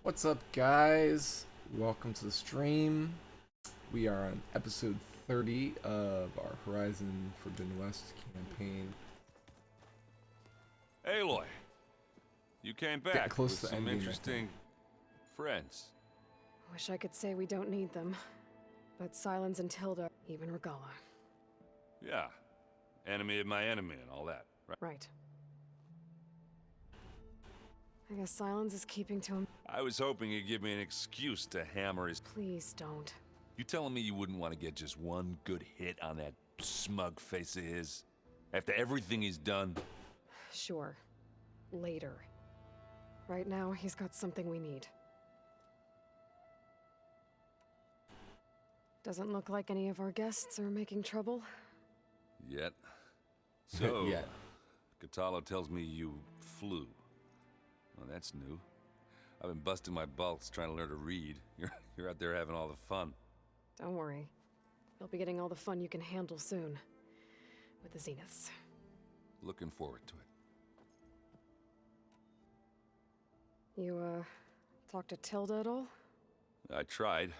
What's up, guys? Welcome to the stream. We are on episode 30 of our Horizon Forbidden West campaign. Aloy, you came Getting back close with to some ending, I interesting friends. Wish I could say we don't need them. But Silence and Tilda, even Regala. Yeah, enemy of my enemy and all that, right? Right. I guess Silence is keeping to him. I was hoping you'd give me an excuse to hammer his... Please don't. You telling me you wouldn't want to get just one good hit on that smug face of his? After everything he's done? Sure. Later. Right now, he's got something we need. Doesn't look like any of our guests are making trouble. Yet. So, Yet. Katalo tells me you flew. Well, that's new. I've been busting my balls trying to learn to read. You're out there having all the fun. Don't worry. You'll be getting all the fun you can handle soon. With the Zeniths. Looking forward to it. You, talked to Tilda at all? I tried.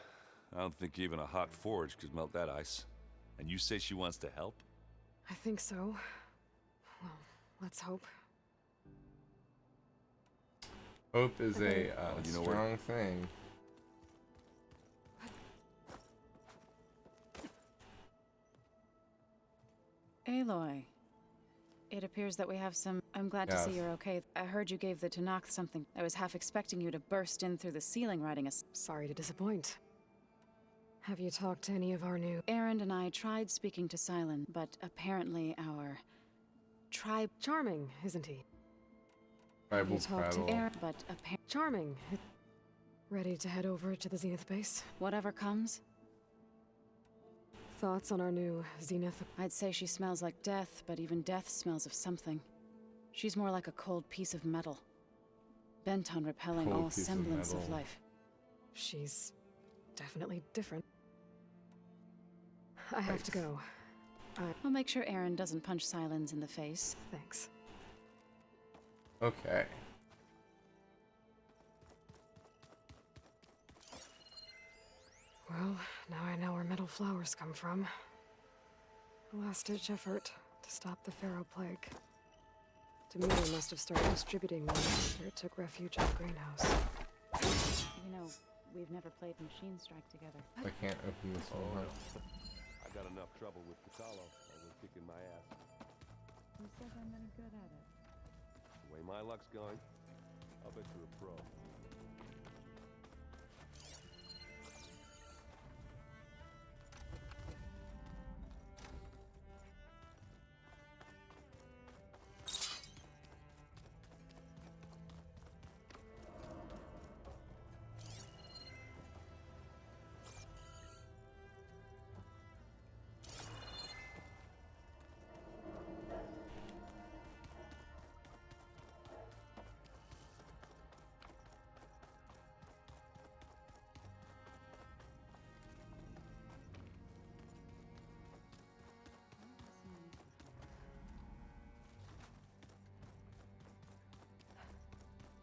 I don't think even a hot forge could melt that ice. And you say she wants to help? I think so. Well, let's hope. Hope is a You know strong thing. Aloy, it appears that we have some... I'm glad to see Yes. you're okay. I heard you gave the Tanakh something. I was half expecting you to burst in through the ceiling riding a... Sorry to disappoint. Have you talked to any of our new... Erend and I tried speaking to Silent, but apparently our... tribe... Charming, isn't he? Tribal You talked to prattle. Erend, but apparently... Charming. Ready to head over to the Zenith base? Whatever comes, Thoughts on our new Zenith? I'd say she smells like death, but even death smells of something. She's more like a cold piece of metal. Bent on repelling Cold all piece of semblance of metal. life. She's definitely different. I have to go. I'll make sure Erend doesn't punch Silence in the face. Thanks. Okay. Well, now I know where metal flowers come from. A last-ditch effort to stop the Pharaoh plague. Demeter must have started distributing them after it took refuge at the greenhouse. You know, we've never played Machine Strike together. I can't open this one. Huh? I got enough trouble with Katalo, always kicking my ass. Who says I'm any good at it? The way my luck's going, I'll bet you're a pro.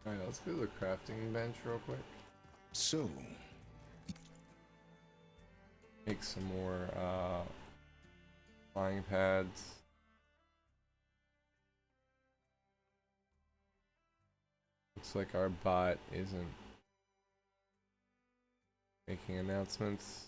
Alright, let's go to the crafting bench real quick. So, Make some more flying pads. Looks like our bot isn't making announcements.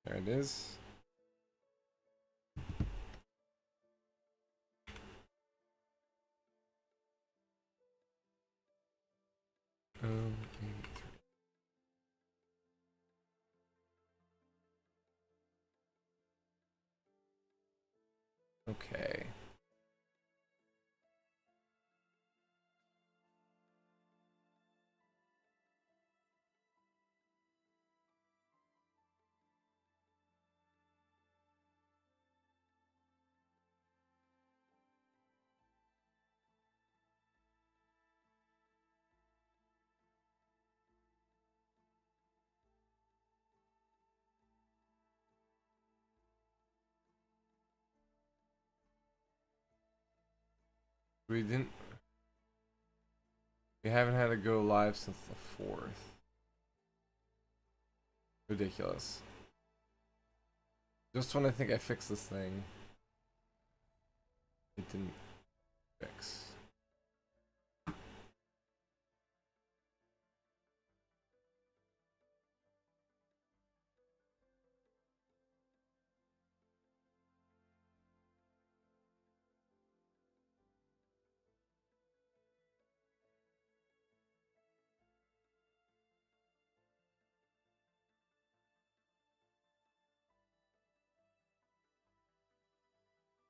There it is. Um, okay. We didn't. We haven't had to go live since the 4th. Ridiculous. Just when I think I fixed this thing, it didn't fix.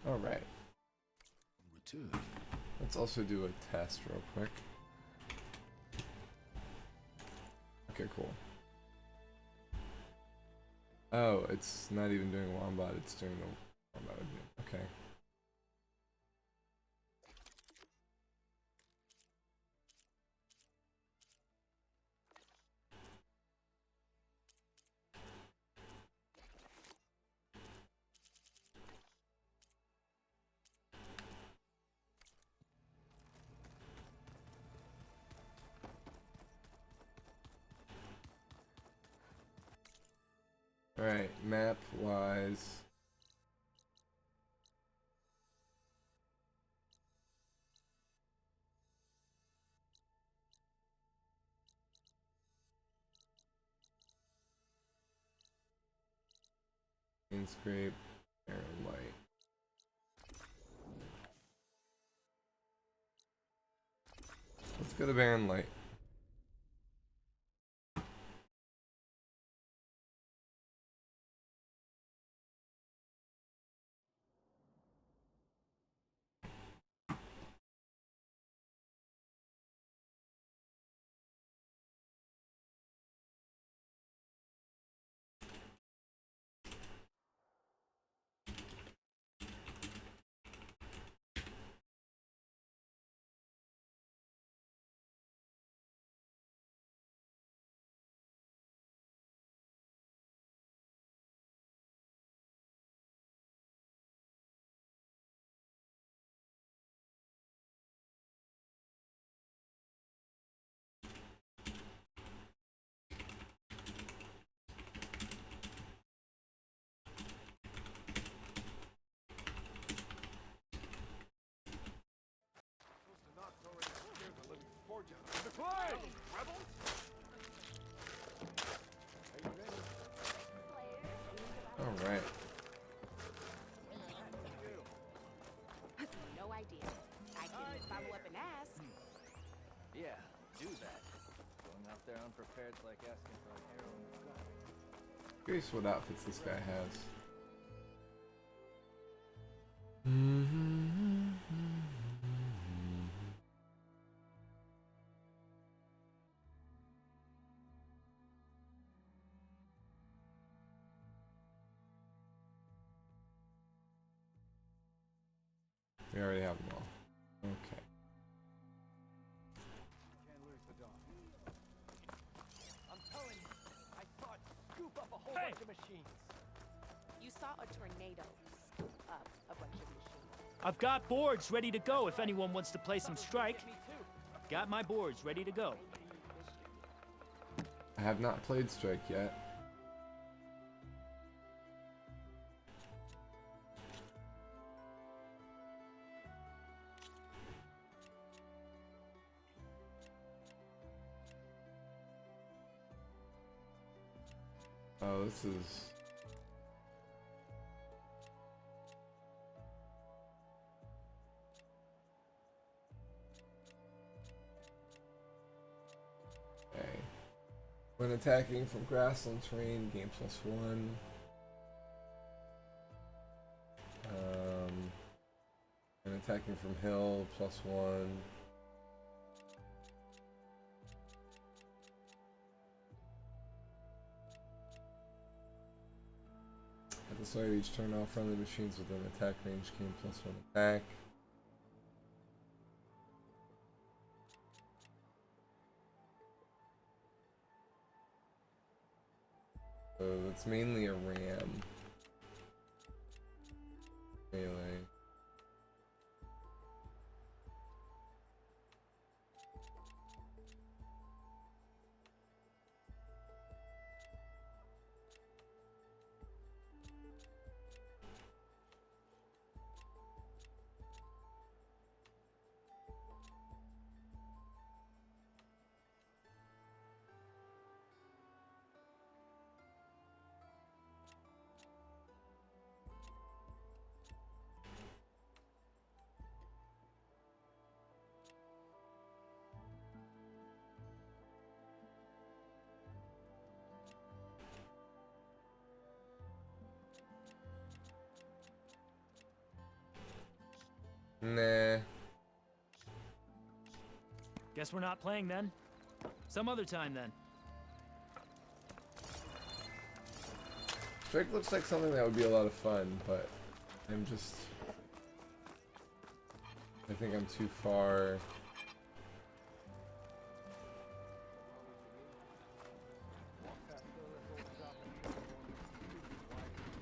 Alright. Let's also do a test real quick. Okay, cool. Oh, it's not even doing Wombat, it's doing the Wombat. Okay. Alright, map wise. Scrape, Barren Light. Let's go to Barren Light. Alright. No idea. I can follow up and ask. Yeah, do that. Going out there unprepared is like asking for an arrow in the gun. Curious what outfits this guy has. We already have them all. Okay. Can't lose the dog. I'm telling you, I saw it scoop up a whole bunch of machines. You saw a tornado scoop up a bunch of machines. I've got boards ready to go if anyone wants to play some strike. Me too. Got my boards ready to go. I have not played Strike yet. Oh, this is When attacking from grassland terrain, gain +1. And attacking from hill, +1. At the start of each turn, all friendly machines within attack range gain +1 attack. So it's mainly a ram. Melee. Nah. Guess we're not playing then. Some other time then. Strike looks like something that would be a lot of fun, but I'm just... I think I'm too far...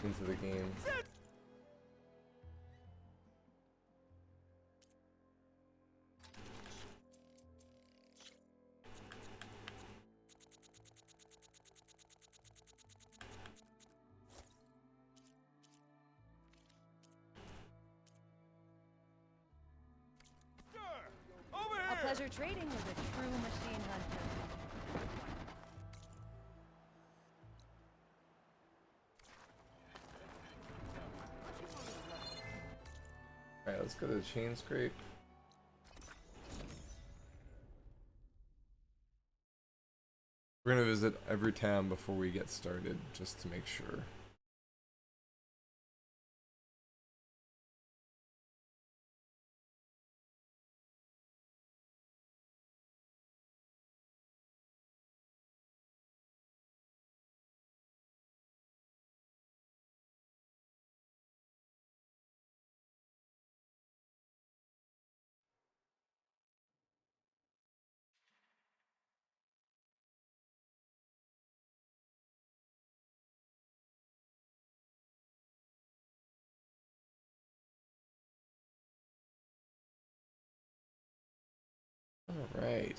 into the game. A pleasure trading with a true machine hunter. Alright, let's go to the chain scrape. We're gonna visit every town before we get started, just to make sure. All right.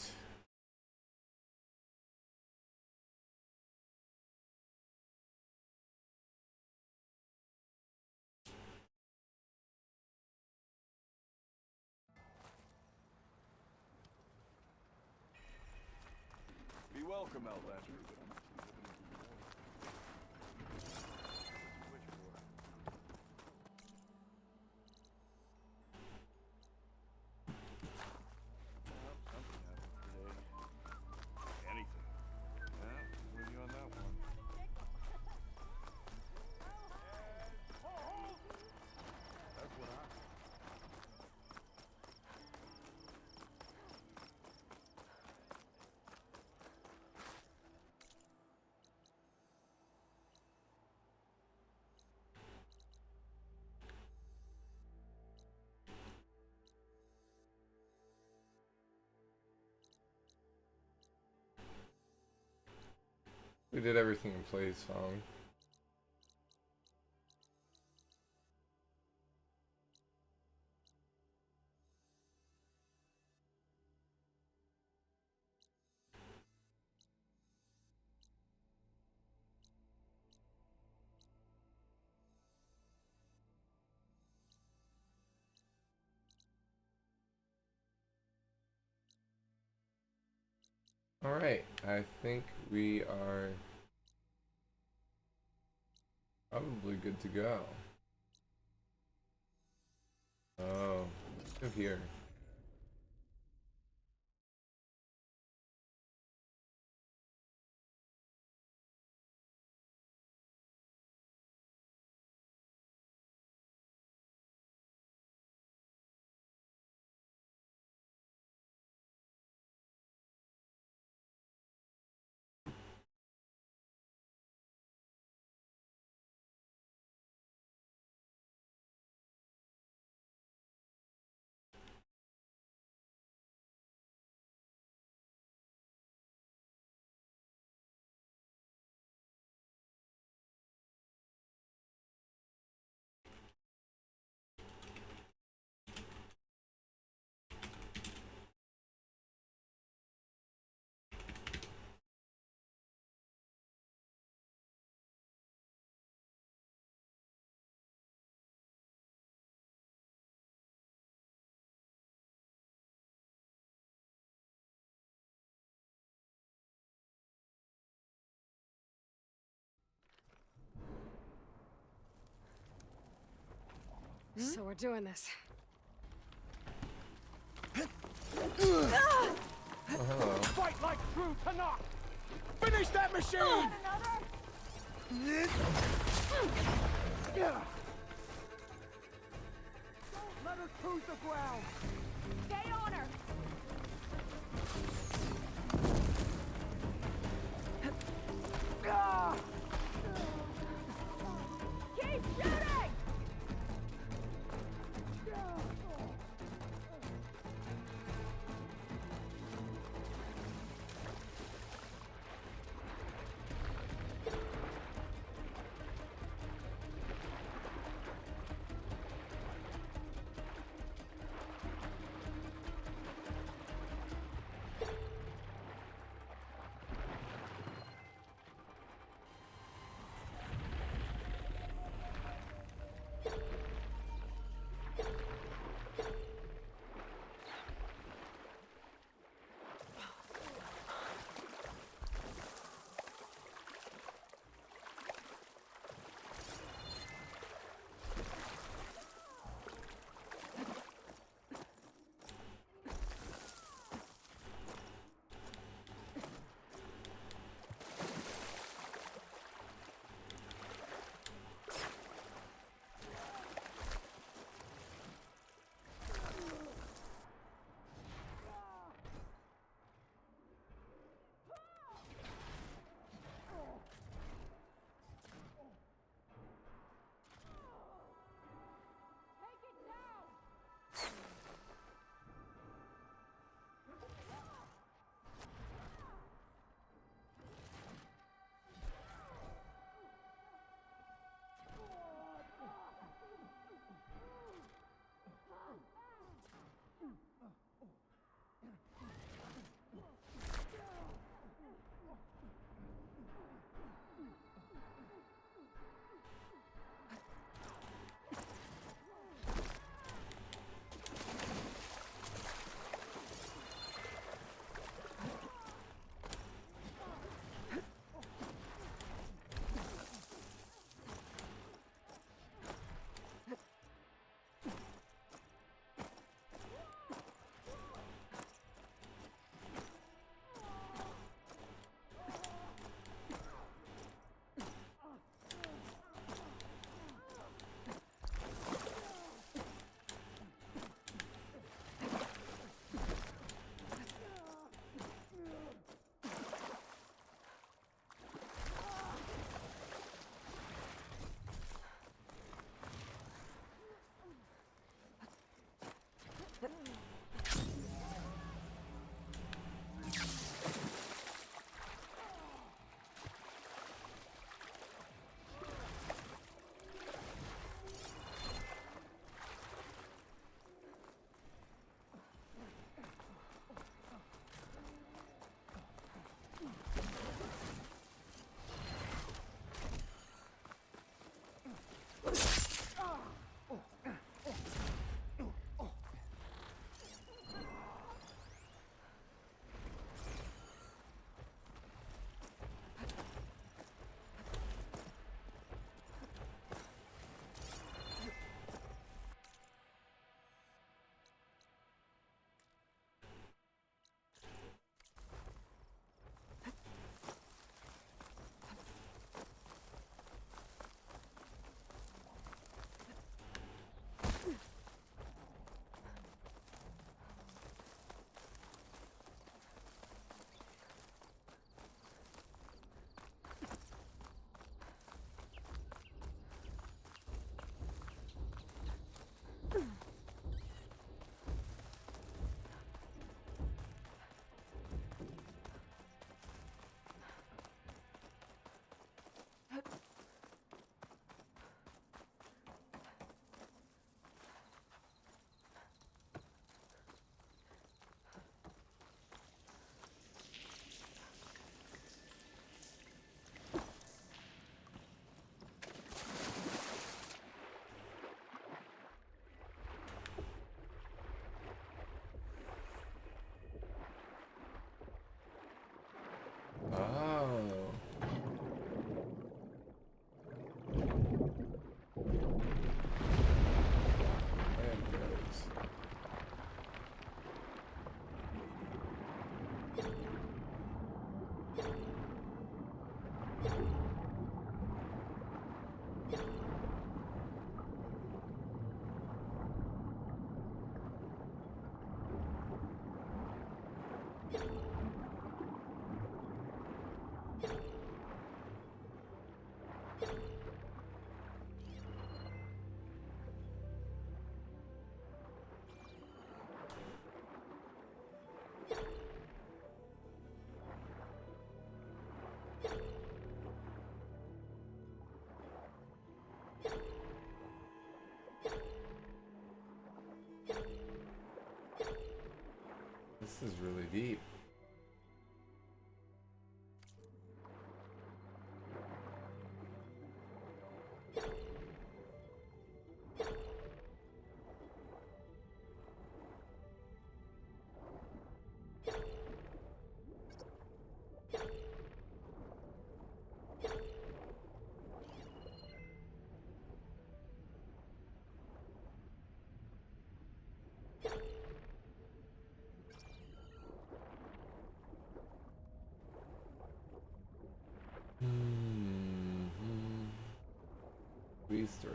Be welcome, Outlander. Anything. Yeah, with you on that one. That's what I... We did everything in play song. All right, I think we are probably good to go. Oh, let's go here. So we're doing this. Oh, hello. Fight like true Tanakh! Finish that machine! Yeah. Let her cruise the ground! Stay on her! Keep shooting! This is really deep. Squeeze through.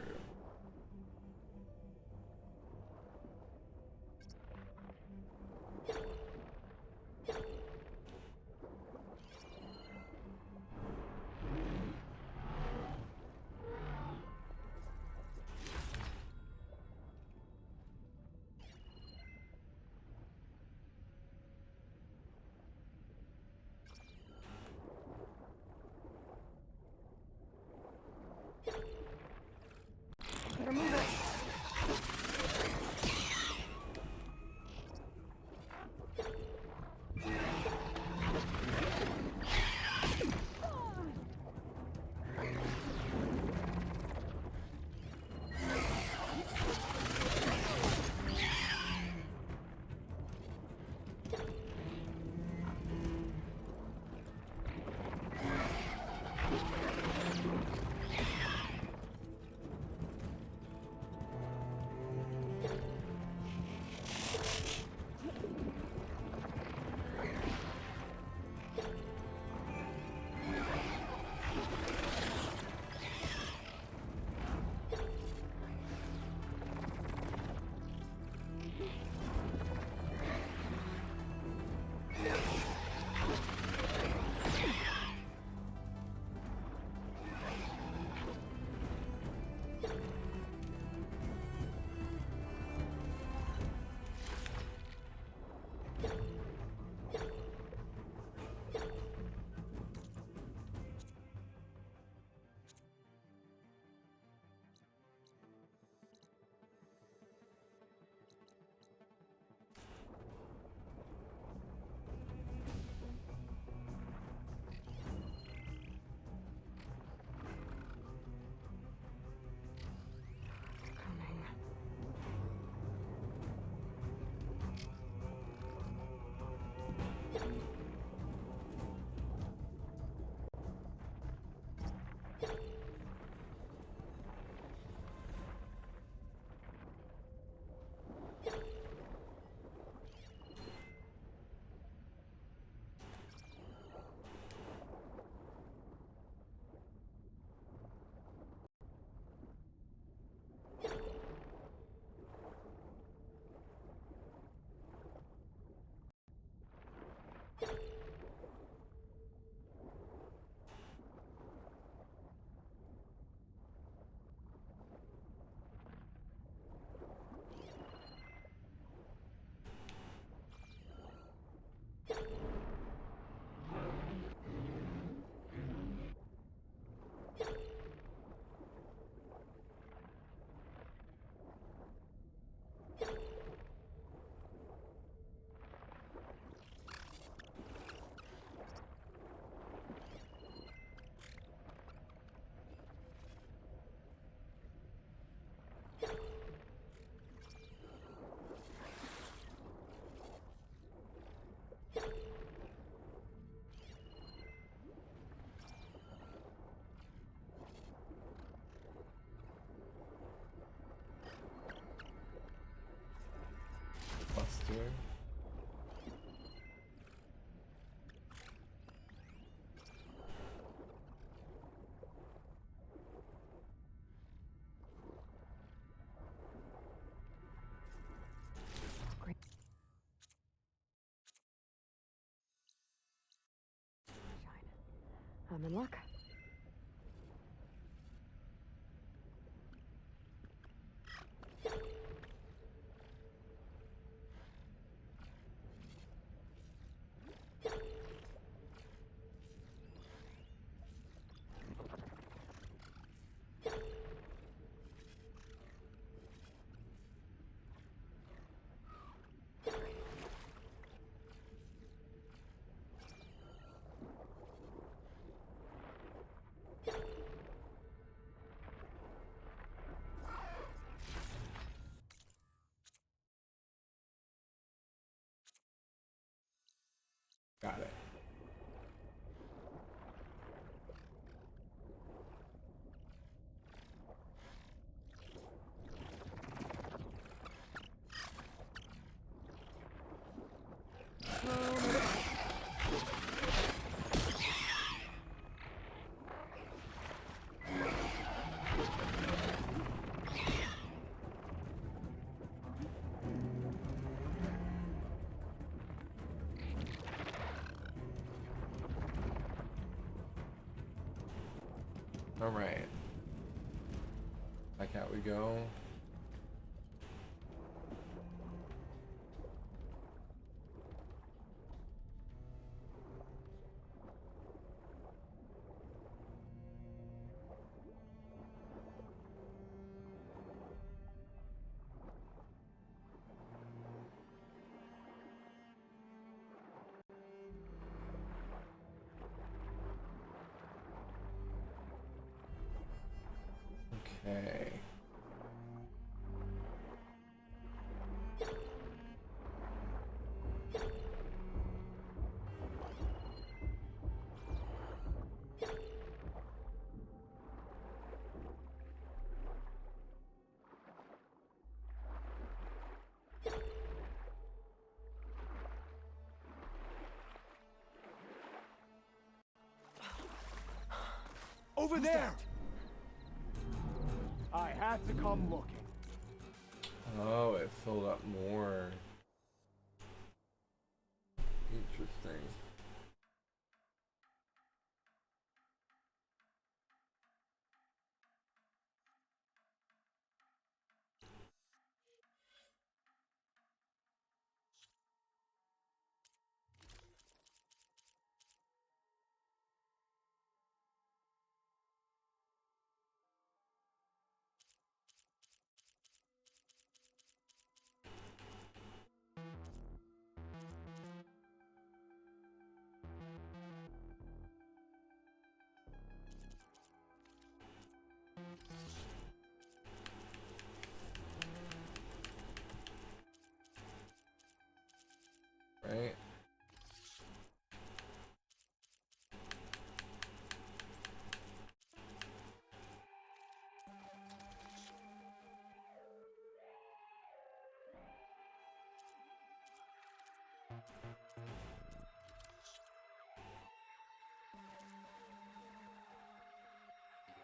Better move it. Buster. Great. Shine. I'm in luck. Got it. All right. Back out we go. Okay. Over there! I had to come looking. Oh, it filled up more. Interesting. Right?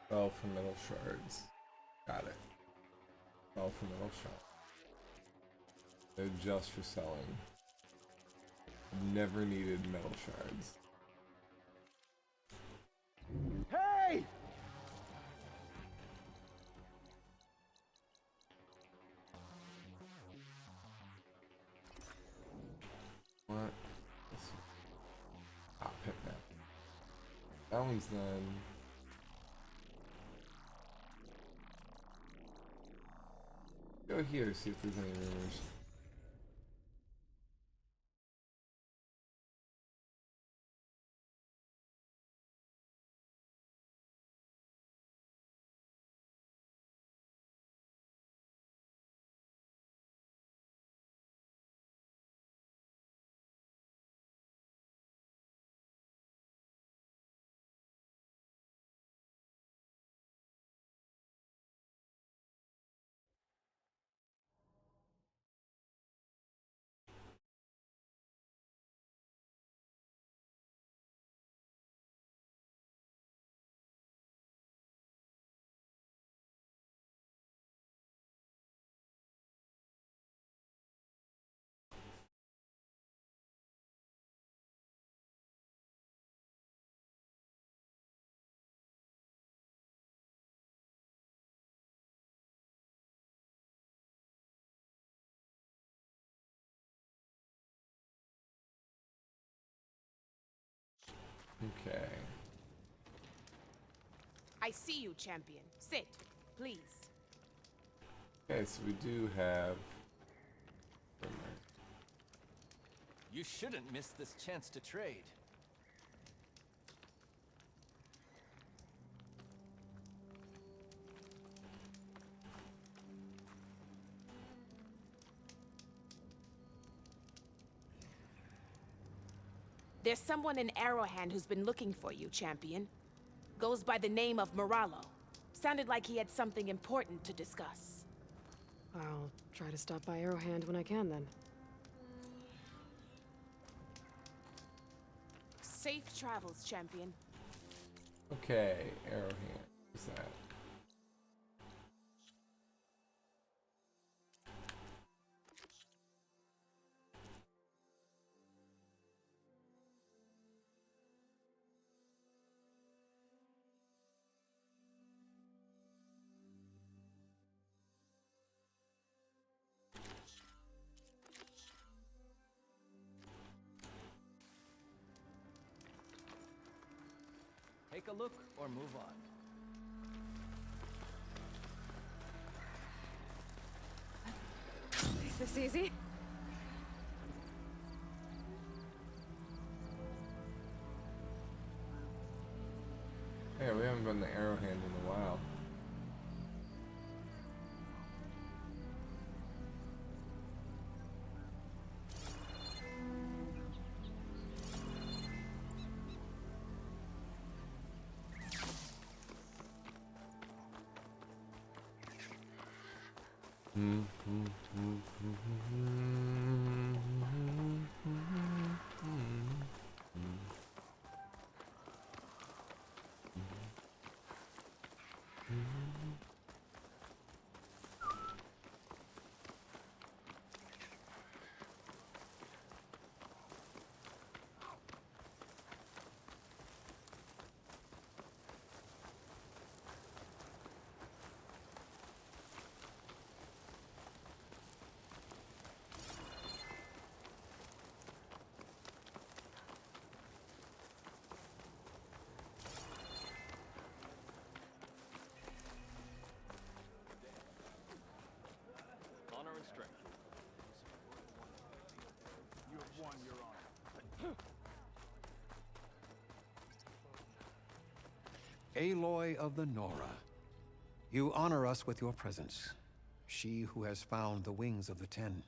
Well, for metal shards. Got it. Well, for metal shards. They're just for selling. Never needed metal shards. Hey! What? Ah, pick that. That one's done. Go here, see if there's any rumors. Okay. I see you, champion. Sit, please. Okay, so we do have. You shouldn't miss this chance to trade. There's someone in Arrowhand who's been looking for you, champion. Goes by the name of Moralo. Sounded like he had something important to discuss. I'll try to stop by Arrowhand when I can, then. Safe travels, champion. Okay, Arrowhand. What's that? Take a look or move on. Is this easy? Yeah, we haven't been to Arrowhand in a while. Honor and strength. You have won, Your Honor. Aloy of the Nora, you honor us with your presence. She who has found the wings of the Ten.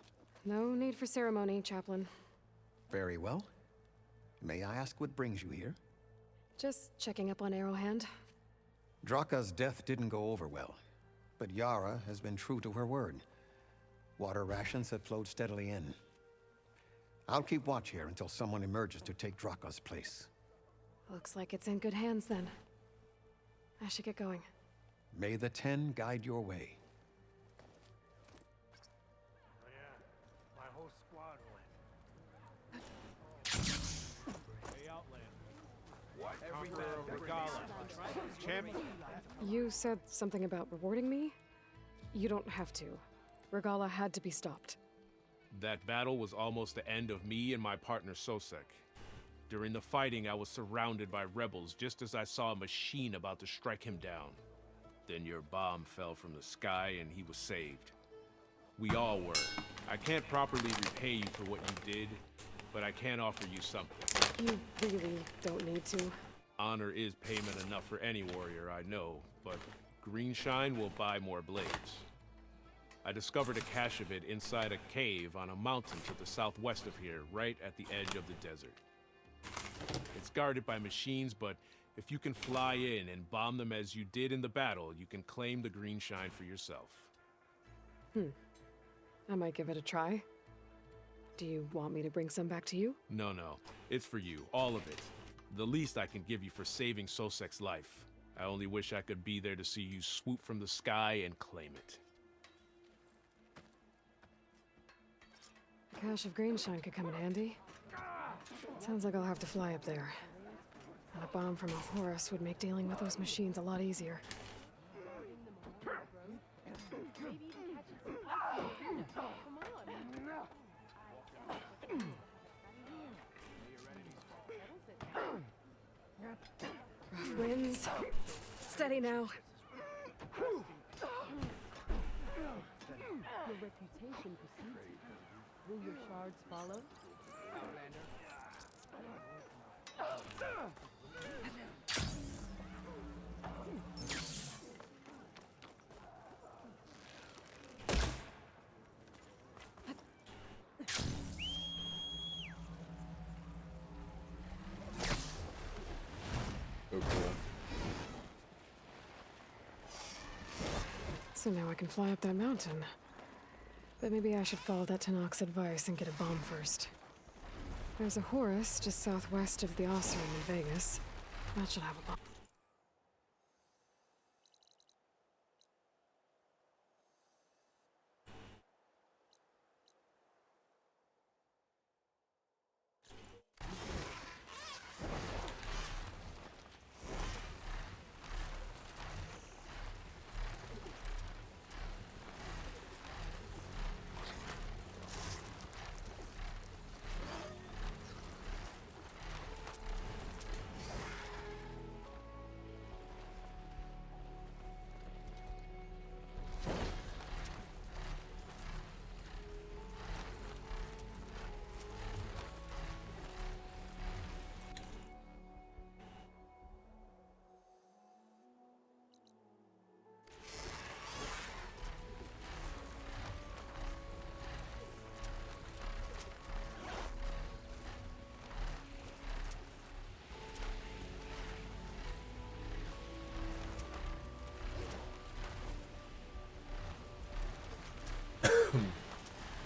No need for ceremony, Chaplain. Very well. May I ask what brings you here? Just checking up on Arrowhand. Draka's death didn't go over well, but Yara has been true to her word. Water rations have flowed steadily in. I'll keep watch here until someone emerges to take Draka's place. Looks like it's in good hands, then. I should get going. May the Ten guide your way. Oh yeah, my whole squad went. Hey, Outland. What? Regala. Champion. You said something about rewarding me? You don't have to. Regala had to be stopped. That battle was almost the end of me and my partner Sosek. During the fighting, I was surrounded by rebels just as I saw a machine about to strike him down. Then your bomb fell from the sky and he was saved. We all were. I can't properly repay you for what you did, but I can offer you something. You really don't need to. Honor is payment enough for any warrior, I know, but Greenshine will buy more blades. I discovered a cache of it inside a cave on a mountain to the southwest of here, right at the edge of the desert. It's guarded by machines, but if you can fly in and bomb them as you did in the battle, you can claim the Greenshine for yourself. I might give it a try. Do you want me to bring some back to you? No, it's for you, all of it. The least I can give you for saving Sosek's life. I only wish I could be there to see you swoop from the sky and claim it. A cache of Greenshine could come in handy. Sounds like I'll have to fly up there. And a bomb from a Horus would make dealing with those machines a lot easier. Rough winds. Steady now. Your reputation precedes you. Will your shards follow? So now I can fly up that mountain. But maybe I should follow that Tanak's advice and get a bomb first. There's a Horus just southwest of the Osram in Vegas. That should have a bomb.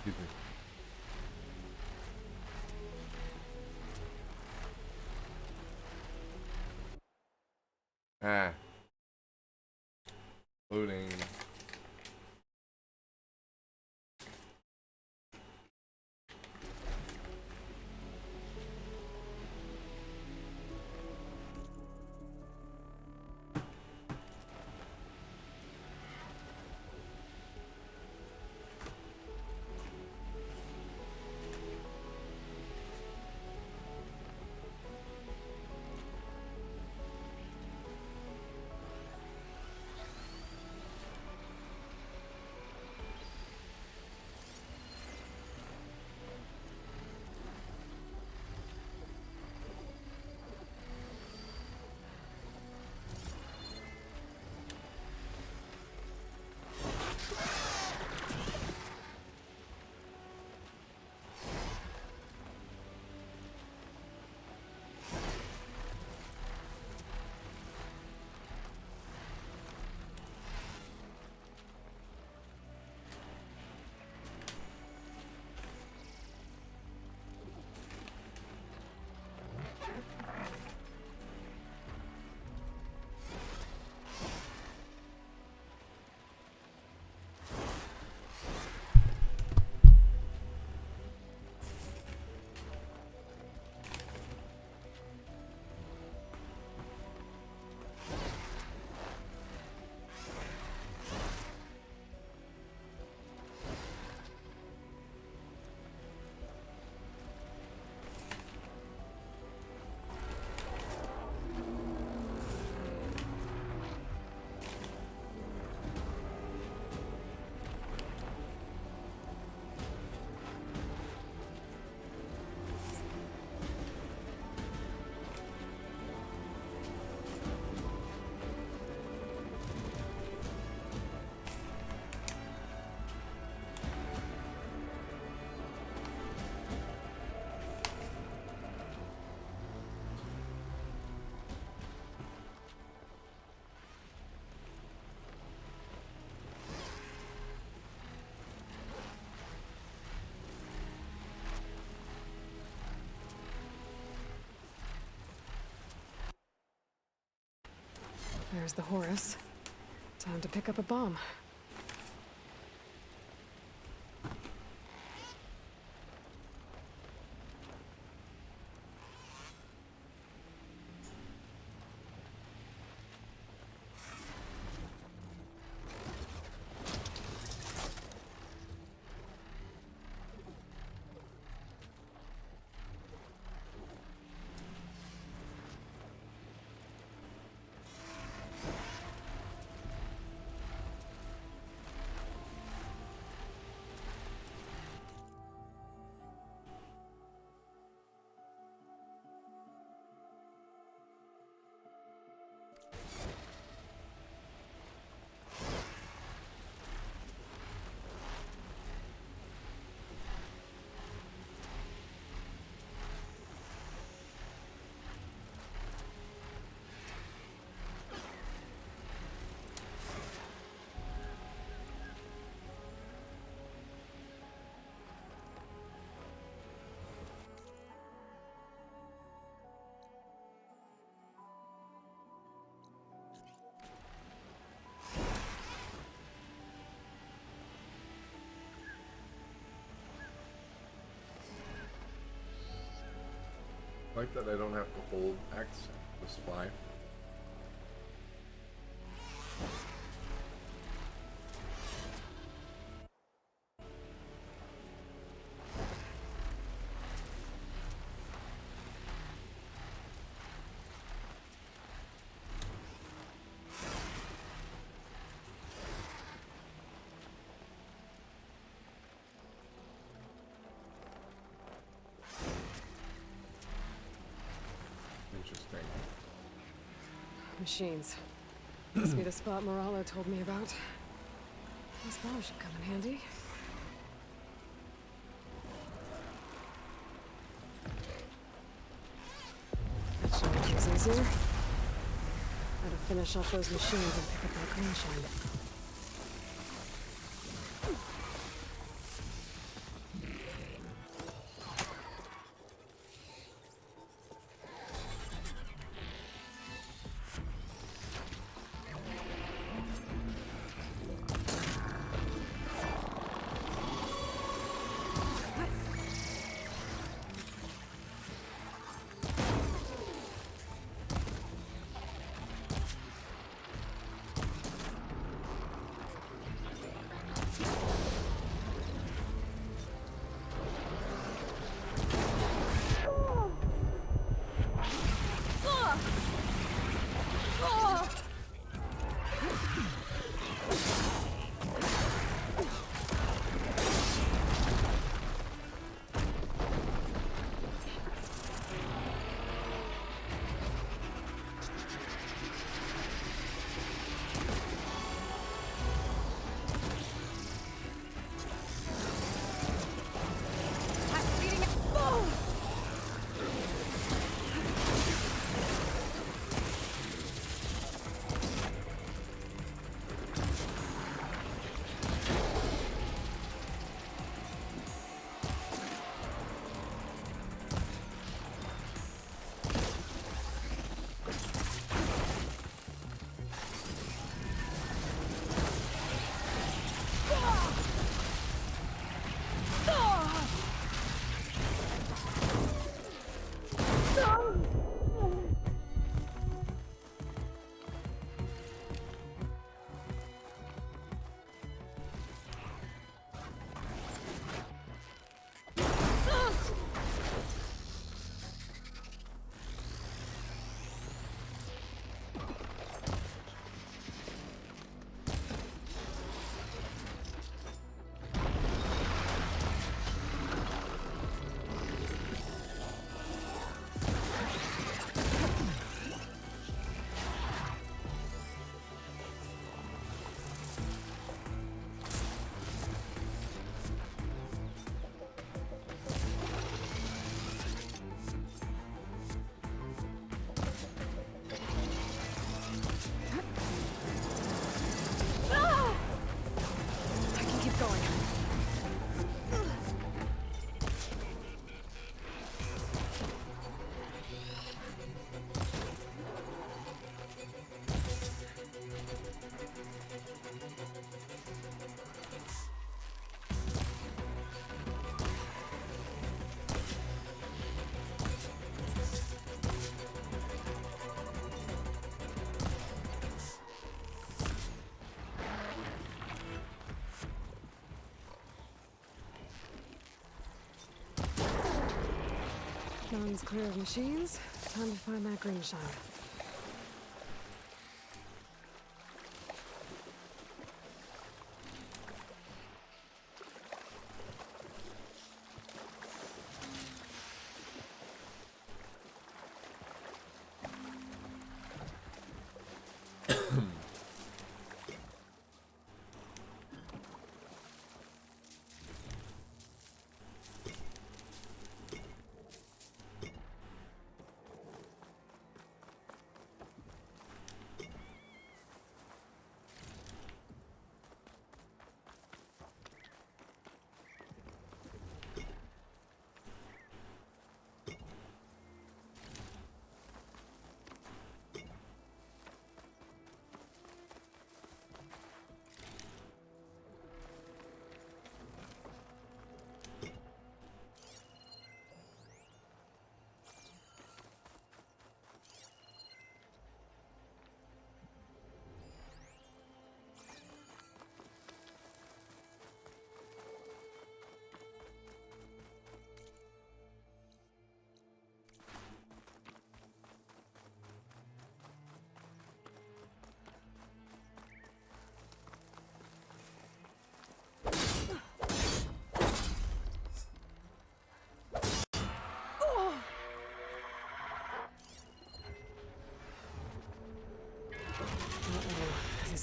Excuse me. Ah. Loading. There's the Horus. Time to pick up a bomb. Like that I don't have to hold X, just fly. Interesting. Machines. Must be the spot Moralo told me about. This bow should come in handy. That should make things easier. Gotta finish off those machines and pick up that green shine. Mountain's clear of machines. Time to find that green shine.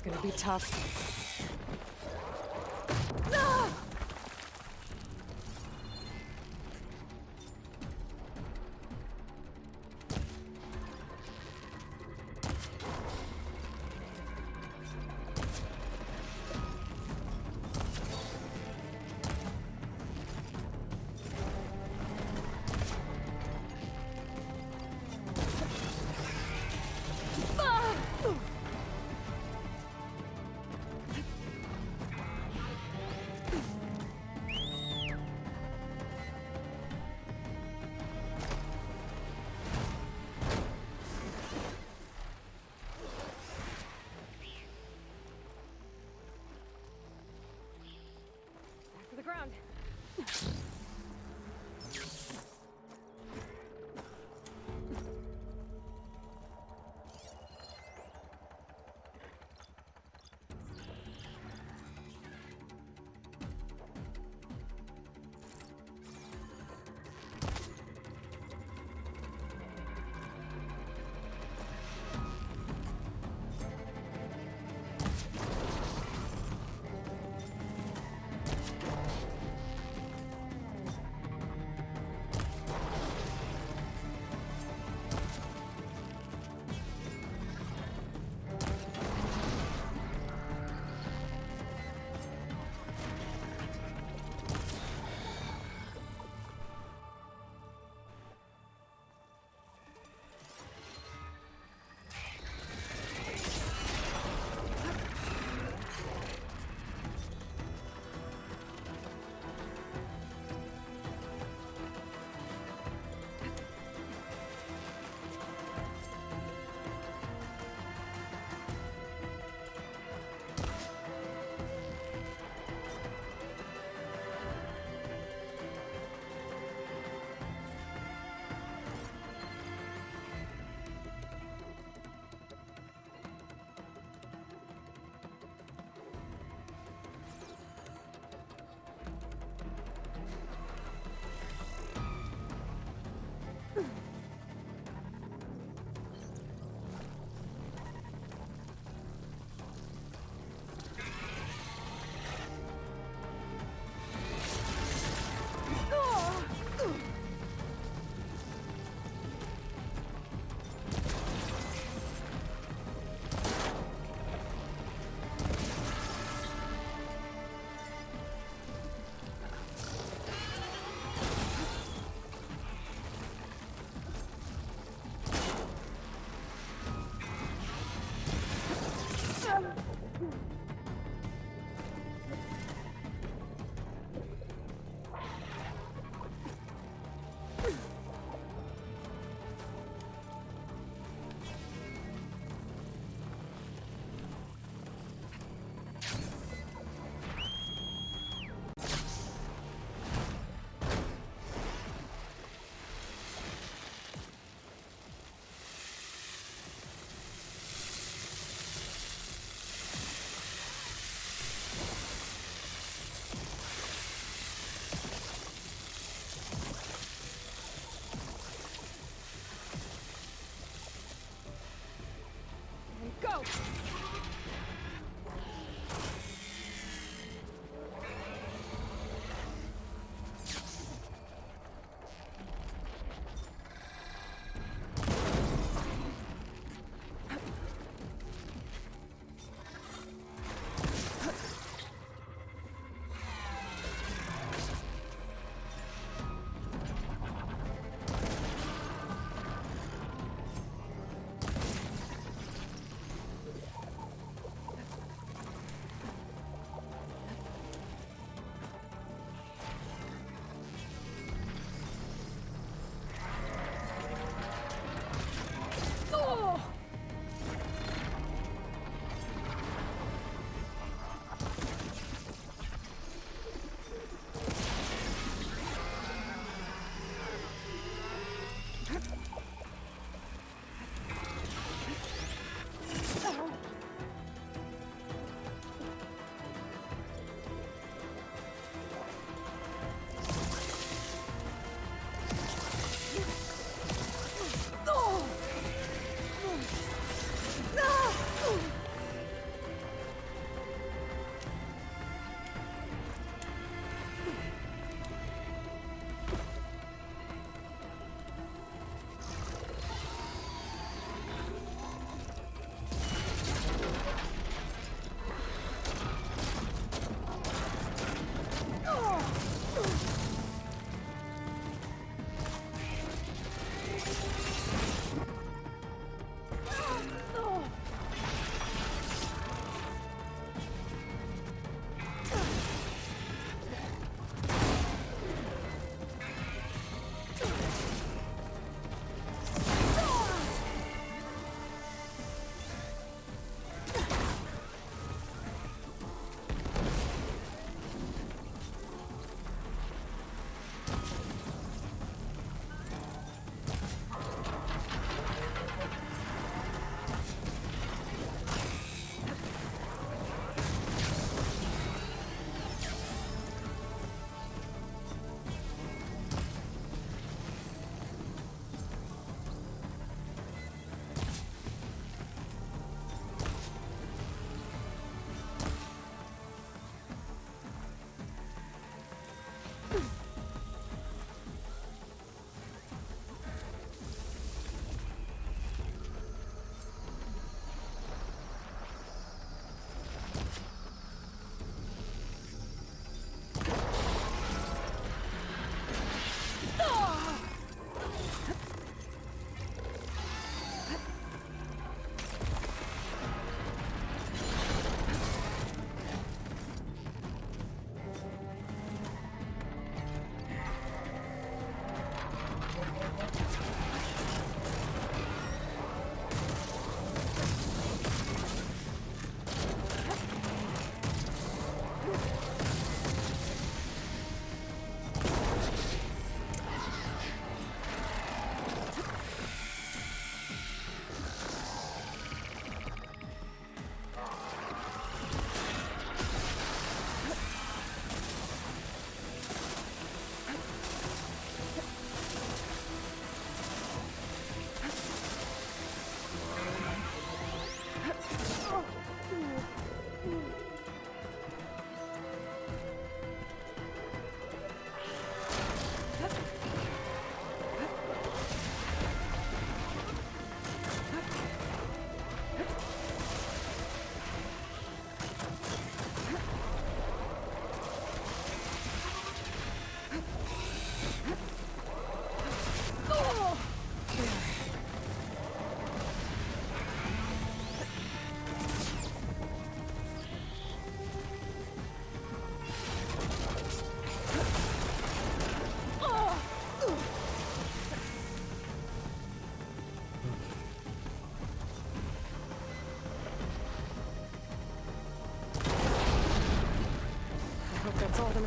is gonna be tough.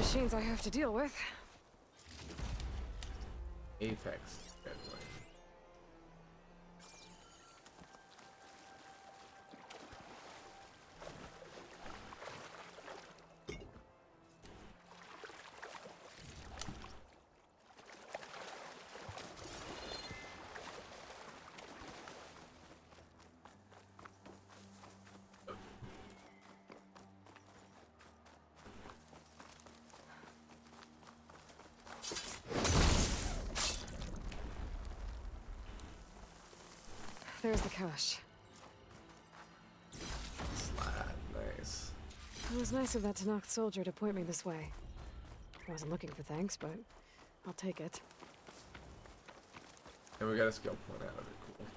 machines I have to deal with. Apex scheduling. There's the cache. Slide, nice. It was nice of that Tanakh soldier to point me this way. I wasn't looking for thanks, but I'll take it. And we got a skill point out of it, cool.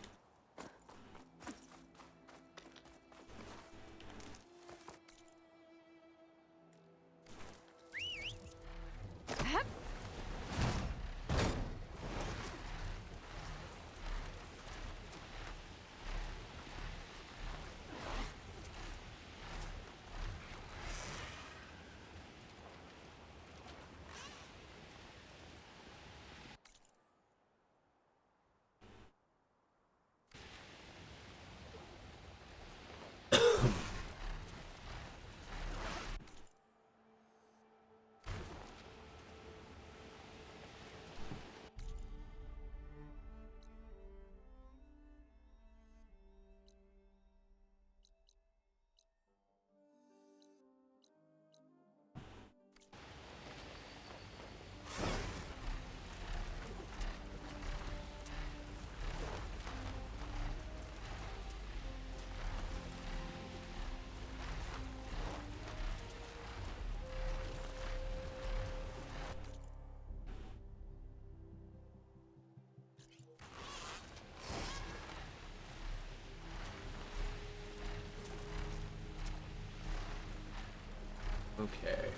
Okay.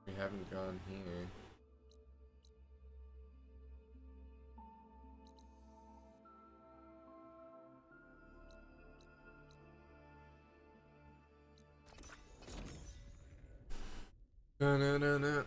We haven't gone here. No, no, no, no.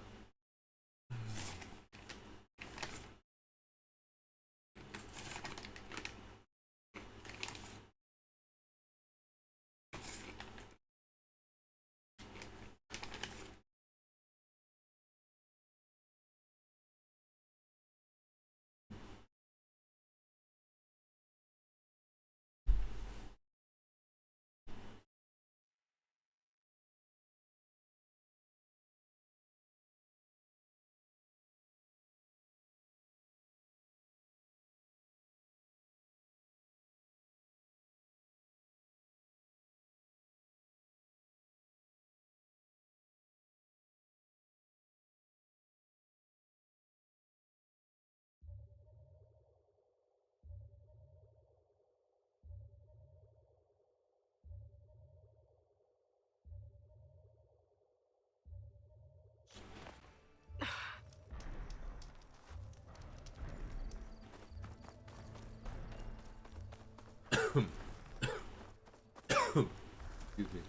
Excuse me.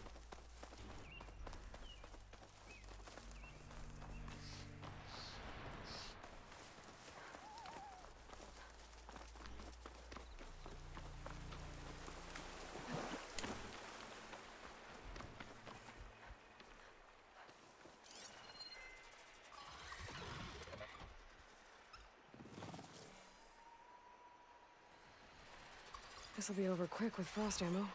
This'll be over quick with frost ammo.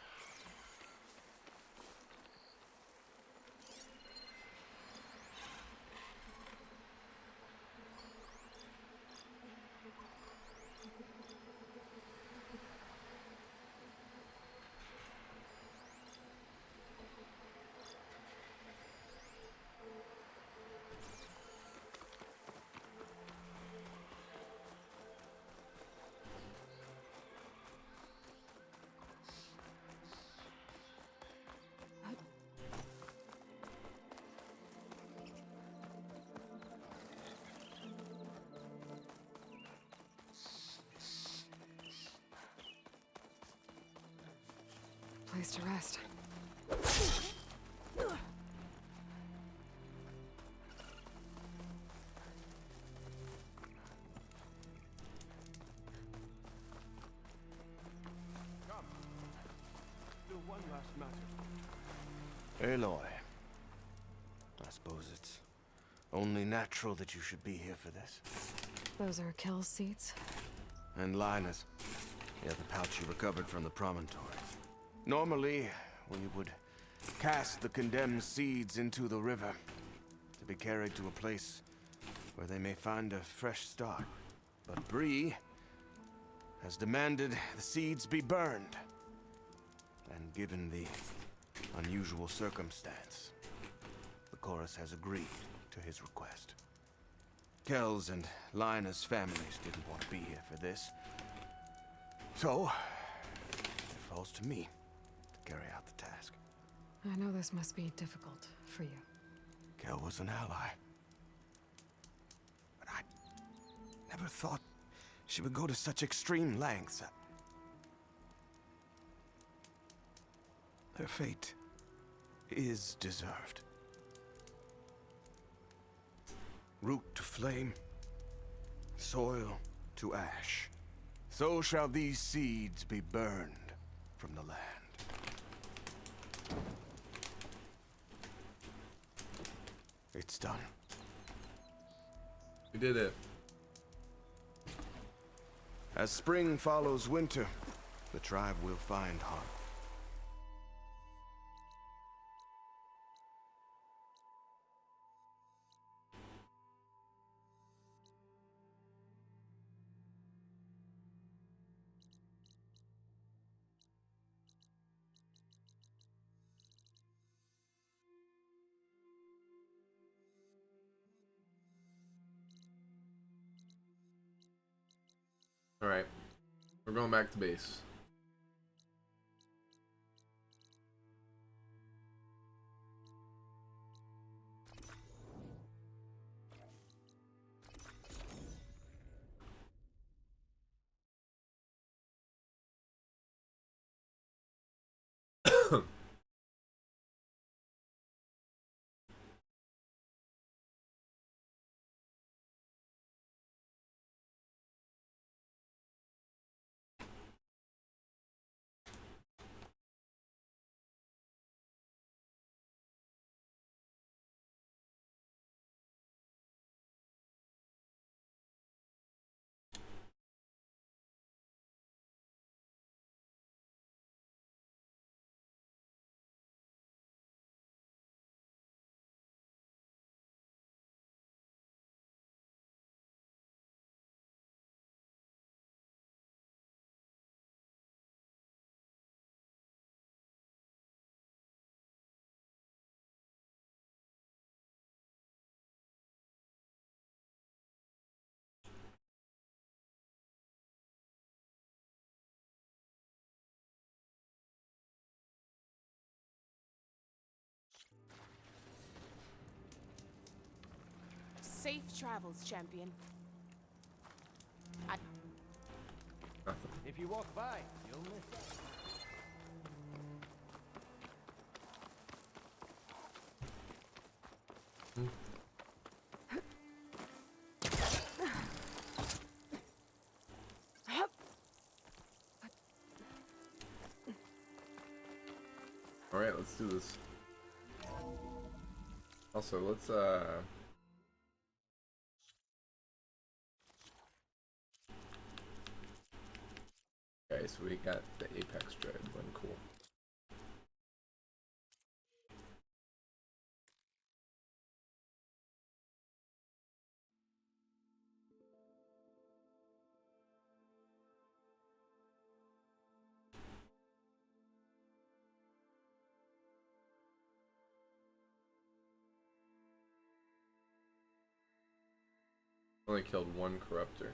Place to rest. Come. Do one last matter. Aloy. I suppose it's only natural that you should be here for this. Those are Kel's seats. And Linus. Yeah, the pouch you recovered from the promontory. Normally, we would cast the condemned seeds into the river to be carried to a place where they may find a fresh start. But Bree has demanded the seeds be burned. And given the unusual circumstance, the chorus has agreed to his request. Kel's and Linus' families didn't want to be here for this. So, it falls to me to carry out the task. I know this must be difficult for you. Kel was an ally. But I never thought she would go to such extreme lengths. Her fate is deserved. Root to flame, soil to ash. So shall these seeds be burned from the land. It's done. We did it. As spring follows winter, the tribe will find harm. Alright. We're going back to base. Safe travels, champion. If you walk by, you'll miss out. Alright, let's do this. Also, let's okay, so we got the Apex Dread one, cool. Only killed one corruptor.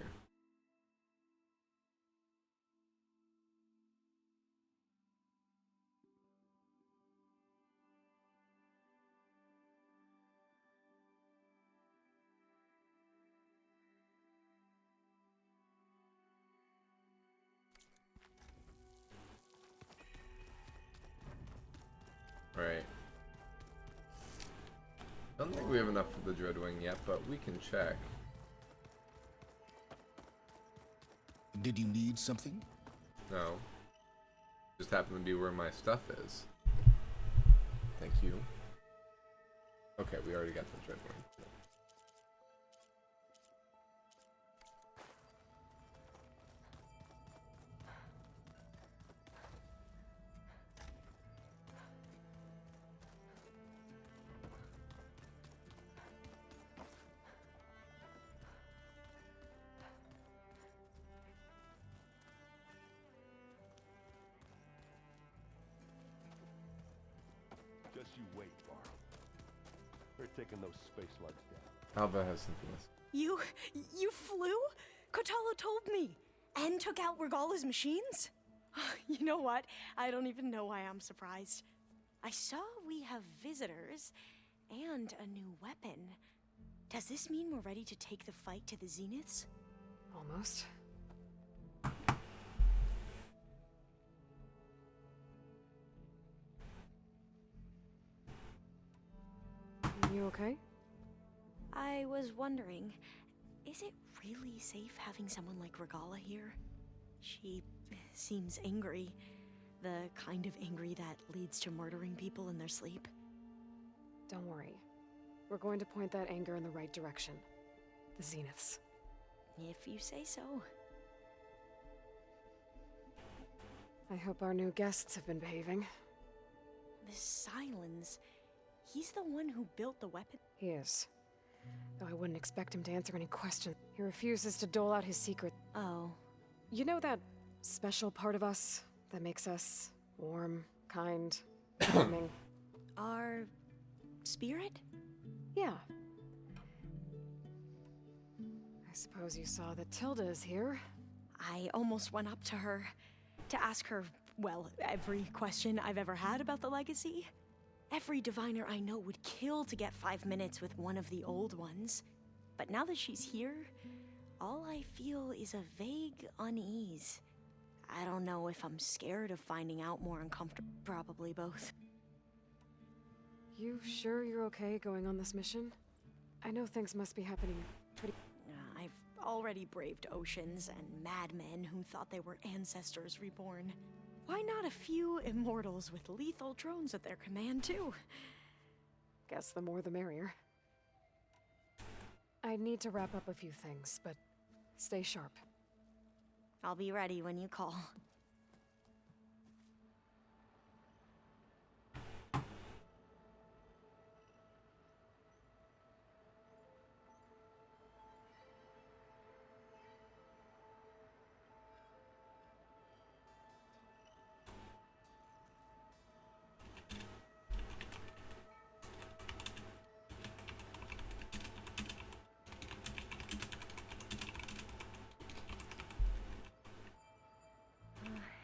Right. Don't think we have enough for the Dreadwing yet, but we can check. Did you need something? No. Just happened to be where my stuff is. Thank you. Okay, we already got the Dreadwing. Just you wait, Barl. We're taking those space slugs down. Alva has something else. You flew? Kotalo told me. And took out Regala's machines? You know what? I don't even know why I'm surprised. I saw we have visitors and a new weapon. Does this mean we're ready to take the fight to the Zeniths? Almost. You okay? I was wondering, is it really safe having someone like Regala here? She seems angry. The kind of angry that leads to murdering people in their sleep. Don't worry. We're going to point that anger in the right direction. The Zeniths. If you say so. I hope our new guests have been behaving. This Silence, he's the one who built the weapon? He is. Though I wouldn't expect him to answer any questions. He refuses to dole out his secret. Oh. You know that special part of us that makes us warm, kind, charming? Our spirit? Yeah. I suppose you saw that Tilda is here. I almost went up to her to ask her, well, every question I've ever had about the legacy. Every diviner I know would kill to get 5 minutes with one of the old ones. But now that she's here, all I feel is a vague unease. I don't know if I'm scared of finding out more uncomfortable. Probably both. You sure you're okay going on this mission? I know things must be happening pretty... I've already braved oceans and madmen who thought they were ancestors reborn. Why not a few immortals with lethal drones at their command, too? Guess the more the merrier. I need to wrap up a few things, but stay sharp. I'll be ready when you call.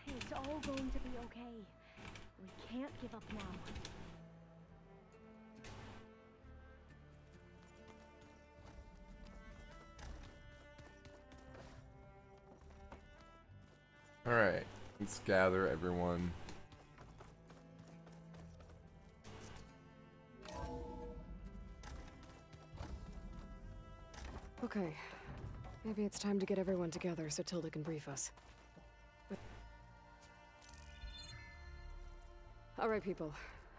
It's all going to be okay. We can't give up now. Alright, let's gather everyone. Okay. Maybe it's time to get everyone together so Tilda can brief us. All right, people.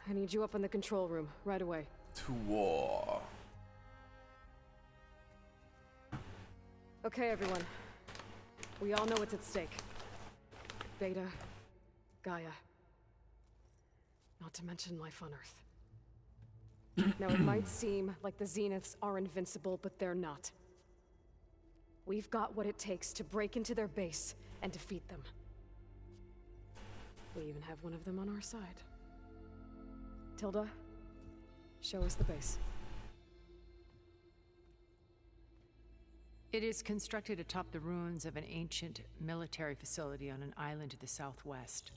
I need you up in the control room right away. To war. Okay, everyone. We all know what's at stake. Beta, Gaia. Not to mention life on Earth. Now, it might seem like the Zeniths are invincible, but they're not. We've got what it takes to break into their base and defeat them. We even have one of them on our side. Tilda, show us the base. It is constructed atop the ruins of an ancient military facility on an island to the southwest.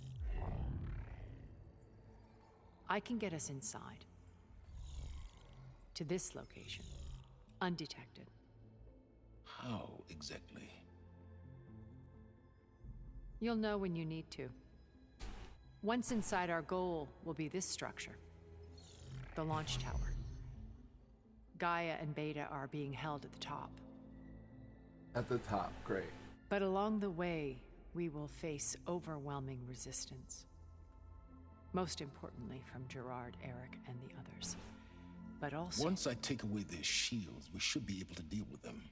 I can get us inside. To this location. Undetected. How exactly? You'll know when you need to. Once inside, our goal will be this structure. The launch tower. Gaia and Beta are being held at the top. At the top, great. But along the way, we will face overwhelming resistance. Most importantly from Gerard, Eric, and the others. But also... Once I take away their shields, we should be able to deal with them.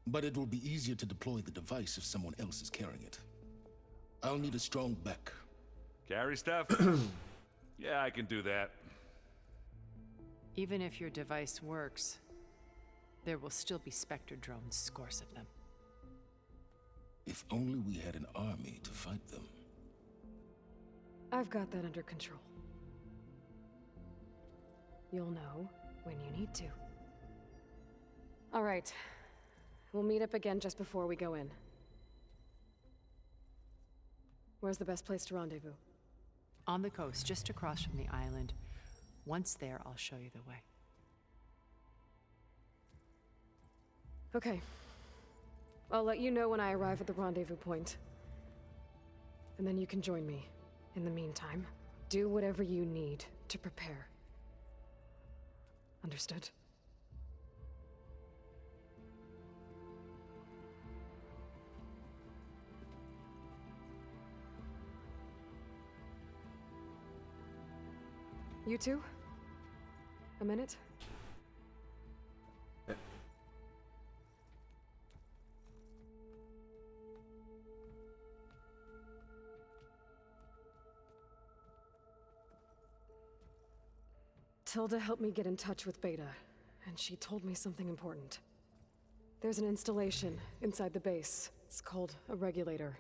But it will be easier to deploy the device if someone else is carrying it. I'll need a strong back. Carry stuff? Yeah, I can do that. Even if your device works, there will still be Spectre drones, scores of them. If only we had an army to fight them. I've got that under control. You'll know when you need to. All right. We'll meet up again just before we go in. Where's the best place to rendezvous? On the coast, just across from the island. Once there, I'll show you the way. Okay. I'll let you know when I arrive at the rendezvous point. And then you can join me. In the meantime, do whatever you need to prepare. Understood? You two? A minute? Tilda helped me get in touch with Beta, and she told me something important. There's an installation inside the base. It's called a regulator.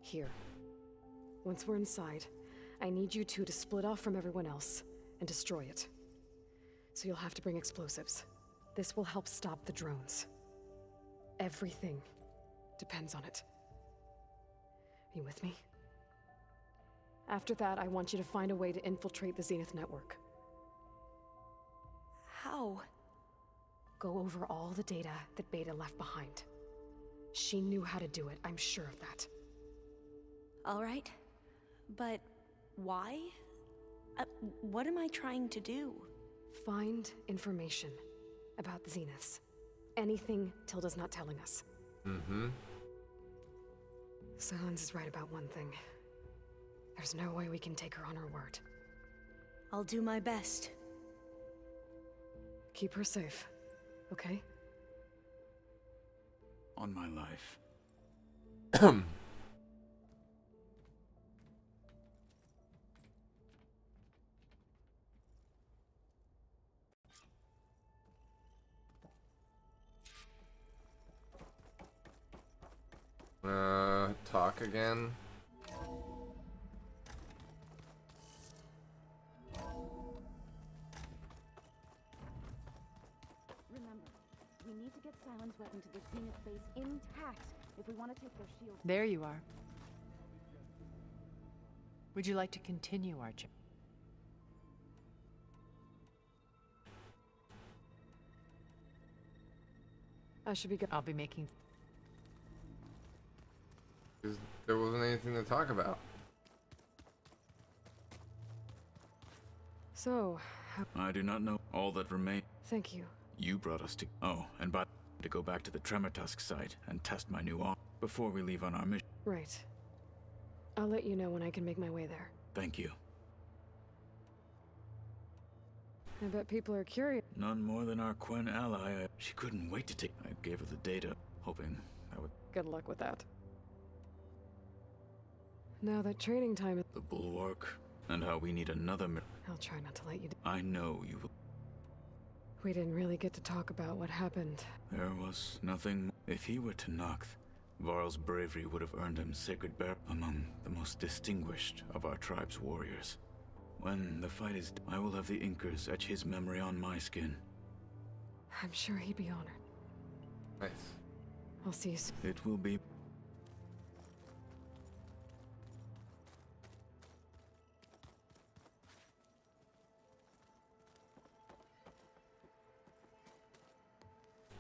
Here. Once we're inside, I need you two to split off from everyone else and destroy it. So you'll have to bring explosives. This will help stop the drones. Everything depends on it. You with me? After that, I want you to find a way to infiltrate the Zenith network. How? Go over all the data that Beta left behind. She knew how to do it, I'm sure of that. All right. But why? What am I trying to do? Find information about the Zeniths. Anything Tilda's not telling us. Mm-hmm. Silence is right about one thing. There's no way we can take her on her word. I'll do my best. Keep her safe, okay? On my life. Talk again. Remember, we need to get Silence Weapon to the Zenith base intact if we want to take their shield. There you are. Would you like to continue our journey? I should be good. I'll be making... There wasn't anything to talk about. So, I do not know all that remains. thank you You brought us to... Oh, and by to go back to the Tremortusk site and test my new arm before we leave on our mission. Right. I'll let you know when I can make my way there. Thank you. I bet people are curious. None more than our Quen ally. She couldn't wait to take... I gave her the data, hoping I would... Good luck with that. Now that training time is... The Bulwark, and how we need another... I'll try not to let you... I know you will... We didn't really get to talk about what happened. There was nothing... If he were to knock, Varl's bravery would have earned him sacred bear among the most distinguished of our tribe's warriors. When the fight is... I will have the Inkers etch his memory on my skin. I'm sure he'd be honored. Nice. I'll see you soon. It will be...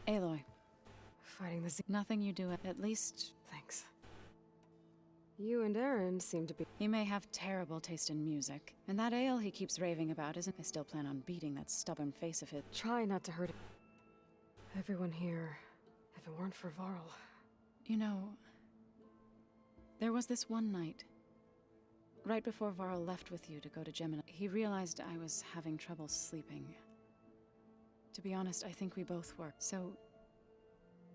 Aloy. Fighting the Nothing you do, at least... Thanks. You and Aaron seem to be... He may have terrible taste in music, and that ale he keeps raving about isn't... I still plan on beating that stubborn face of his. Try not to hurt him. Everyone here, if it weren't for Varl... You know... There was this one night, right before Varl left with you to go to Gemini. He realized I was having trouble sleeping. To be honest, I think we both were. So,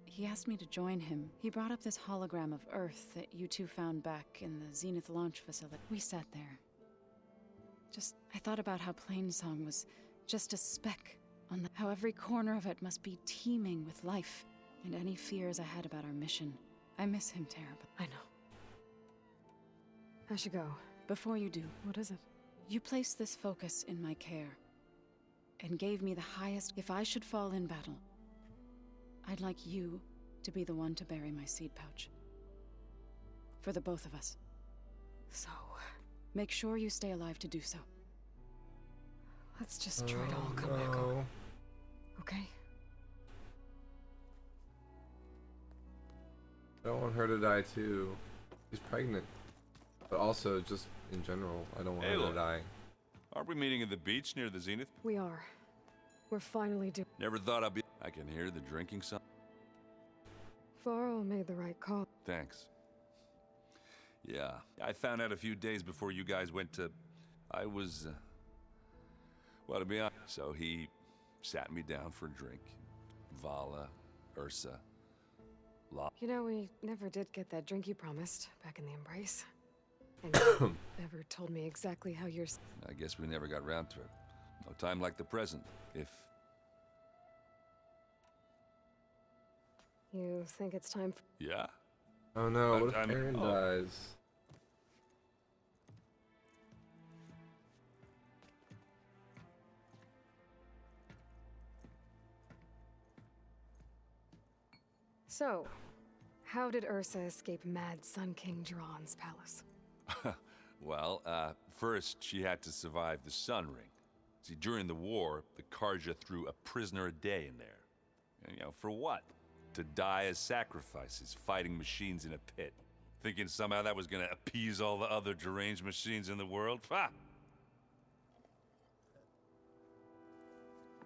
he asked me to join him. He brought up this hologram of Earth that you two found back in the Zenith launch facility. We sat there. I thought about how Plainsong was just a speck on the... How every corner of it must be teeming with life. And any fears I had about our mission. I miss him terribly. I know. I should go. Before you do. What is it? You placed this focus in my care. And gave me the highest... If I should fall in battle, I'd like you to be the one to bury my seed pouch. For the both of us. So... Make sure you stay alive to do so. Let's just try to all come back home. Okay? I don't want her to die too. She's pregnant. But also, just in general, I don't want her to die. Aren't we meeting at the beach near the Zenith? We are. We're finally due. Never thought I'd be... I can hear the drinking sound. Varl made the right call. Thanks. Yeah, I found out a few days before you guys went to... I was... well, to be honest, so he sat me down for a drink. Vala, Ursa, You know, we never did get that drink you promised back in the Embrace. And you never told me exactly how you're... I guess we never got round to it. No time like the present, if... You think it's time for... Yeah? Oh no, what if Aaron dies? So, how did Ursa escape Mad Sun King Jiran's palace? Well, first she had to survive the Sun Ring. See, during the war, the Karja threw a prisoner a day in there. And, you know, for what? To die as sacrifices, fighting machines in a pit. Thinking somehow that was gonna appease all the other deranged machines in the world? Ha!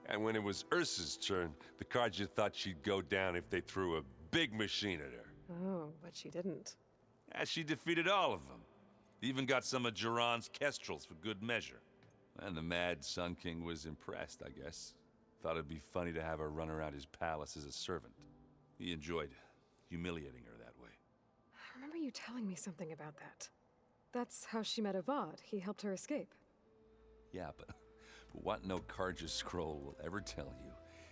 And when it was Ursa's turn, the Karja thought she'd go down if they threw a big machine at her. Oh, but she didn't. Yeah, she defeated all of them. Even got some of Jiran's kestrels for good measure. And the Mad Sun King was impressed, I guess. Thought it'd be funny to have her run around his palace as a servant. He enjoyed humiliating her that way. I remember you telling me something about that. That's how she met Avad. He helped her escape. Yeah, but what no Karja scroll will ever tell you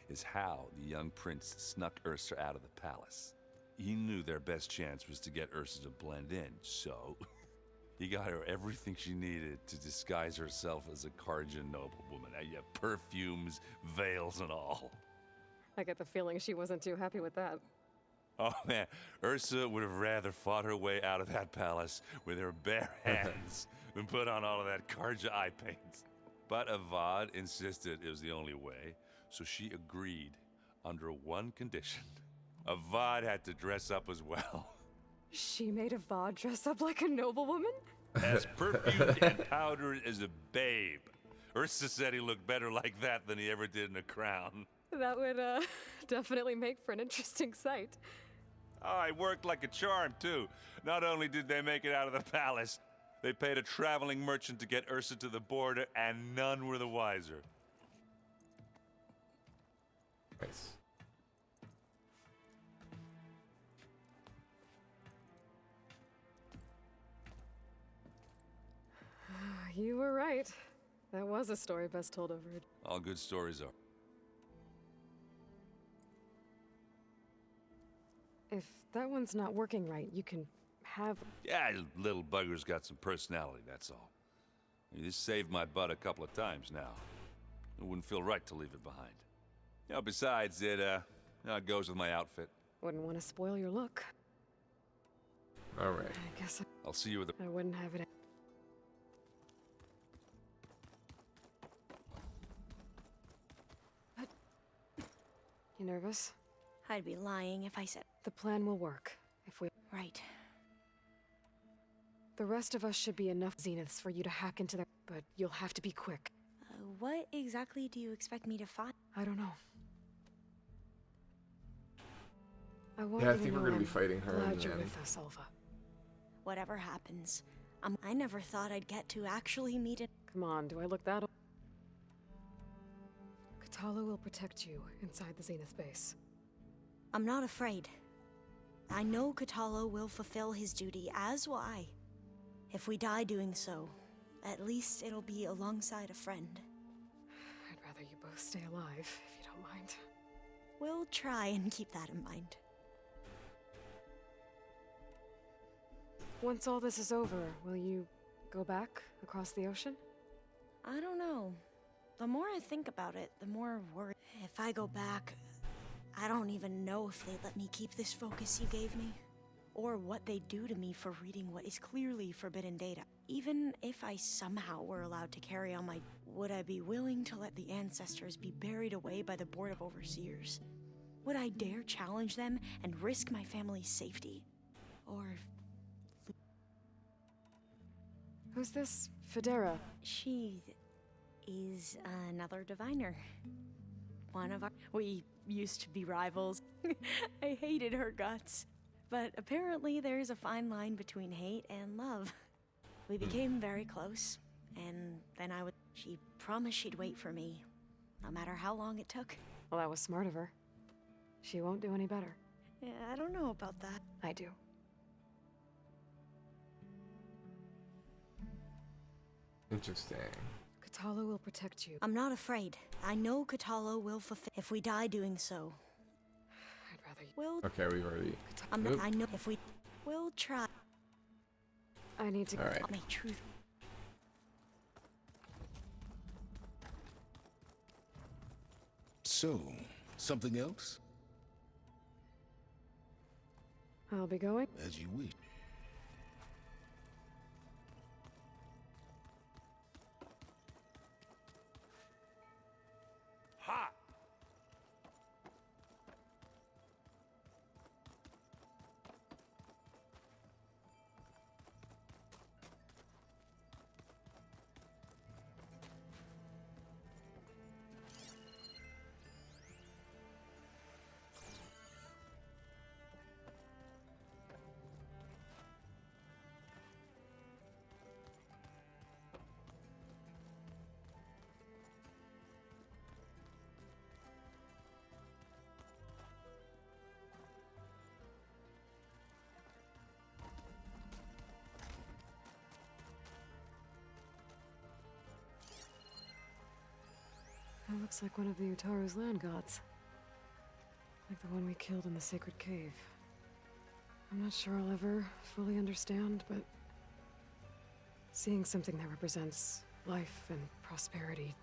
is how the young prince snuck Ursa out of the palace. He knew their best chance was to get Ursa to blend in, so he got her everything she needed to disguise herself as a Karja noblewoman. Yeah, perfumes, veils, and all. I get the feeling she wasn't too happy with that. Oh man, Ursa would have rather fought her way out of that palace with her bare hands than put on all of that Karja eye paint. But Avad insisted it was the only way, so she agreed under one condition. Avad had to dress up as well. She made Avad dress up like a noblewoman? As perfumed and powdered as a babe. Ursa said he looked better like that than he ever did in a crown. That would, definitely make for an interesting sight. Oh, it worked like a charm, too. Not only did they make it out of the palace, they paid a traveling merchant to get Ursa to the border, and none were the wiser. Nice. You were right. That was a story best told over it. All good stories are. If that one's not working right, you can have... Yeah, little bugger's got some personality, that's all. This saved my butt a couple of times now. It wouldn't feel right to leave it behind. You know, besides, it goes with my outfit. Wouldn't want to spoil your look. All right. I guess I'll see you with the... I wouldn't have it... But... You nervous? I'd be lying if I said... The plan will work, if we... Right. The rest of us should be enough zeniths for you to hack into their... But you'll have to be quick. What exactly do you expect me to find? I don't know. I want Yeah, I you to think we're know gonna be I'm fighting her glad and you're then... with us, Alva. Whatever happens, I never thought I'd get to actually meet it. Come on, do I look that old? Katala will protect you inside the Zenith base. I'm not afraid. I know Katala will fulfill his duty, as will I. If we die doing so, at least it'll be alongside a friend. I'd rather you both stay alive, if you don't mind. We'll try and keep that in mind. Once all this is over, will you go back across the ocean? I don't know. The more I think about it, the more worried. If I go back, I don't even know if they'd let me keep this focus you gave me. Or what they'd do to me for reading what is clearly forbidden data. Even if I somehow were allowed to carry on my... Would I be willing to let the ancestors be buried away by the Board of Overseers? Would I dare challenge them and risk my family's safety? Or... Who's this Federa? She is another diviner. One of our... We used to be rivals. I hated her guts. But apparently there's a fine line between hate and love. We became very close, and then she promised she'd wait for me, no matter how long it took. Well, that was smart of her. She won't do any better. Yeah, I don't know about that. I do. Interesting. Katala will protect you. I'm not afraid. I know Katala will fulfill... If we die doing so. I'd rather you... We'll... Okay, we've already... I know if we... We'll try. I need to... All right. My truth... So, something else? I'll be going. As you wish. Ha! That looks like one of the Utaru's land gods. Like the one we killed in the sacred cave. I'm not sure I'll ever fully understand, but... seeing something that represents life and prosperity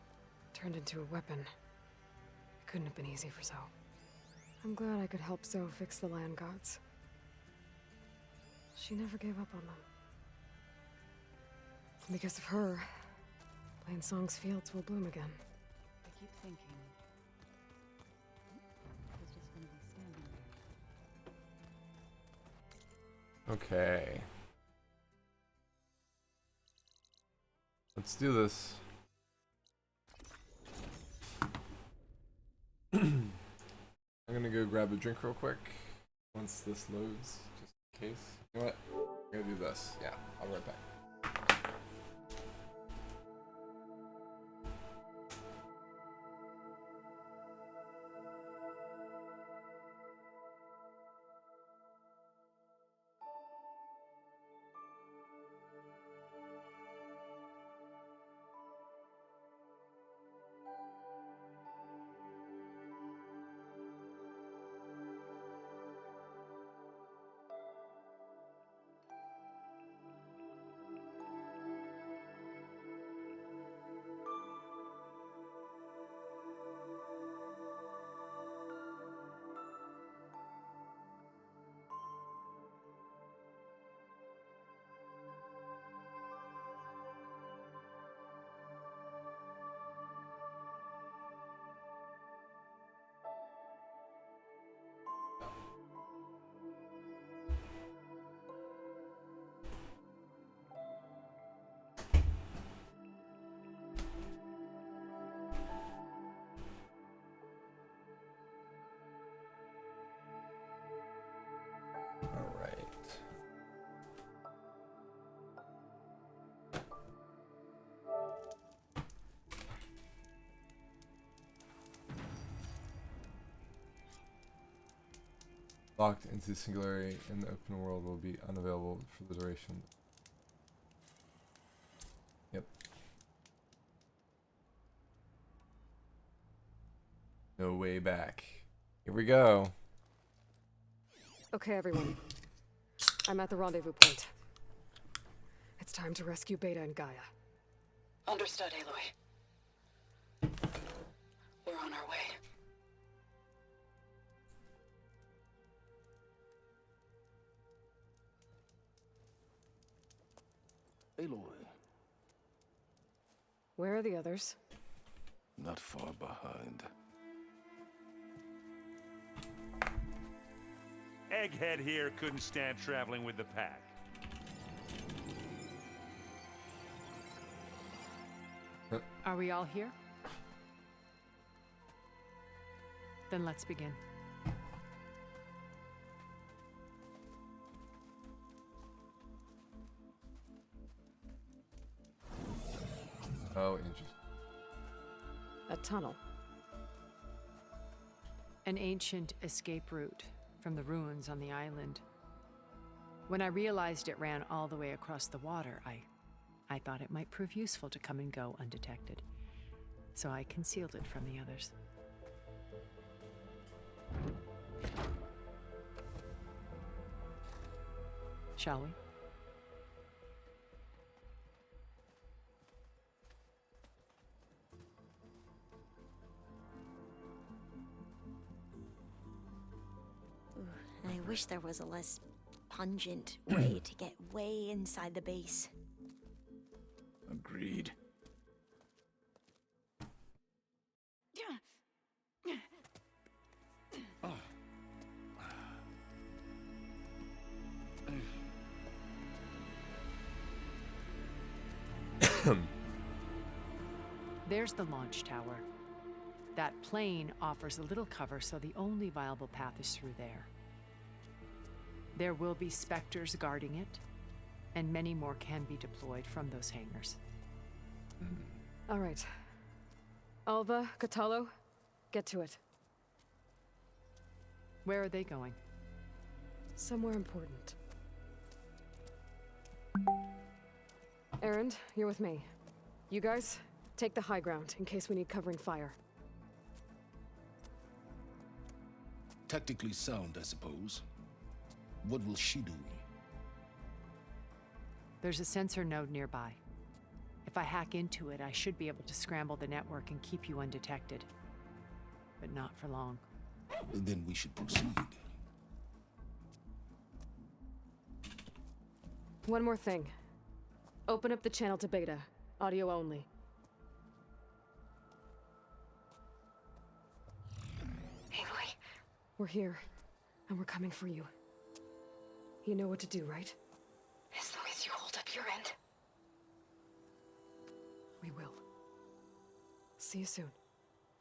turned into a weapon, it couldn't have been easy for Zoe. I'm glad I could help Zoe fix the land gods. She never gave up on them. And because of her, Plainsong's fields will bloom again. I keep thinking... he's just gonna be standing there. Okay. Let's do this. I'm gonna go grab a drink real quick once this loads, just in case. You know what? I'm gonna do this. Yeah, I'll be right back. All right. Locked into singularity in the open world will be unavailable for the duration. Yep. No way back. Here we go. Okay, everyone. I'm at the rendezvous point. It's time to rescue Beta and Gaia. Understood, Aloy. We're on our way. Aloy, Where are the others? not far behind. Egghead here couldn't stand traveling with the pack. Are we all here? Then let's begin. Oh, interesting. A tunnel. An ancient escape route from the ruins on the island. When I realized it ran all the way across the water, I thought it might prove useful to come and go undetected. So I concealed it from the others. Shall we? I wish there was a less pungent way to get way inside the base. Agreed. There's the launch tower. That plane offers a little cover, so the only viable path is through there. There will be specters guarding it, and many more can be deployed from those hangars. All right. Alva, Catalo, get to it. Where are they going? Somewhere important. Erend, you're with me. You guys, take the high ground in case we need covering fire. Tactically sound, I suppose. What will she do? There's a sensor node nearby. If I hack into it, I should be able to scramble the network and keep you undetected. But not for long. Then we should proceed. One more thing. Open up the channel to Beta. Audio only. Aloy. We're here, and we're coming for you. You know what to do, right? As long as you hold up your end. We will. See you soon.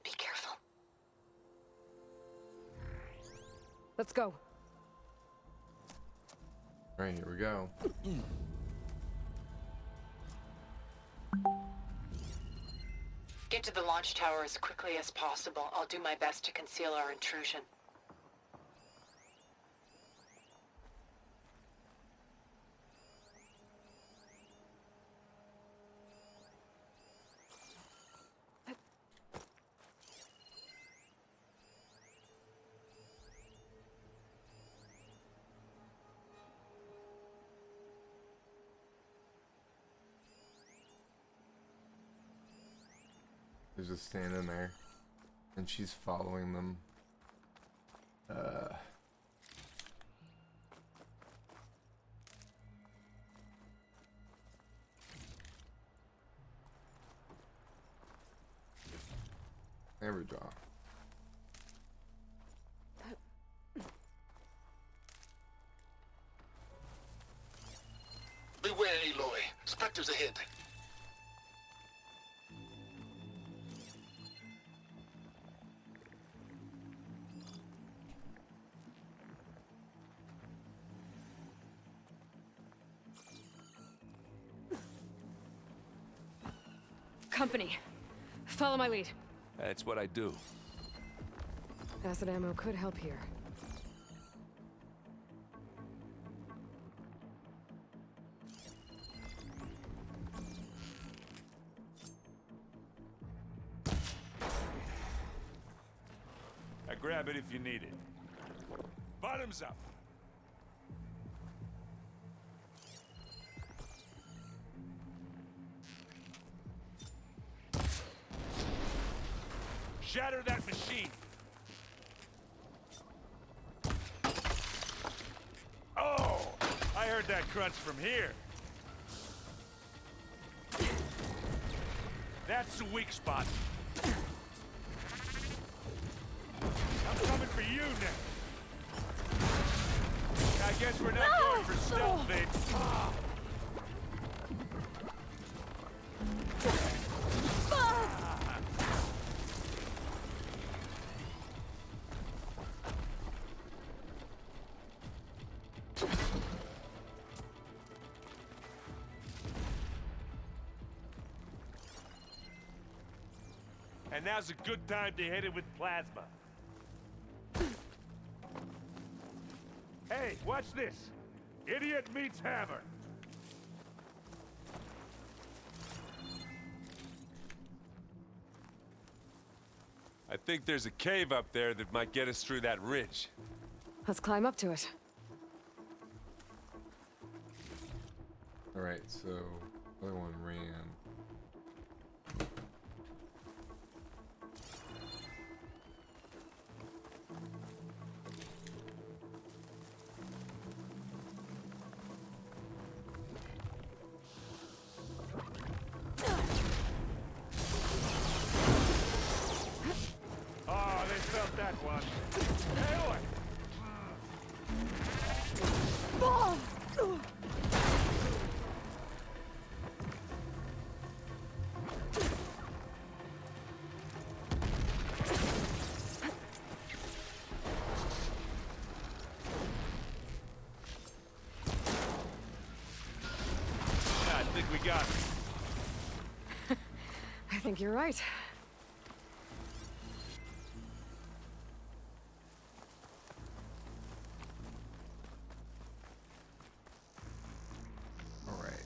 Be careful. Let's go. All right, here we go. Get to the launch tower as quickly as possible. I'll do my best to conceal our intrusion. They're just standing there, and she's following them. There we go. Beware, Aloy. Spectres ahead. Company. Follow my lead. That's what I do. Acid ammo could help here. I grab it if you need it. Bottoms up. Shatter that machine! Oh! I heard that crunch from here. That's the weak spot. I'm coming for you now. I guess we're not going for stealth, babe. And now's a good time to hit it with plasma. Hey, watch this. Idiot meets hammer. I think there's a cave up there that might get us through that ridge. Let's climb up to it. Alright, so the other one ran. Oh, they felt that one. Hey, oi! I think we got it. I think you're right. Alright.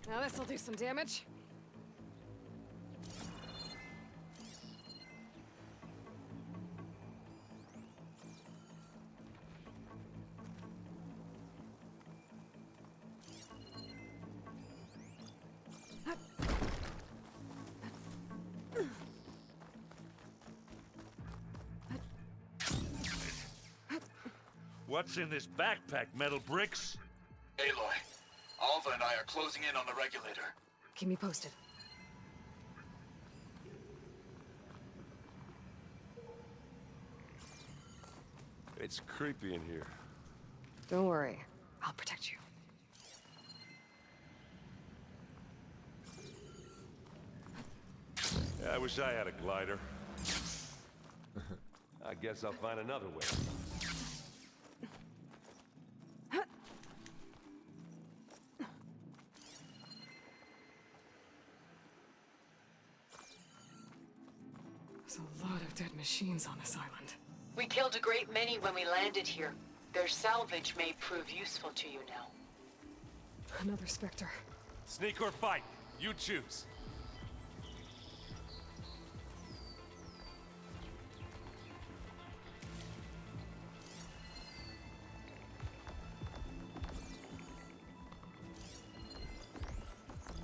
Now this'll do some damage. What's in this backpack, metal bricks? Aloy, Alva and I are closing in on the regulator. Keep me posted. It's creepy in here. Don't worry. I'll protect you. I wish I had a glider. I guess I'll find another way. There's a lot of dead machines on this island. We killed a great many when we landed here. Their salvage may prove useful to you now. Another Spectre. Sneak or fight, you choose.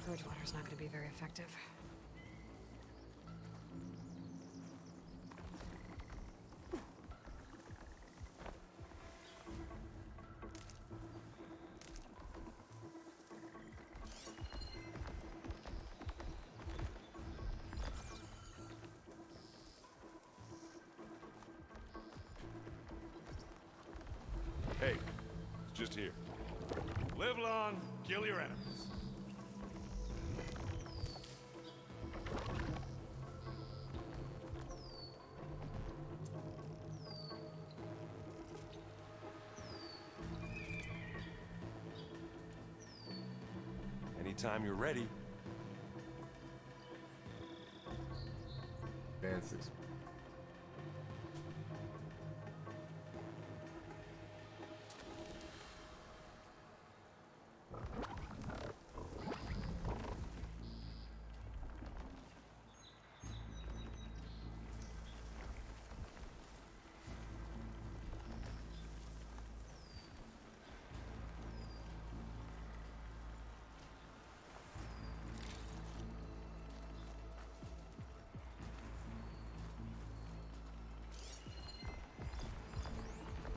Purge-water's not going to be very effective. Hey, it's just here. Live long, kill your enemies. Anytime you're ready. Advances.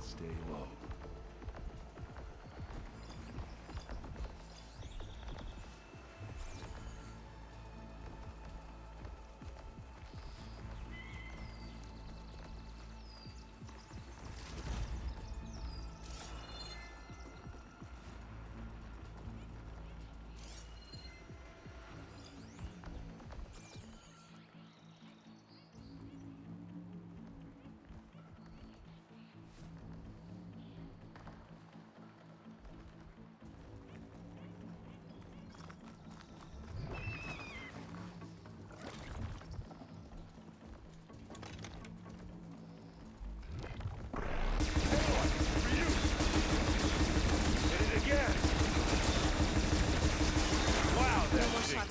Stay low.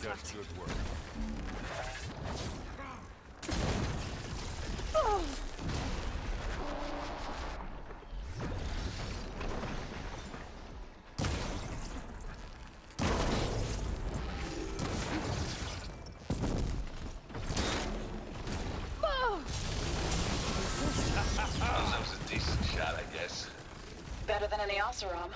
That's good work. That was a decent shot, I guess. Better than any Oseram.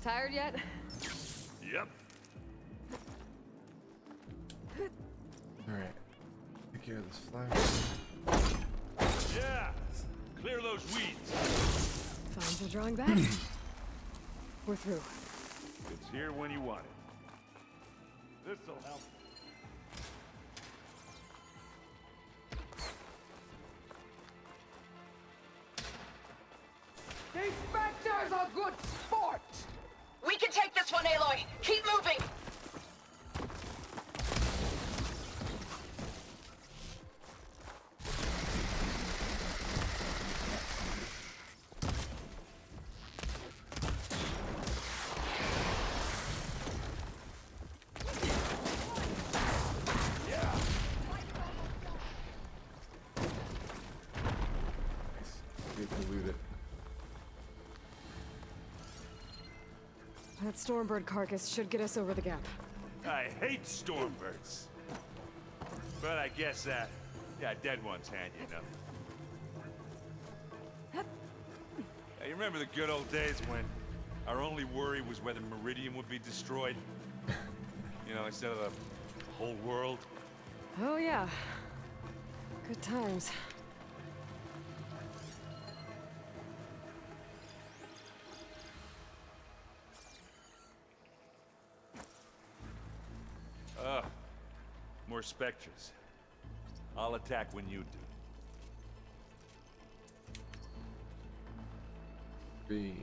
Tired yet? Yep. Alright. Take care of this flower. Yeah! Clear those weeds. Signs are drawing back. We're through. It's here when you want it. This'll help. These Spectres are good sport! We can take this one, Aloy! Keep moving! Get to loot it. That Stormbird carcass should get us over the gap. I hate Stormbirds. But I guess, yeah, dead ones handy enough. Yeah, you remember the good old days when our only worry was whether Meridian would be destroyed? You know, instead of the whole world? Oh yeah. Good times. More Spectres. I'll attack when you do. B.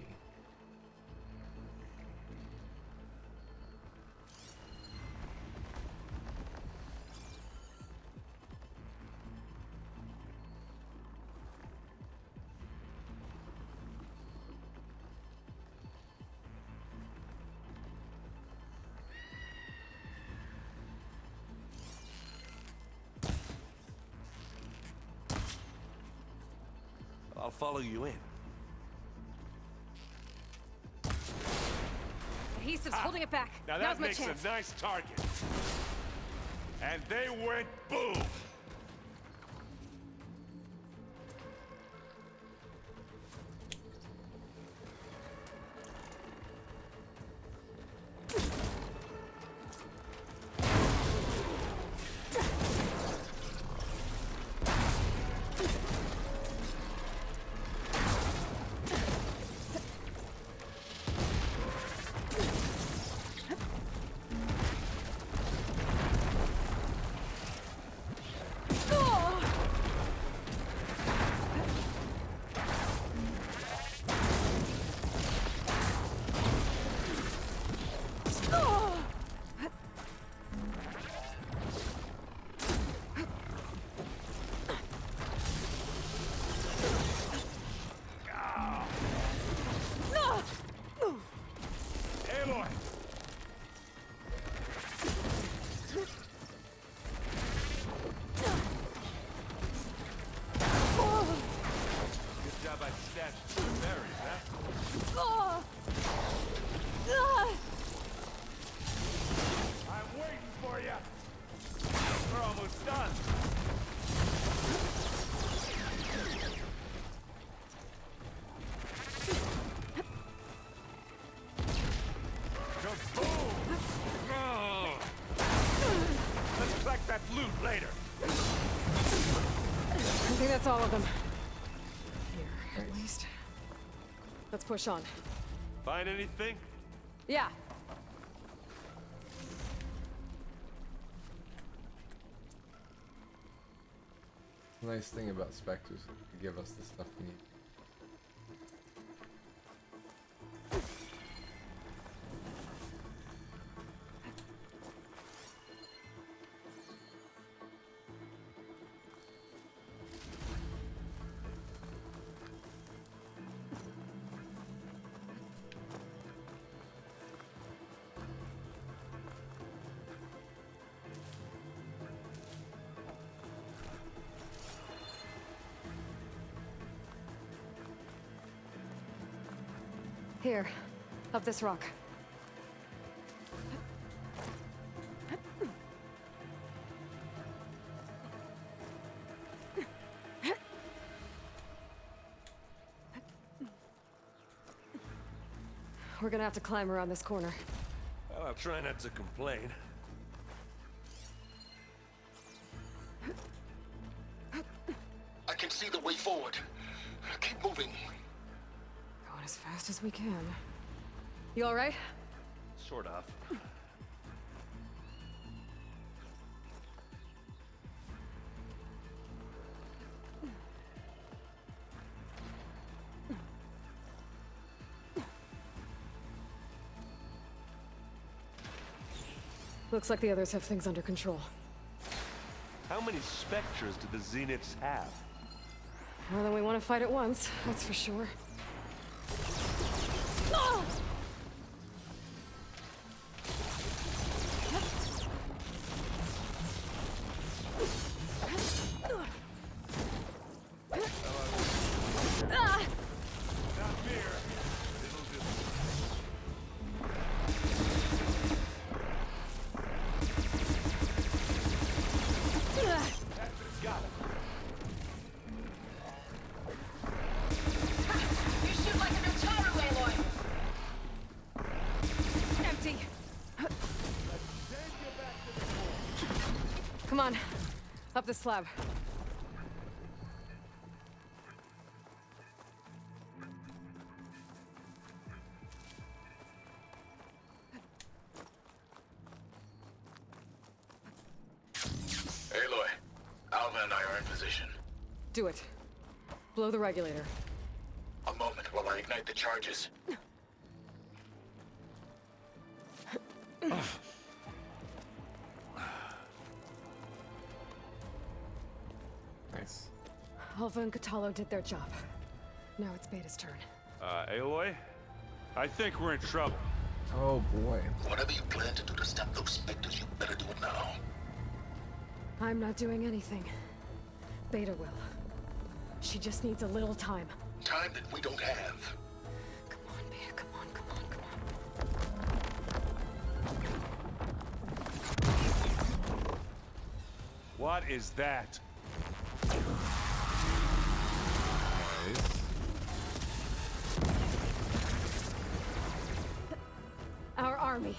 I'll follow you in. Adhesive's holding it back. Now Now's that my makes chance. a nice target. And they went boom! Loot later. I think that's all of them. Here, at least. Let's push on. Find anything? Yeah. The nice thing about Spectres is they give us the stuff we need. Here, up this rock. We're gonna have to climb around this corner. Well, I'll try not to complain. I can see the way forward. Keep moving. Going as fast as we can. You all right? Sort of. Looks like the others have things under control. How many Spectres do the Zeniths have? More than we want to fight at once, that's for sure. Up the slab. Aloy, Alvin and I are in position. Do it. Blow the regulator. A moment while I ignite the charges. Nice. Alva and Catalo did their job. Now it's Beta's turn. Aloy? I think we're in trouble. Oh boy. Whatever you plan to do to stop those specters, you better do it now. I'm not doing anything. Beta will. She just needs a little time. Time that we don't have. Come on, Beta, come on, come on, come on. What is that? Nice. Our army.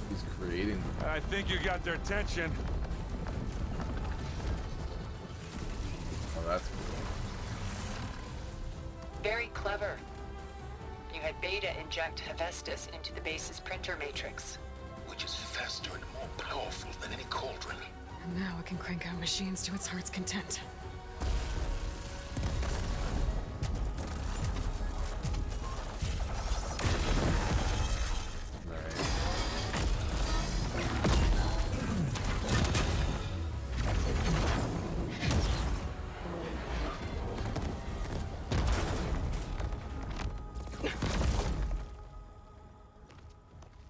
He's creating. I think you got their attention. Oh, that's cool. Very clever. You had Beta inject Hephaestus into the base's printer matrix. Which is faster and more powerful than any cauldron. And now it can crank out machines to its heart's content.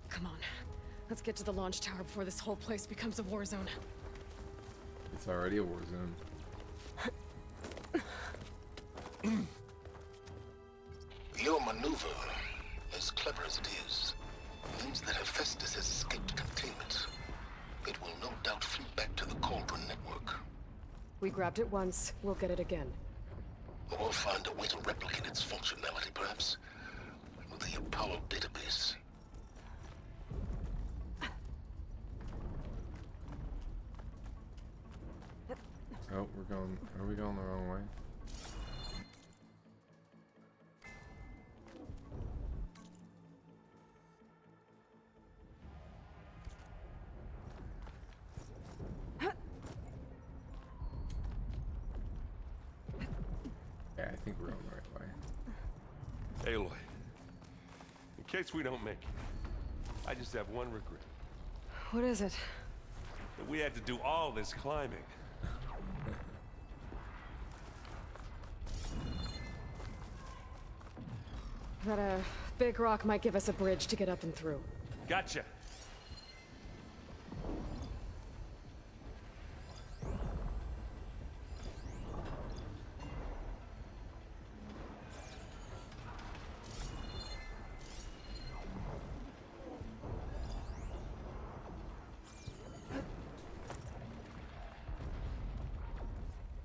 Come on. Let's get to the launch tower before this whole place becomes a war zone. It's already a war zone. Your maneuver, as clever as it is, means that Hephaestus has escaped containment. It will no doubt flee back to the Cauldron network. We grabbed it once, we'll get it again. Or find a way to replicate its functionality, perhaps, with the Apollo database. Oh, we're going. Are we going the wrong way? Yeah, I think we're on the right way. Aloy, in case we don't make it, I just have one regret. What is it? That we had to do all this climbing. That a big rock might give us a bridge to get up and through. Gotcha.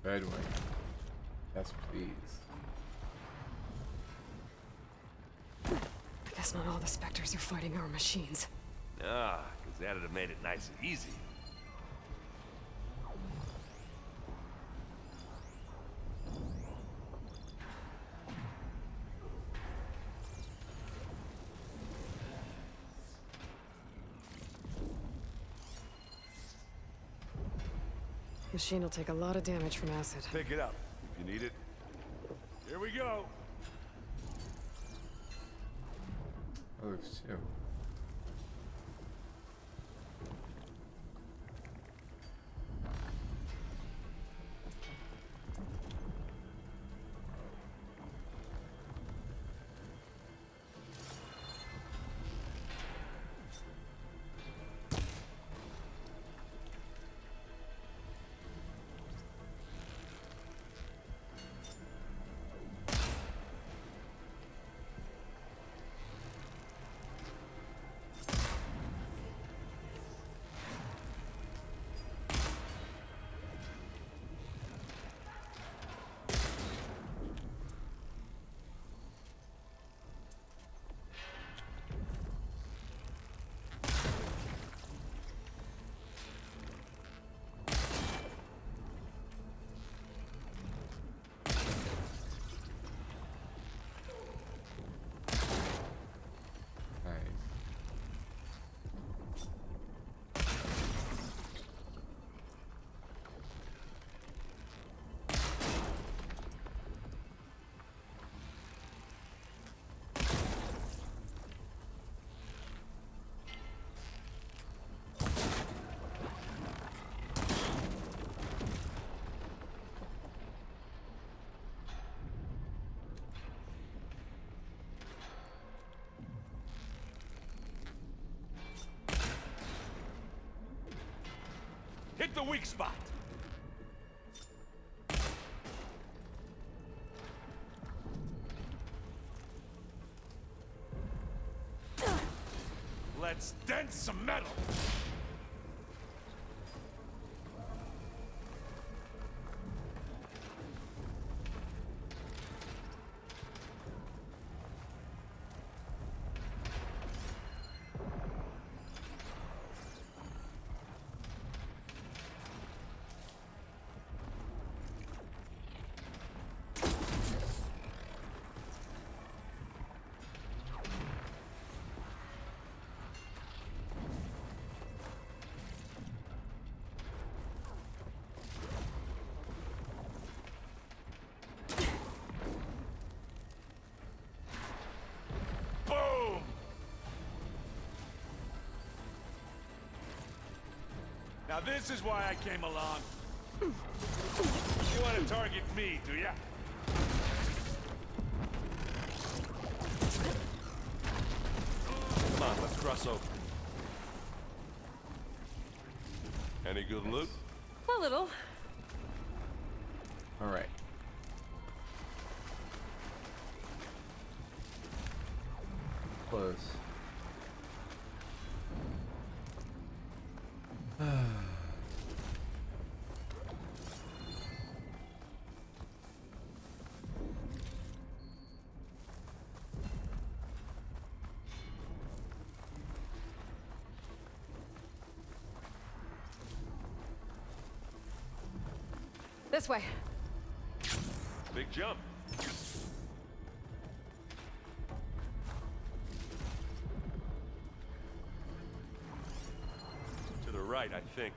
Bedwing. Yes, please. Guess not all the specters are fighting our machines. Ah, because that'd have made it nice and easy. Machine will take a lot of damage from acid. Pick it up if you need it. Here we go. Oh, there's two. Hit the weak spot. Let's dent some metal. Boom! Now this is why I came along. You want to target me, do ya? Come on, let's cross over. Any good loot? A little. All right. Close. This way. Big jump. To the right, I think.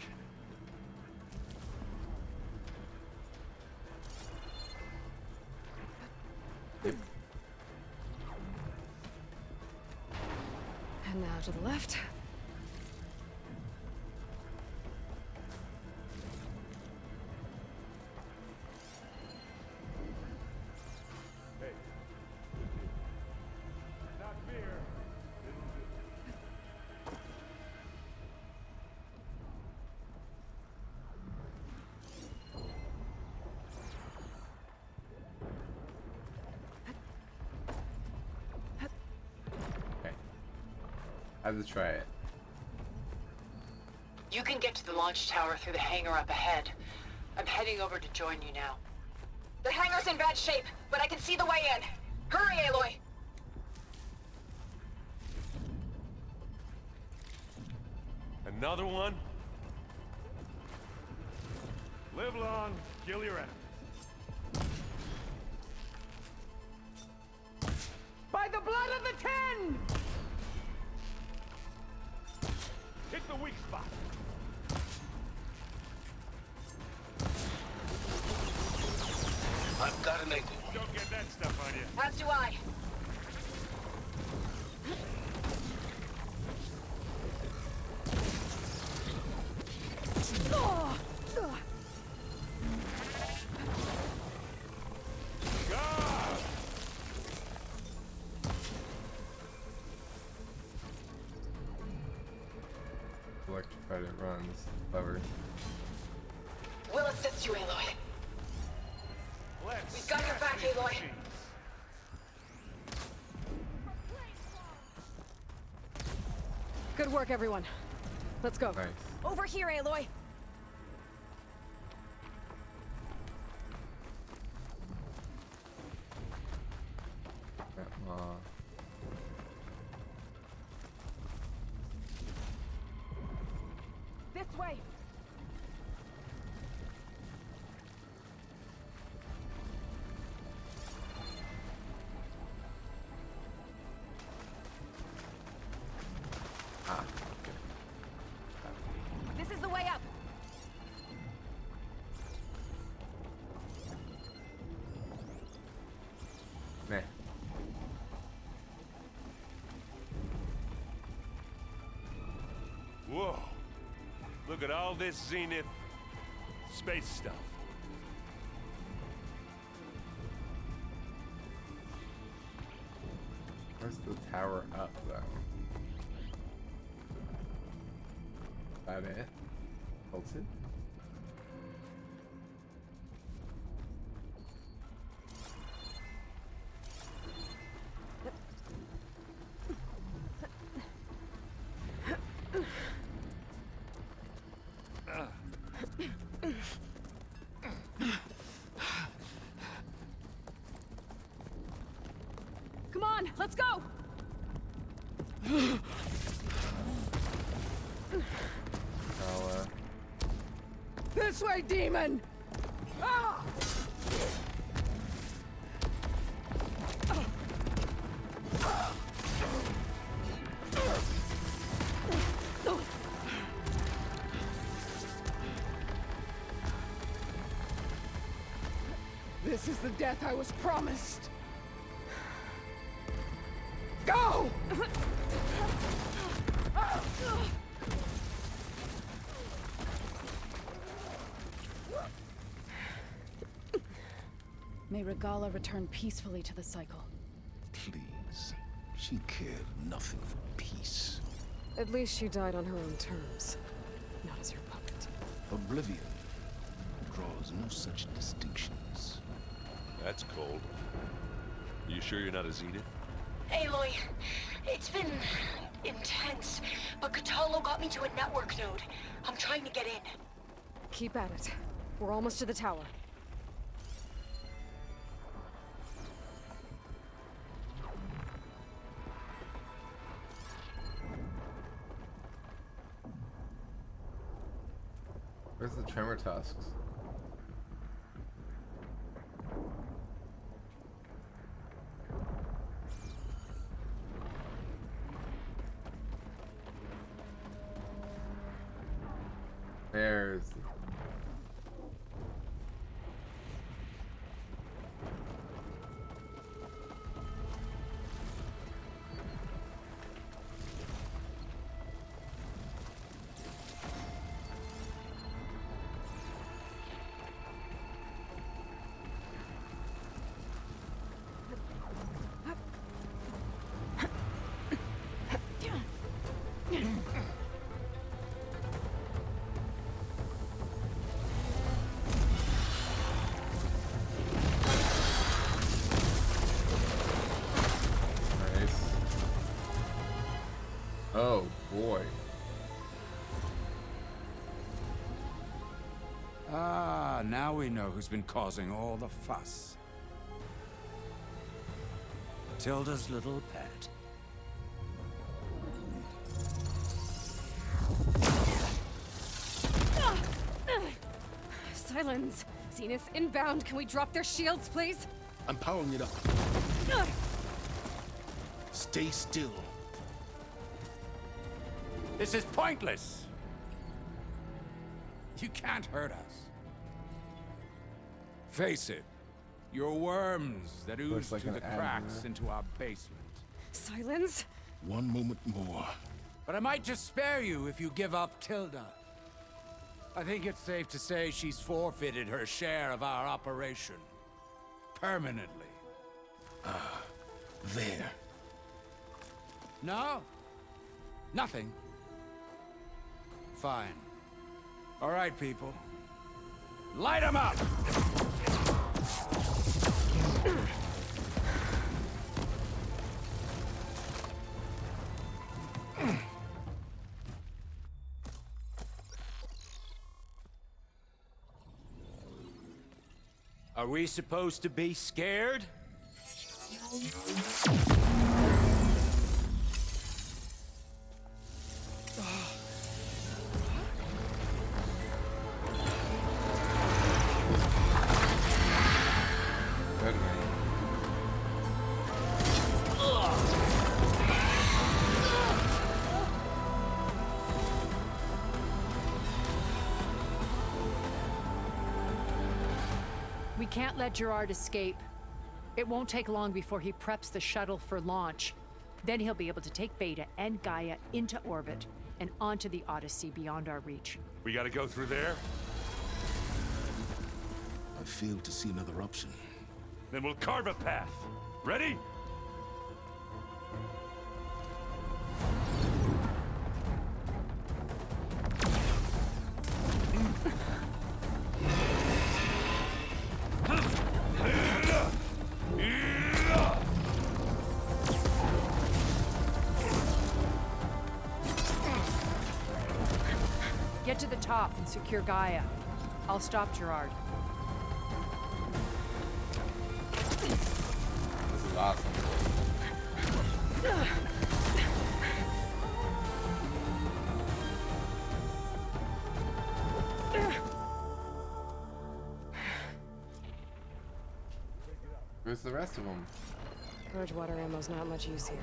And now to the left. Not beer. Okay. I have to try it. You can get to the launch tower through the hangar up ahead. I'm heading over to join you now. The hangar's in bad shape, but I can see the way in. Hurry, Aloy! Another one? Live long, kill your enemies. By the blood of the Ten! Hit the weak spot. I've got an angle. Don't get that stuff on you. As do I. Electrified it runs. Clever. We'll assist you, Aloy. We've got your back, Aloy. Good work, everyone. Let's go. Nice. Over here, Aloy. This way. Ah. This is the way up. Meh. Whoa. Look at all this Zenith space stuff. Where's the tower up, though? Is that it? Tilted? Come on, let's go! This way, demon! Ah! This is the death I was promised. Go! May Regala return peacefully to the cycle. Please. She cared nothing for peace. At least she died on her own terms, not as your puppet. Oblivion draws no such distinctions. That's cold. You sure you're not a Zenith? Aloy, it's been intense, but Katalo got me to a network node. I'm trying to get in. Keep at it. We're almost to the tower. Where's the tremor tusks? There's... Oh, boy. Ah, now we know who's been causing all the fuss. Tilda's little pet. Silence! Zenith's inbound. Can we drop their shields, please? I'm powering it up. Stay still. This is pointless! You can't hurt us. Face it, you're worms that ooze like through an the cracks admiral. into our basement. Silence? One moment more. But I might just spare you if you give up Tilda. I think it's safe to say she's forfeited her share of our operation. Permanently. There. No? Nothing. Fine. All right, people. Light 'em up! Are we supposed to be scared? Good man. We can't let Gerard escape. It won't take long before he preps the shuttle for launch. Then he'll be able to take Beta and Gaia into orbit and onto the Odyssey beyond our reach. We gotta go through there? I fail to see another option. Then we'll carve a path. Ready? Get to the top and secure Gaia. I'll stop Gerard. This is awesome. Where's the rest of them? Purge water ammo's not much use here.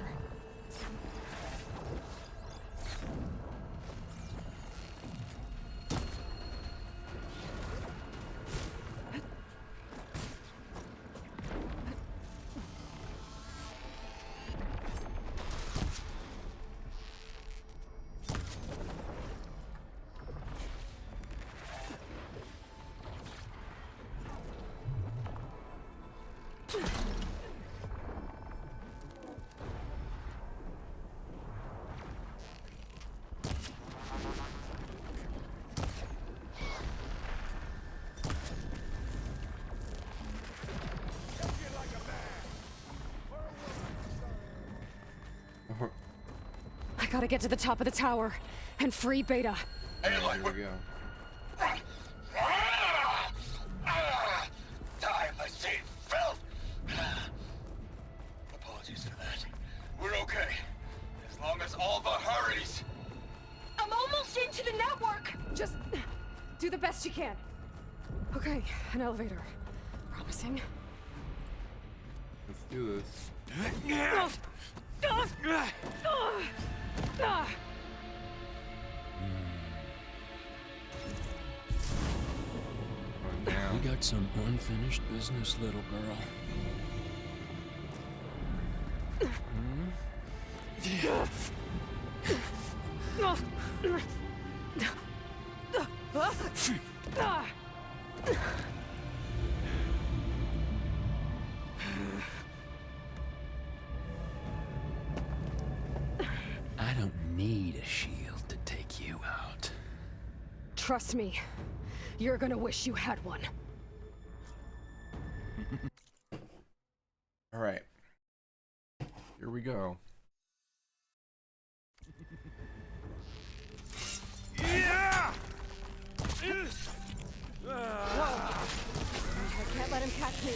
I gotta get to the top of the tower and free Beta. Hey, here we go. Die, my state filth! Apologies for that. We're okay. As long as Alva hurries. I'm almost into the network! Just do the best you can. Okay, an elevator. Promising. Let's do this. We got some unfinished business, little girl. I don't need a shield to take you out. Trust me, you're gonna wish you had one. All right. Here we go. Yeah! Whoa! I can't let him catch me.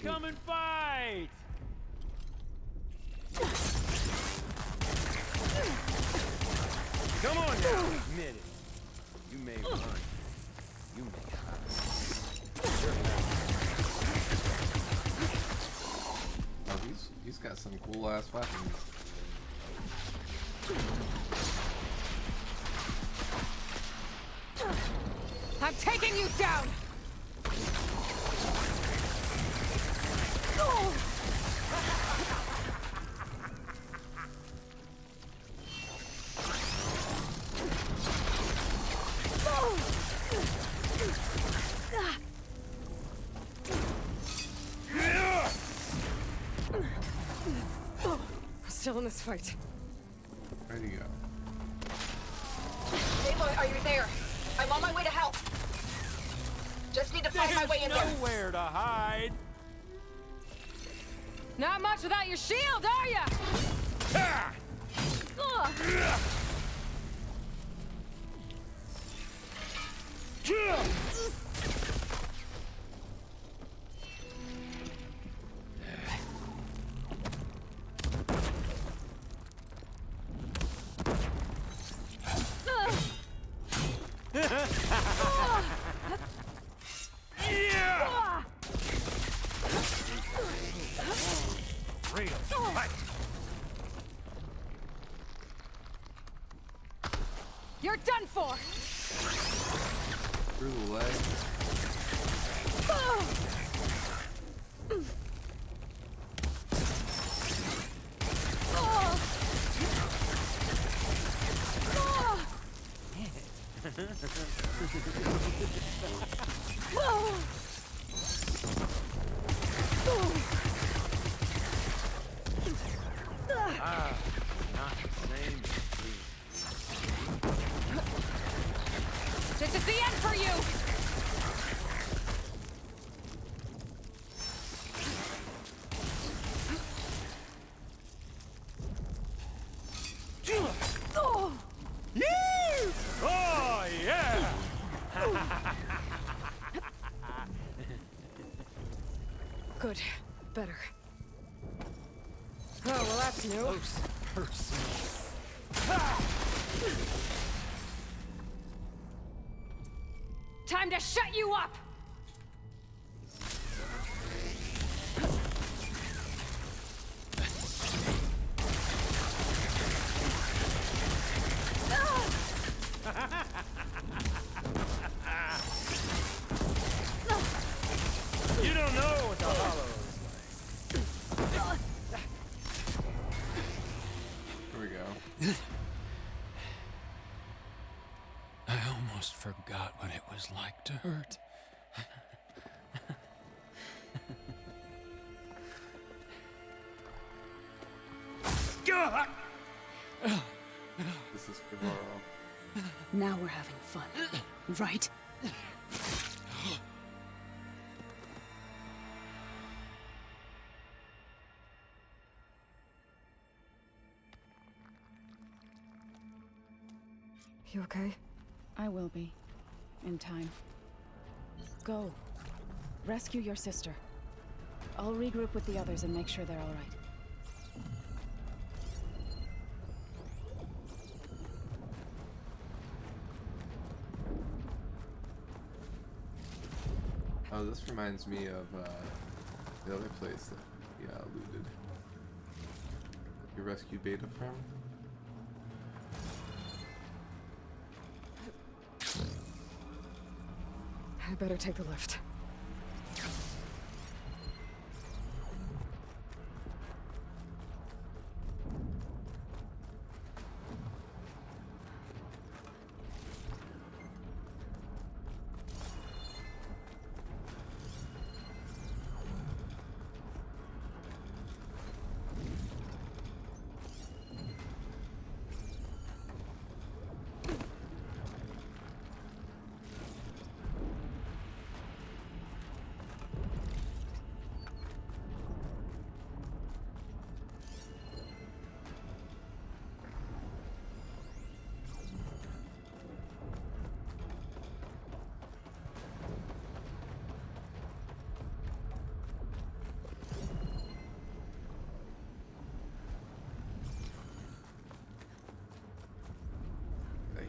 Come and fight! Come on now, admit it. You may run. You may hide. Oh, he's got some cool ass weapons. I'm taking you down! Oh! Still in this fight. Where'd he go? Aloy, are you there? I'm on my way to help. Just need to find my way in there. Nowhere to hide. Not much without your shield, are ya? You're done for! Through the leg. Not the same. This is the end for you! Yeah! Good. Better. Oh, well, that's new. Close person. Time to shut you up! You don't know what the hollow is like. Here we go. I almost forgot what it was like to hurt. This is for Varl. Now we're having fun, right? You okay? I will be. In time. Go. Rescue your sister. I'll regroup with the others and make sure they're all right. Oh, this reminds me of the other place that we looted. You rescued Beta from? I better take the lift.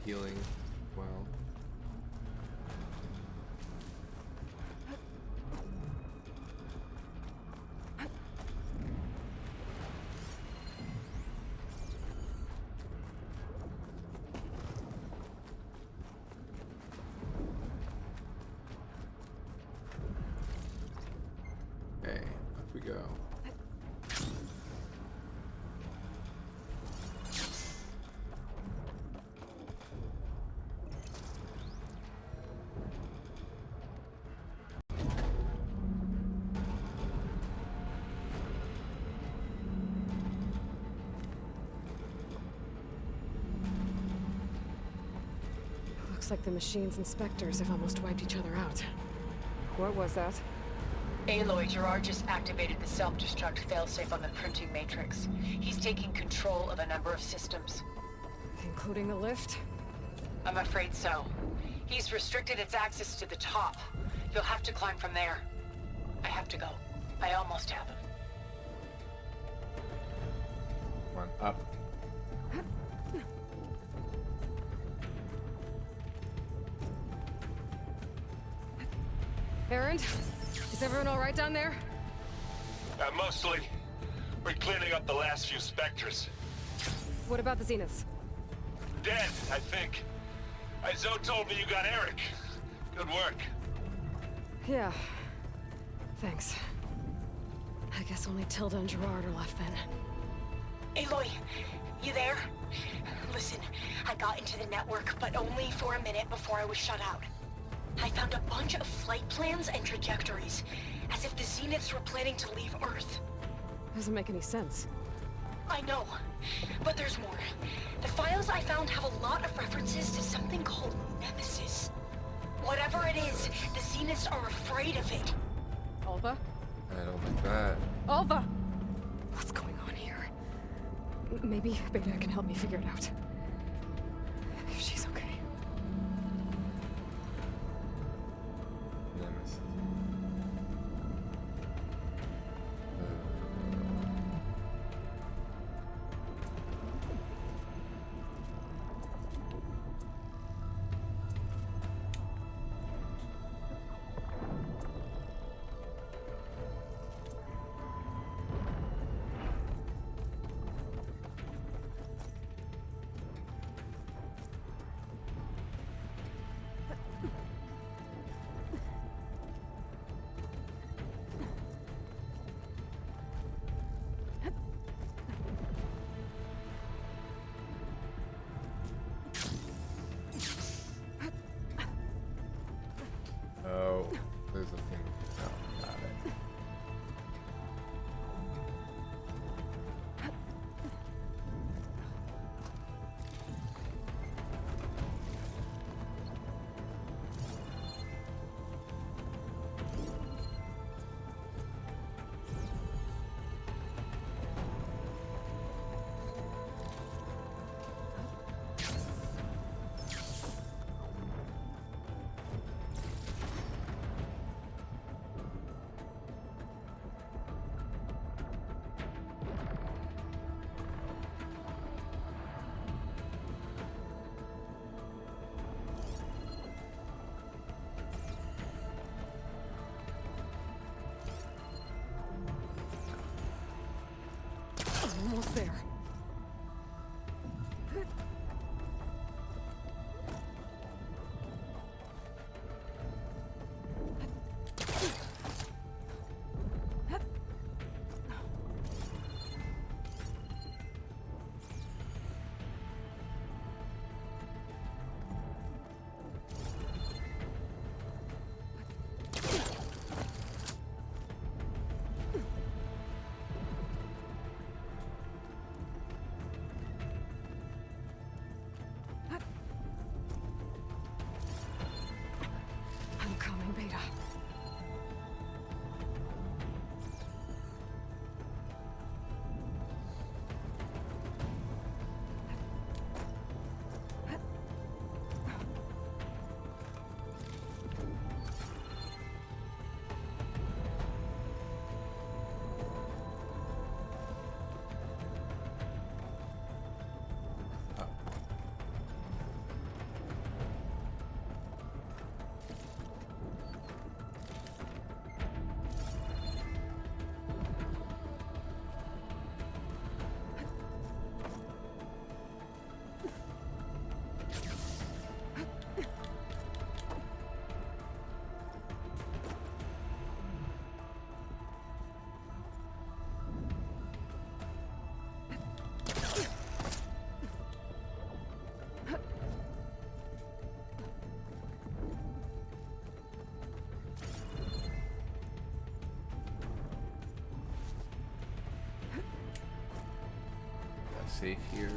Healing well. Okay, up we go. Looks like the machine's inspectors have almost wiped each other out. What was that? Aloy, Gerard just activated the self-destruct failsafe on the printing matrix. He's taking control of a number of systems. Including the lift? I'm afraid so. He's restricted its access to the top. You'll have to climb from there. I have to go. I almost have him. Come on, up. Erend, is everyone all right down there? Mostly. We're cleaning up the last few specters. What about the Zeniths? Dead, I think. Zoe told me you got Eric. Good work. Yeah. Thanks. I guess only Tilda and Gerard are left then. Aloy, you there? Listen, I got into the network, but only for a minute before I was shut out. I found a bunch of flight plans and trajectories, as if the Zeniths were planning to leave Earth. Doesn't make any sense. I know, but there's more. The files I found have a lot of references to something called Nemesis. Whatever it is, the Zeniths are afraid of it. Alva? I don't like that. Alva! What's going on here? Maybe Beta can help me figure it out. If she's okay. Nemesis. almost there. I'm coming, Beta. Safe here.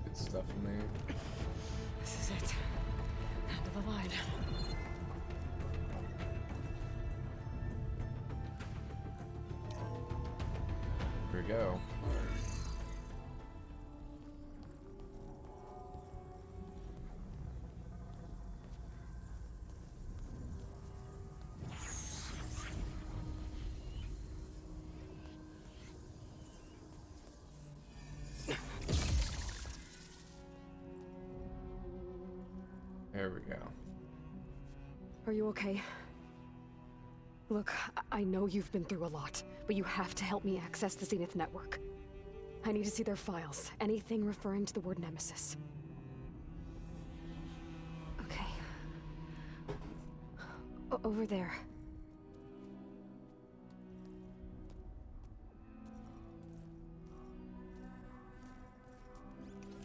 Good stuff in there. This is it. End of the line. Here we go. There we go. Are you okay? Look, I know you've been through a lot, but you have to help me access the Zenith network. I need to see their files, anything referring to the word Nemesis. Okay. Over there.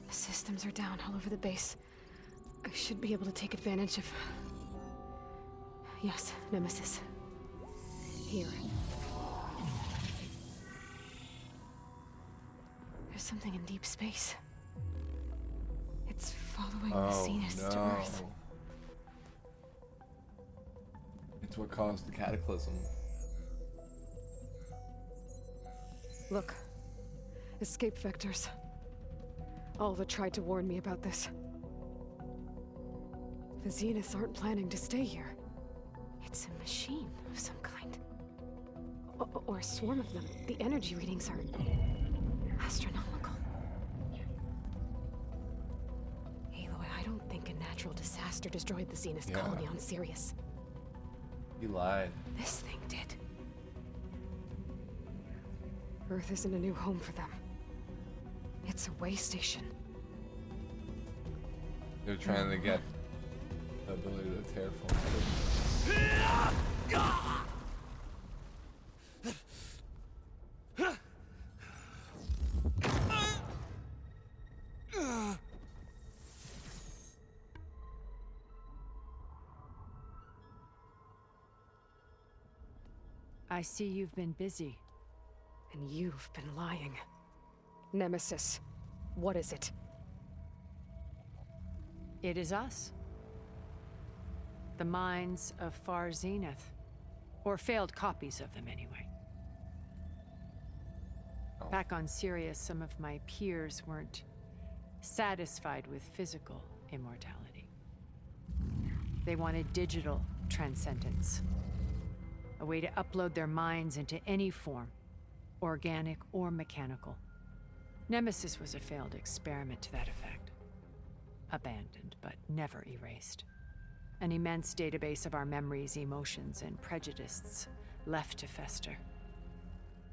The systems are down all over the base. I should be able to take advantage of... Yes, Nemesis. Here. There's something in deep space. It's following the Zeniths to Earth. It's what caused the cataclysm. Look. Escape vectors. Alva tried to warn me about this. The Zeniths aren't planning to stay here. It's a machine of some kind. Or a swarm of them. The energy readings are... astronomical. Aloy, I don't think a natural disaster destroyed the Zenith colony on Sirius. You lied. This thing did. Earth isn't a new home for them. It's a way station. They're trying to get the ability to terraform. I see you've been busy. And you've been lying. Nemesis, what is it? It is us. The minds of Far Zenith. Or failed copies of them, anyway. Back on Sirius, some of my peers weren't satisfied with physical immortality. They wanted digital transcendence. A way to upload their minds into any form, organic or mechanical. Nemesis was a failed experiment to that effect. Abandoned, but never erased. An immense database of our memories, emotions, and prejudices left to fester.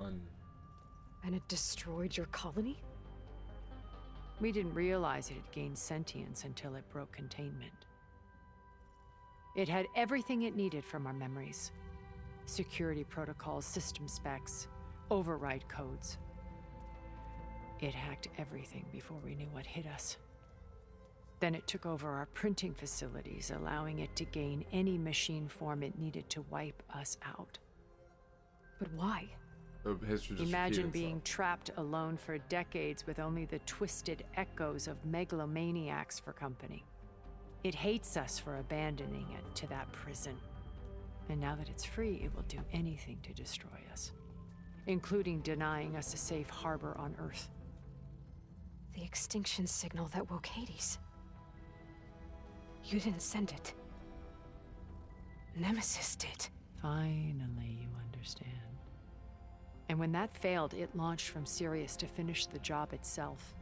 And it destroyed your colony? We didn't realize it had gained sentience until it broke containment. It had everything it needed from our memories. Security protocols, system specs, override codes. It hacked everything before we knew what hit us. Then it took over our printing facilities, allowing it to gain any machine form it needed to wipe us out. But why? History just Imagine repeated being itself. trapped alone for decades with only the twisted echoes of megalomaniacs for company. It hates us for abandoning it to that prison. And now that it's free, it will do anything to destroy us, including denying us a safe harbor on Earth. The extinction signal that woke Hades. You didn't send it. Nemesis did. Finally, you understand. And when that failed, it launched from Sirius to finish the job itself.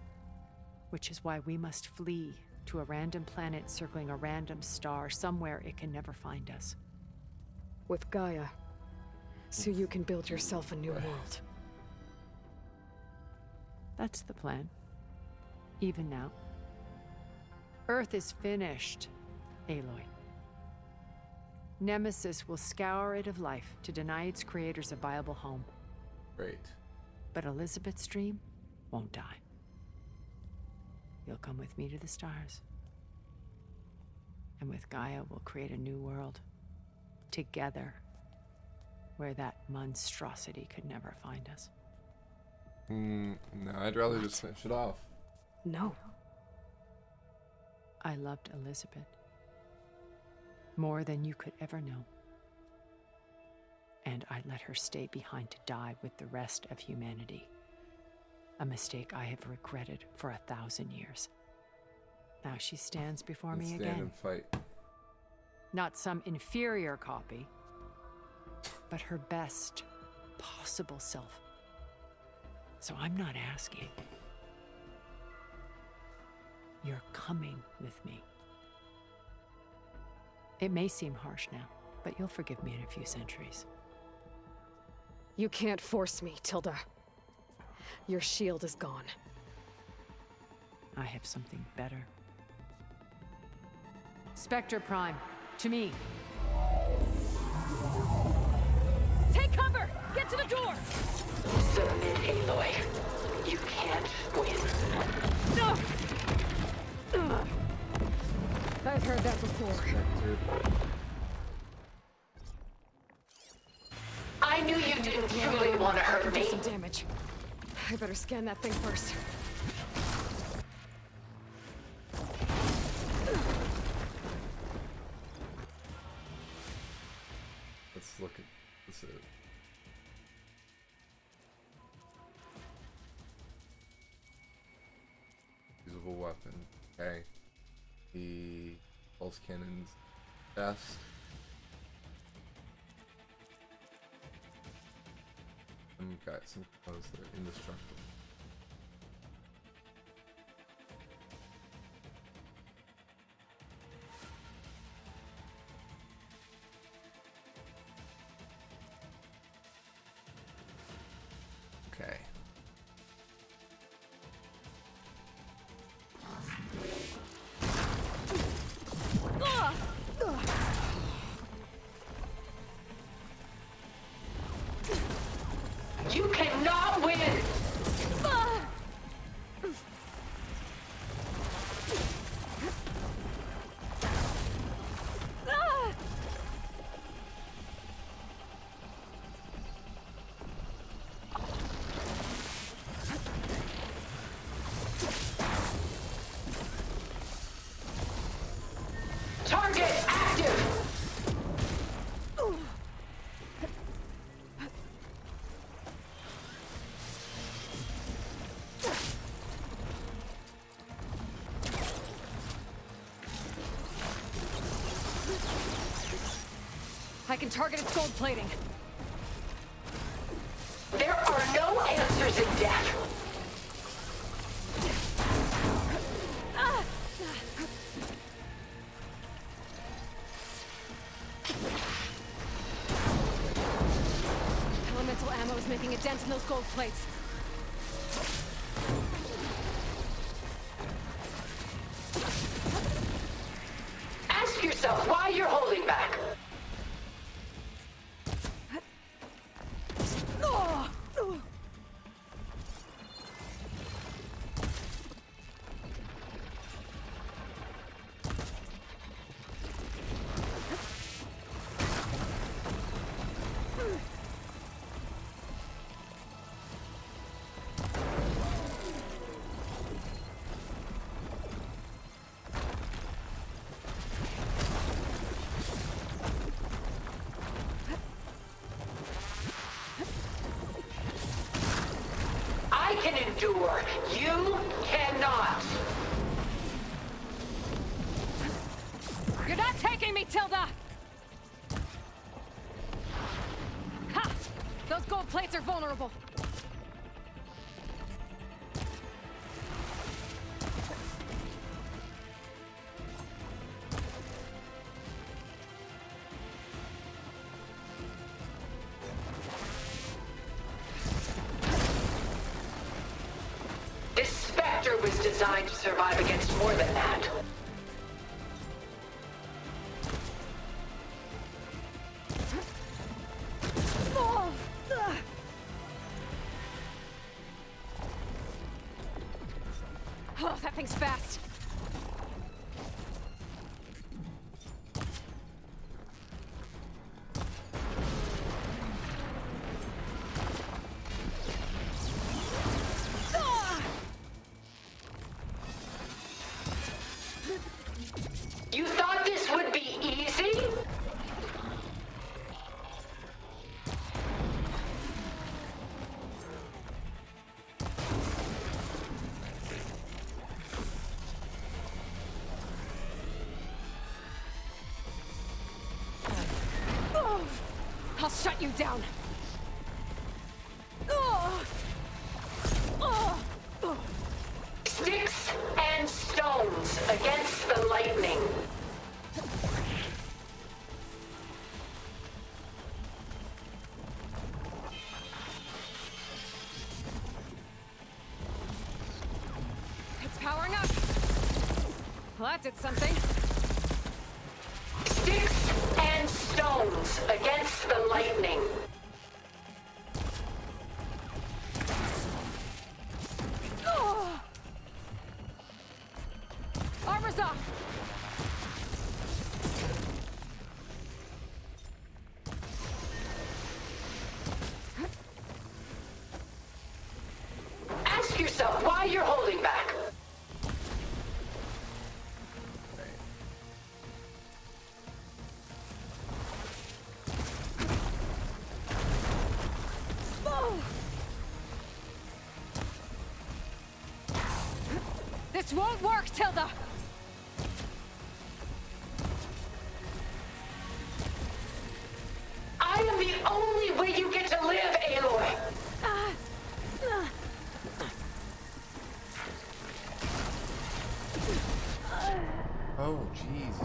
Which is why we must flee to a random planet circling a random star, somewhere it can never find us. With Gaia. So you can build yourself a new world. That's the plan. Even now. Earth is finished, Aloy. Nemesis will scour it of life to deny its creators a viable home. Great. But Elizabeth's dream won't die. You'll come with me to the stars. And with Gaia, we'll create a new world. Together. Where that monstrosity could never find us. No, I'd rather just finish it off. No. I loved Elizabeth. More than you could ever know. And I let her stay behind to die with the rest of humanity. A mistake I have regretted for 1,000 years. Now she stands before me Stand again. and fight. Not some inferior copy, but her best possible self. So I'm not asking. You're coming with me. It may seem harsh now, but you'll forgive me in a few centuries. You can't force me, Tilda. Your shield is gone. I have something better. Spectre Prime, to me. Take cover! Get to the door! Submit, Aloy. You can't win. No! I've heard that before. I knew you didn't truly want to hurt me. Some damage. I better scan that thing first. Let's look at this. Usable weapon. Okay. The pulse cannon's best. And we've got some clothes that are indestructible. Okay. You cannot win! Target active! I can target its gold plating. There are no answers in death. dent in those gold plates. Ask yourself why you're holding back. I can endure. You cannot. You're not taking me, Tilda! Ha! Those gold plates are vulnerable. This Spectre was designed to survive against more than that. Oh, that thing's fast. You thought this would be easy? I'll shut you down. Sticks and stones against the lightning. It's powering up. Well, that did something. Sticks and stones against the lightning. Armor's off. Ask yourself why you're holding back. This won't work, Tilda! I am the only way you get to live, Aloy. Oh, jeez.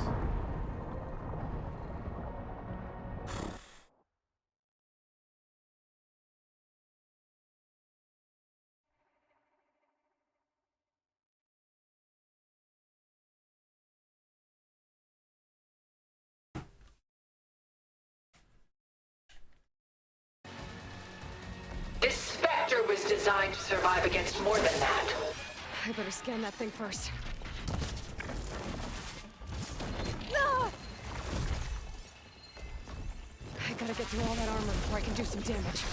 This Spectre was designed to survive against more than that. I better scan that thing first. I gotta get through all that armor before I can do some damage.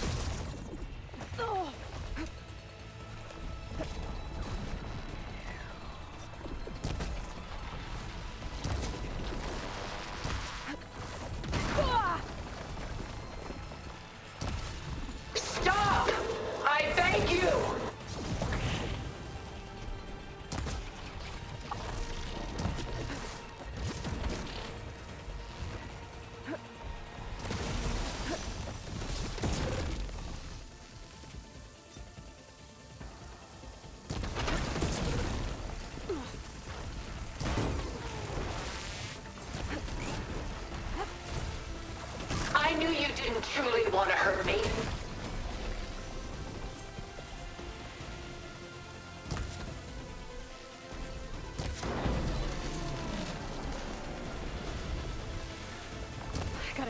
Stop! I beg you! I knew you didn't truly want to hurt me.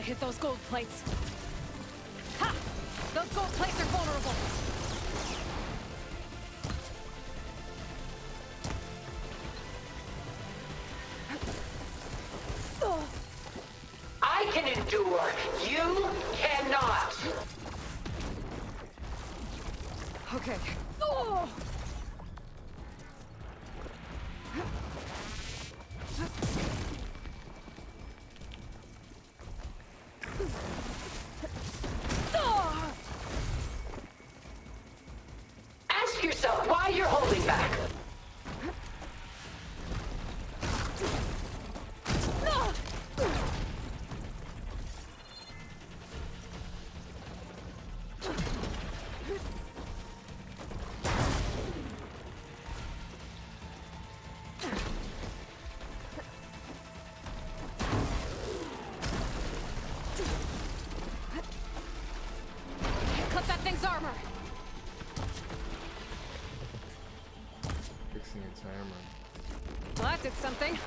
hit those gold plates. Ha! Those gold plates are vulnerable. I can endure. You cannot. Okay. Oh! Ask yourself why you're holding back. Cut that thing's armor. Fixing its armor. Well, that did something.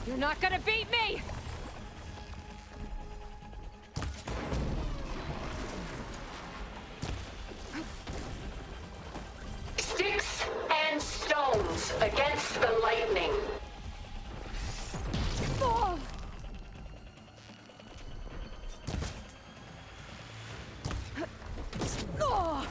You're not gonna beat me! Sticks and stones against the lightning. Oh! Oh!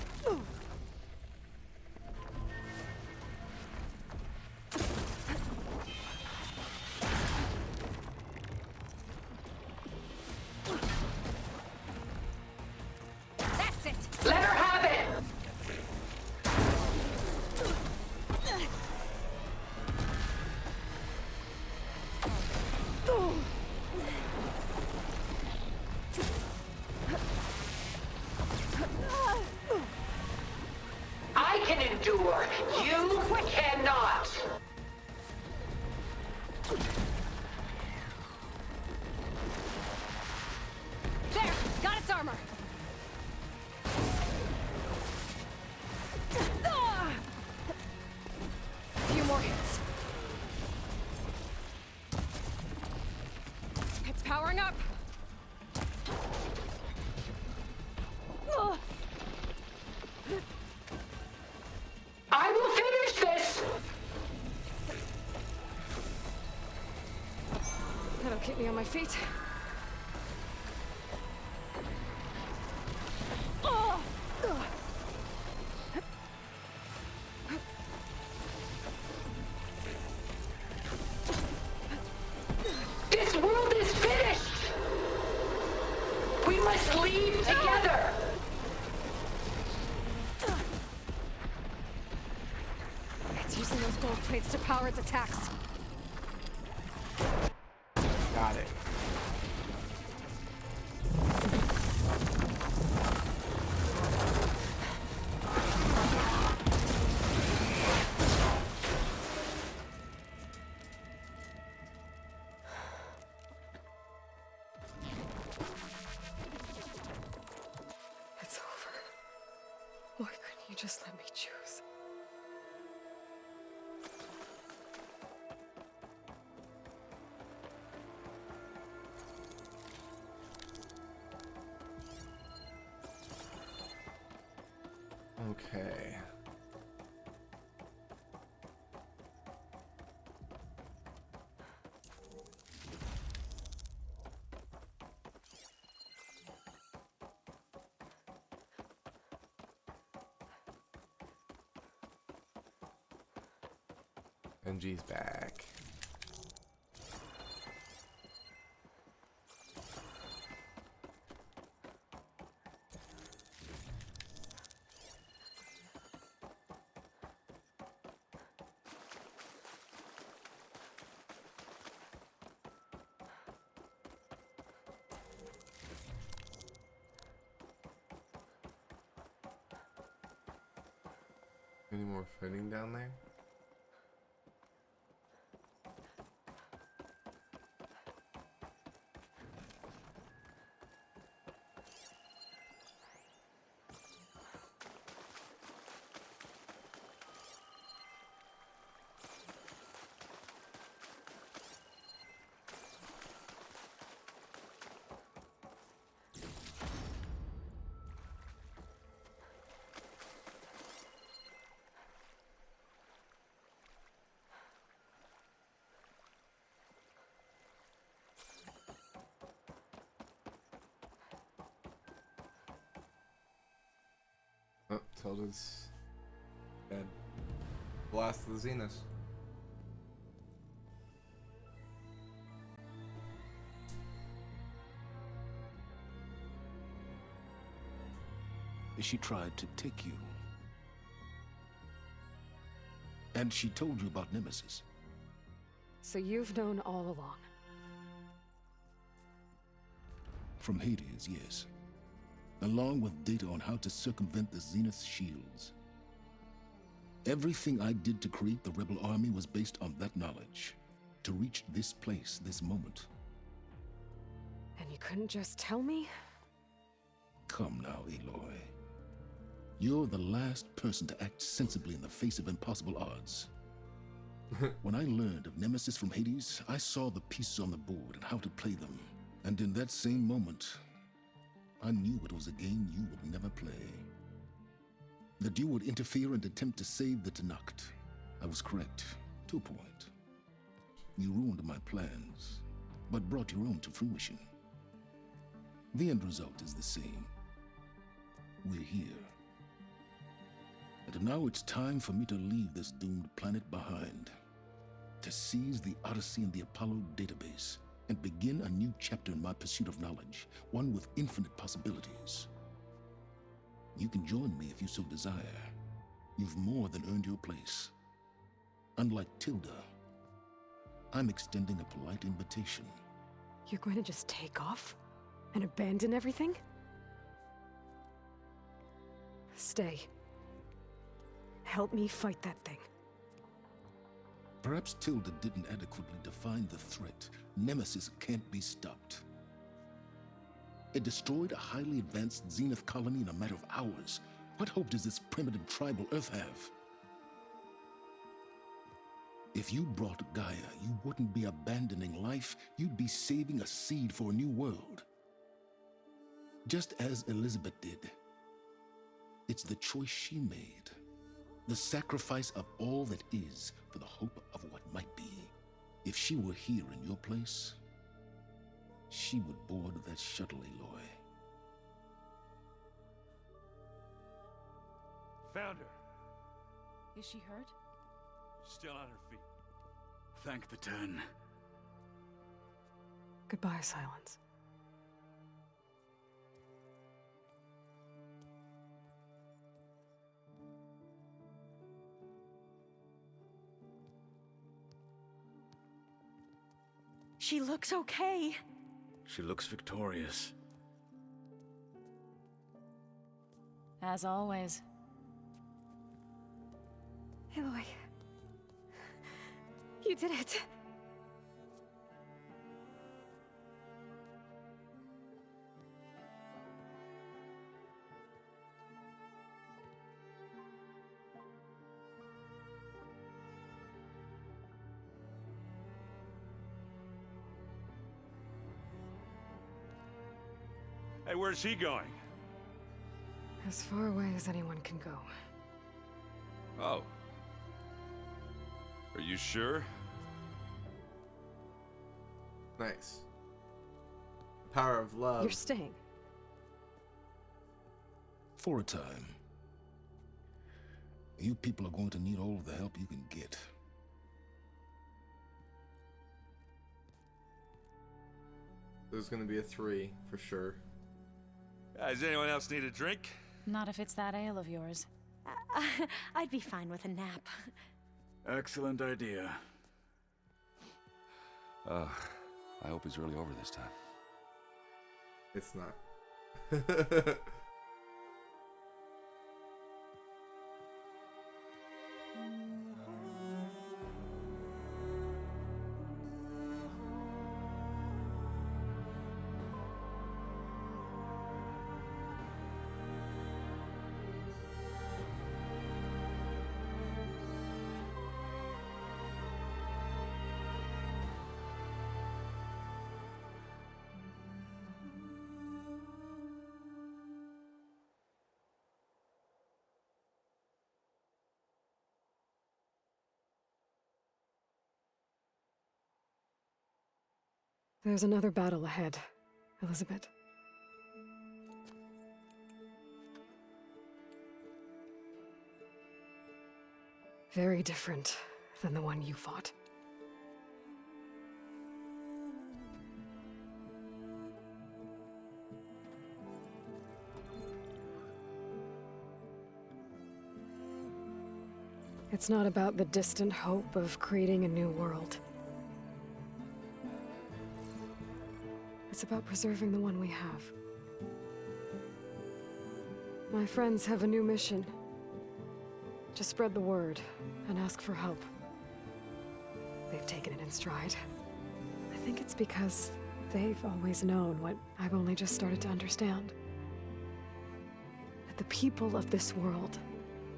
That's it! Let her have it! I can endure. You cannot. There! Got its armor! A few more hits. It's powering up! I will finish this! That'll keep me on my feet. This world is finished! We must leave together! It's using those gold plates to power its attacks. Got it. It's over. Why couldn't you just let me choose? Okay. NG's back. Any more fighting down there? Tilda's dead. Blast of the Zenith. She tried to take you. And she told you about Nemesis. So you've known all along. From Hades, yes. Along with data on how to circumvent the Zenith's shields. Everything I did to create the rebel army was based on that knowledge. To reach this place, this moment. And you couldn't just tell me? Come now, Aloy. You're the last person to act sensibly in the face of impossible odds. When I learned of Nemesis from Hades, I saw the pieces on the board and how to play them. And in that same moment, I knew it was a game you would never play. That you would interfere and attempt to save the Tenakth. I was correct, to a point. You ruined my plans, but brought your own to fruition. The end result is the same. We're here. And now it's time for me to leave this doomed planet behind. To seize the Odyssey and the Apollo database, and begin a new chapter in my pursuit of knowledge, one with infinite possibilities. You can join me if you so desire. You've more than earned your place. Unlike Tilda, I'm extending a polite invitation. You're going to just take off? And abandon everything? Stay. Help me fight that thing. Perhaps Tilda didn't adequately define the threat. Nemesis can't be stopped. It destroyed a highly advanced Zenith colony in a matter of hours. What hope does this primitive tribal Earth have? If you brought Gaia, you wouldn't be abandoning life, you'd be saving a seed for a new world. Just as Elizabeth did. It's the choice she made. The sacrifice of all that is for the hope of what might be. If she were here in your place, she would board that shuttle, Aloy. Found her. Is she hurt? Still on her feet. Thank the Ten. Goodbye, Silence. She looks okay. She looks victorious. As always. Aloy. You did it. Hey, where's he going? As far away as anyone can go. Oh. Are you sure? Nice. Power of love. You're staying. For a time. You people are going to need all of the help you can get. There's gonna be a 3 for sure. Does anyone else need a drink? Not if it's that ale of yours. I'd be fine with a nap. Excellent idea. I hope it's really over this time. It's not. There's another battle ahead, Elizabeth. Very different than the one you fought. It's not about the distant hope of creating a new world. It's about preserving the one we have. My friends have a new mission. To spread the word and ask for help. They've taken it in stride. I think it's because they've always known what I've only just started to understand. That the people of this world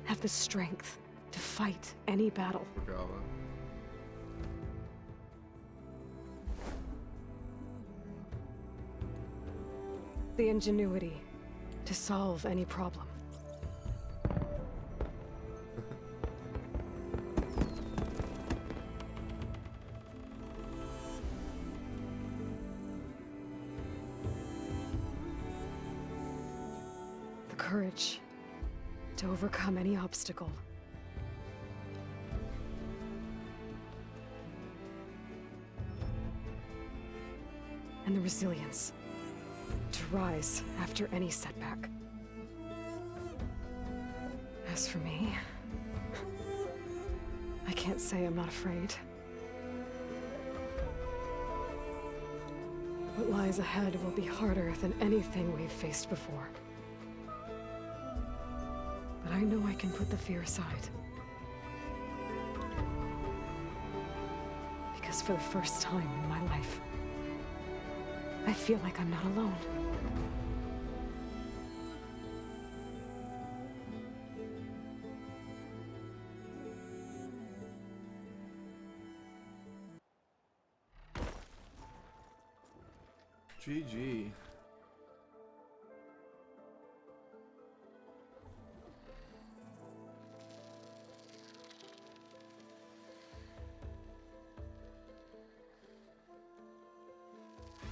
have the strength to fight any battle. The ingenuity to solve any problem. The courage to overcome any obstacle. And the resilience to rise after any setback. As for me, I can't say I'm not afraid. What lies ahead will be harder than anything we've faced before. But I know I can put the fear aside. Because for the first time in my life, I feel like I'm not alone. GG.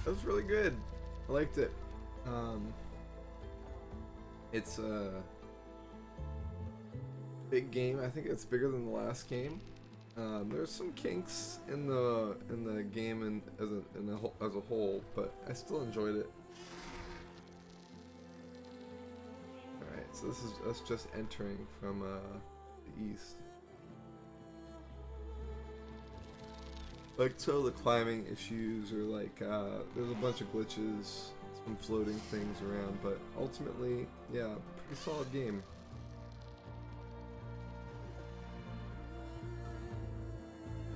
That was really good. I liked it. It's a big game. I think it's bigger than the last game. There's some kinks in the game and as a whole, but I still enjoyed it. All right, so this is us just entering from the east. Like, so the climbing issues are like, there's a bunch of glitches, some floating things around, but ultimately, yeah, pretty solid game.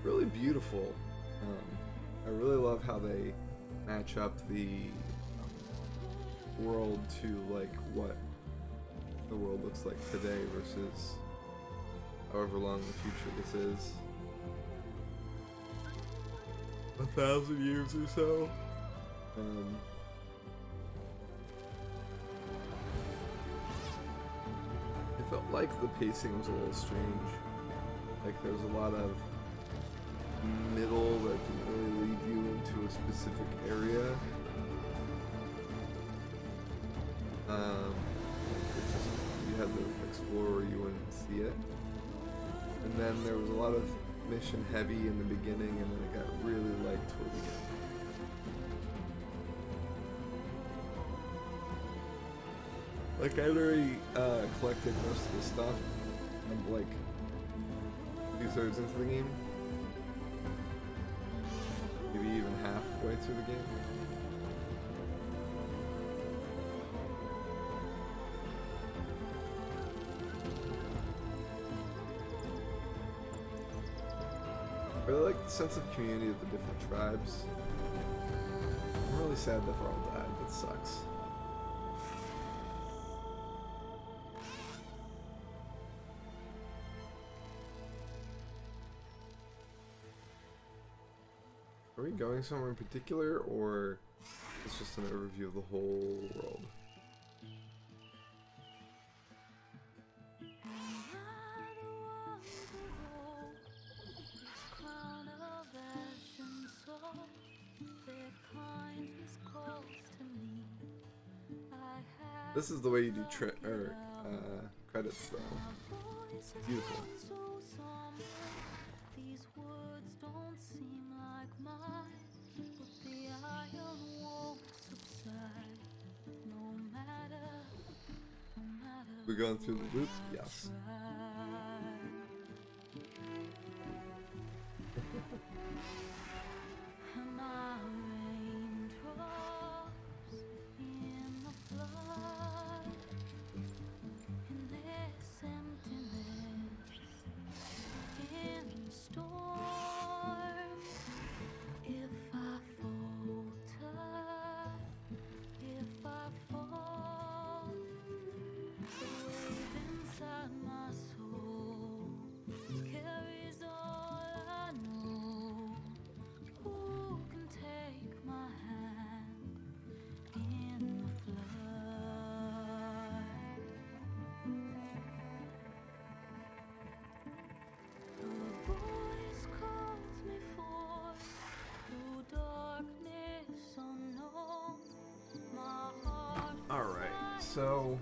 Really beautiful. I really love how they match up the world to like what the world looks like today versus however long the future this is. 1,000 years or so. It felt like the pacing was a little strange. Like there was a lot of middle that didn't really lead you into a specific area. You had to explore where you wouldn't see it. And then there was a lot of mission heavy in the beginning, and then it got really light toward the end. Like I already collected most of the stuff. I'm like 2/3 into the game. Maybe even halfway through the game. I really like the sense of community of the different tribes. I'm really sad that Varl died. That sucks. Are we going somewhere in particular, or it's just an overview of the whole world? This is the way you do credits, though. Beautiful. We're going through the loop? Yes. Alright, so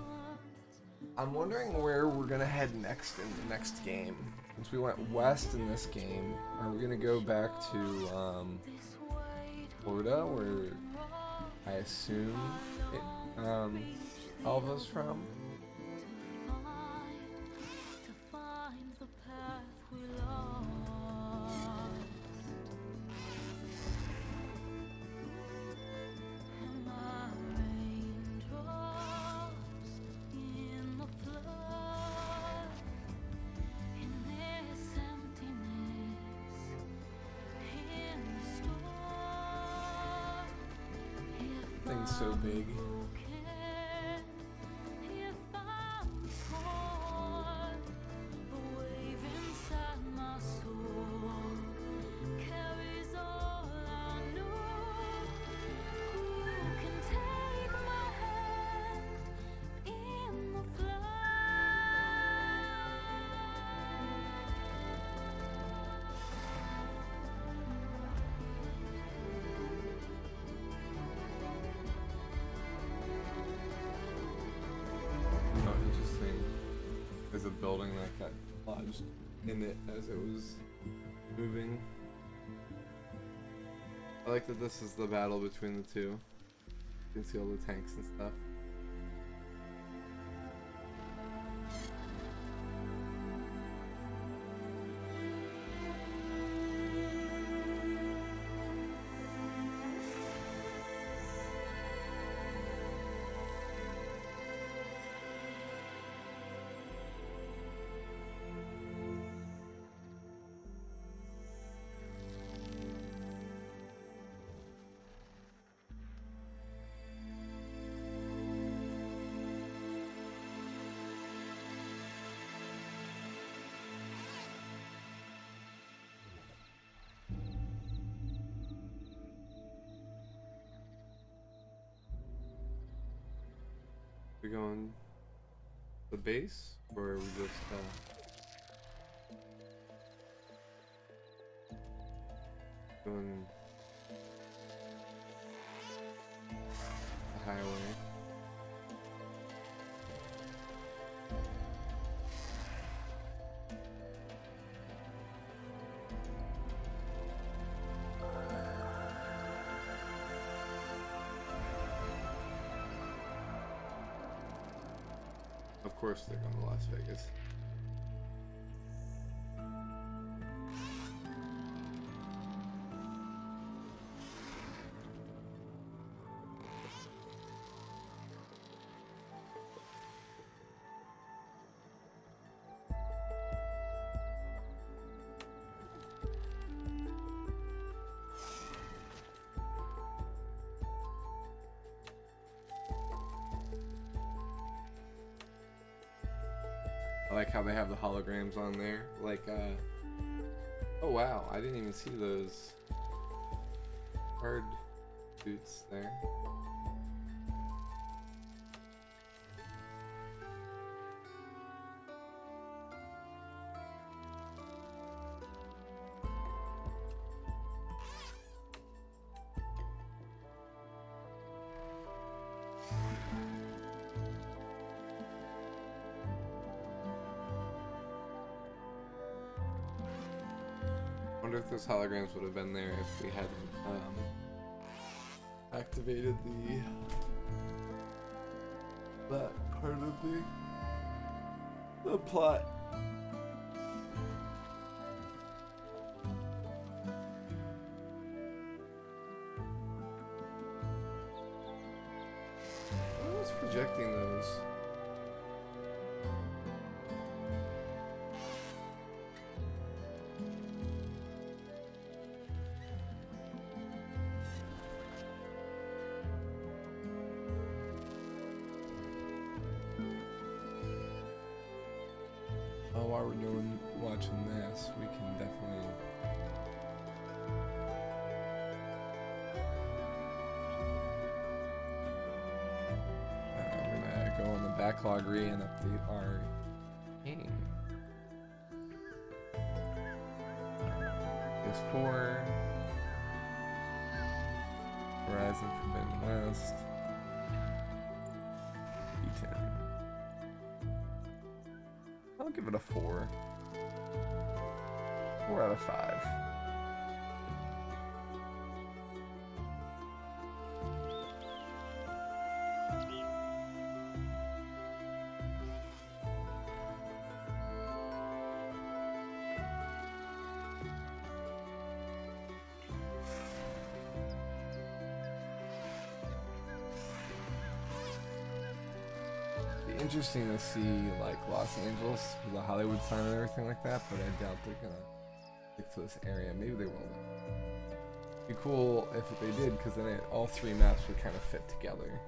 I'm wondering where we're gonna head next in the next game. Since we went west in this game, are we gonna go back to Florida, where I assume Alva's from? Thing's so big. There's a building that got lodged in it as it was moving. I like that this is the battle between the two. You can see all the tanks and stuff. We going the base, or are we just going the highway? Of course they're going to Las Vegas. I like how they have the holograms on there. Like, oh wow, I didn't even see those hard boots there. I wonder if those holograms would have been there if we hadn't activated that part of the the plot. Who's projecting those? Oh, while we're watching this, we can definitely. We're gonna go on the backlog and update our game. PS4, Horizon Forbidden West, D10. I'll give it a 4. 4 out of 5. Interesting to see like Los Angeles with the Hollywood sign and everything like that, but I doubt they're gonna stick to this area. Maybe they will. It'd be cool if they did, because then all 3 maps would kind of fit together.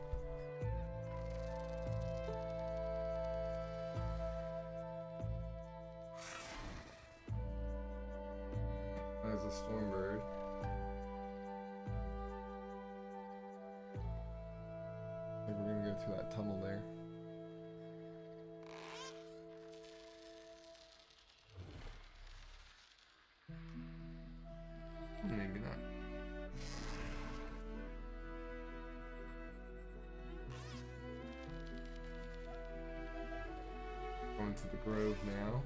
There's a Stormbird. I think we're gonna go through that tunnel there. Maybe not. Going to the Grove now.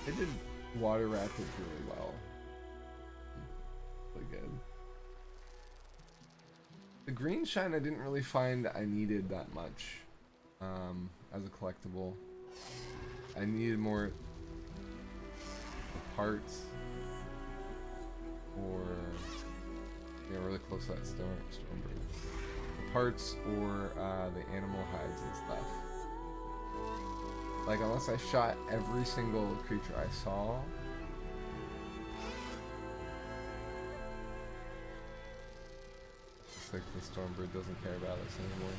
They did water rapids really well. Really good. The green shine I didn't really find I needed that much as a collectible. I needed more parts or really close to that Stormbird. The parts or the animal hides and stuff. Like unless I shot every single creature I saw. Like the Stormbird doesn't care about us anymore.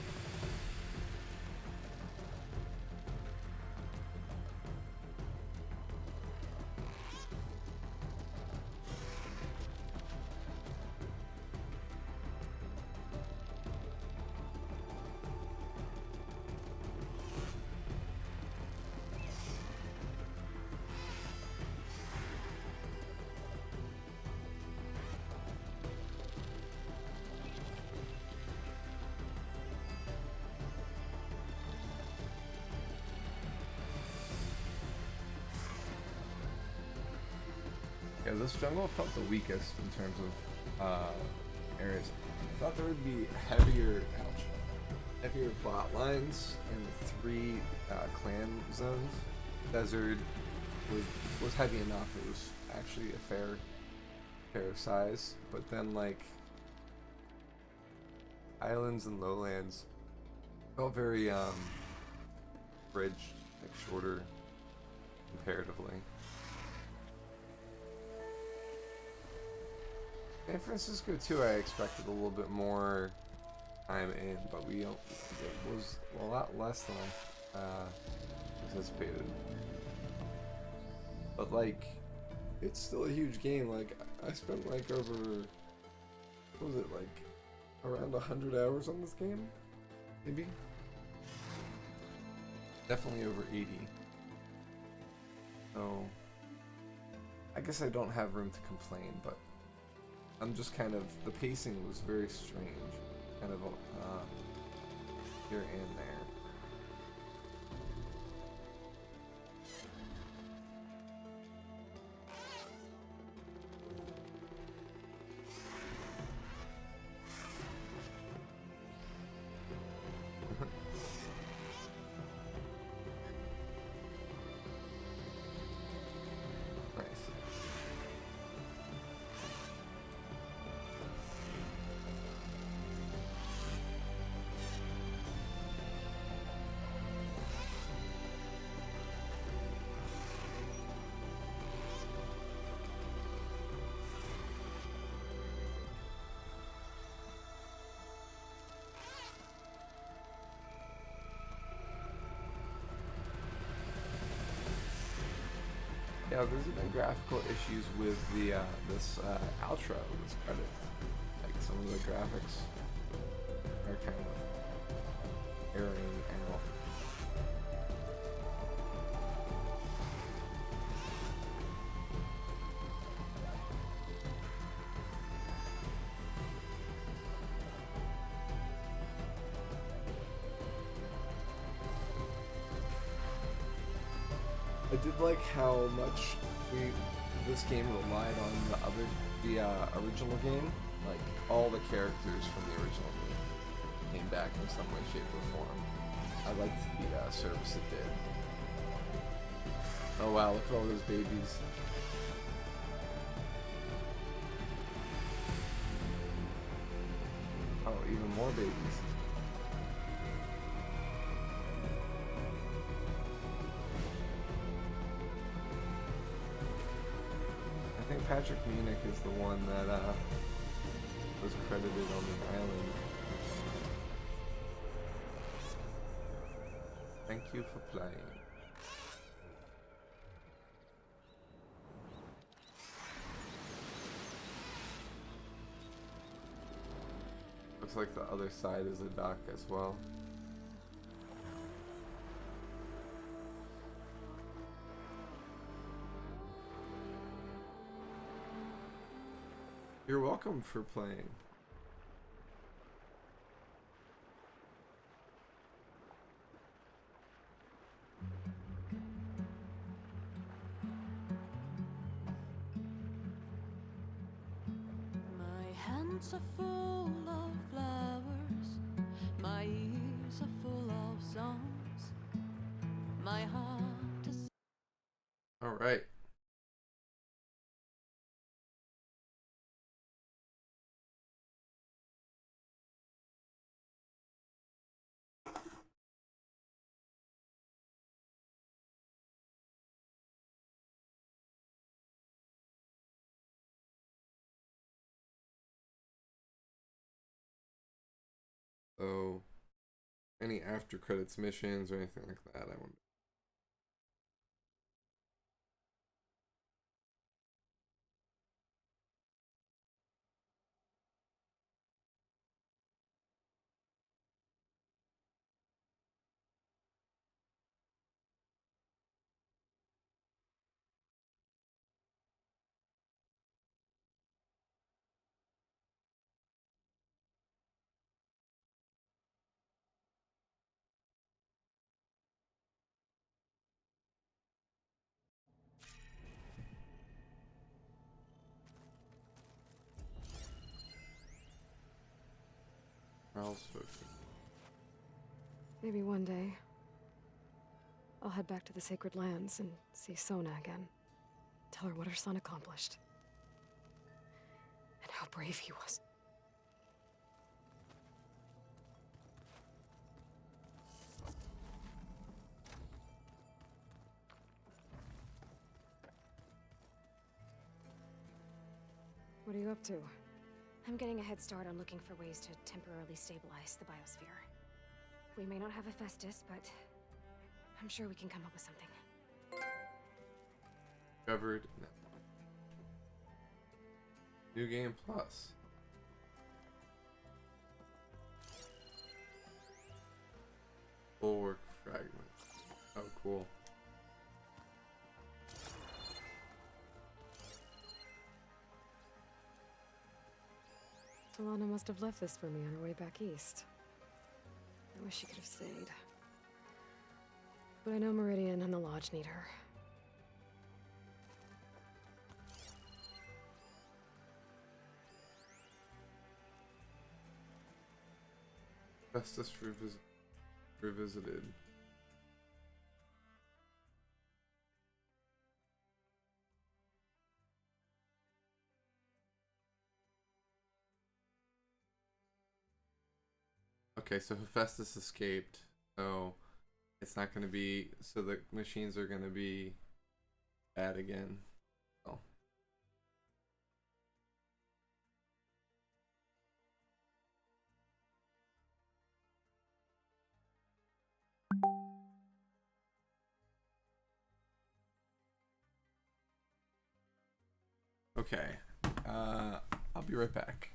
Yeah, this jungle felt the weakest in terms of areas. I thought there would be heavier plot lines in the 3 clan zones. Desert was heavy enough. It was actually a fair size, but then like islands and lowlands felt very bridged, like shorter comparatively. San Francisco too, I expected a little bit more time in, but it was a lot less than I anticipated. But like, it's still a huge game. Like, I spent like over, what was it, like around 100 hours on this game? Maybe? Definitely over 80. So, I guess I don't have room to complain, but I'm just kind of, the pacing was very strange, kind of here and there. know, there's been graphical issues with the this outro, this credit. Like some of the graphics are kind of airing out. I did like how much this game relied on the original game. Like all the characters from the original game came back in some way, shape, or form. I liked the service it did. Oh wow, look at all those babies. Oh, even more babies. I think Patrick Munich is the one that was credited on the island. Thank you for playing. Looks like the other side is a dock as well. You're welcome for playing. My hands are full of flowers, my ears are full of songs, my heart is... All right. So, any after credits missions or anything like that, I wonder. Maybe one day, I'll head back to the Sacred Lands and see Sona again. Tell her what her son accomplished. And how brave he was. What are you up to? I'm getting a head start on looking for ways to temporarily stabilize the biosphere. We may not have Hephaestus, but I'm sure we can come up with something. Covered. No. New Game Plus. Bulwark Fragment. Oh, cool. Talana must have left this for me on her way back east. I wish she could have stayed. But I know Meridian and the Lodge need her. Festus Revisited. Okay, so Hephaestus escaped, so it's not going to be, so the machines are going to be bad again. Oh. Okay. I'll be right back.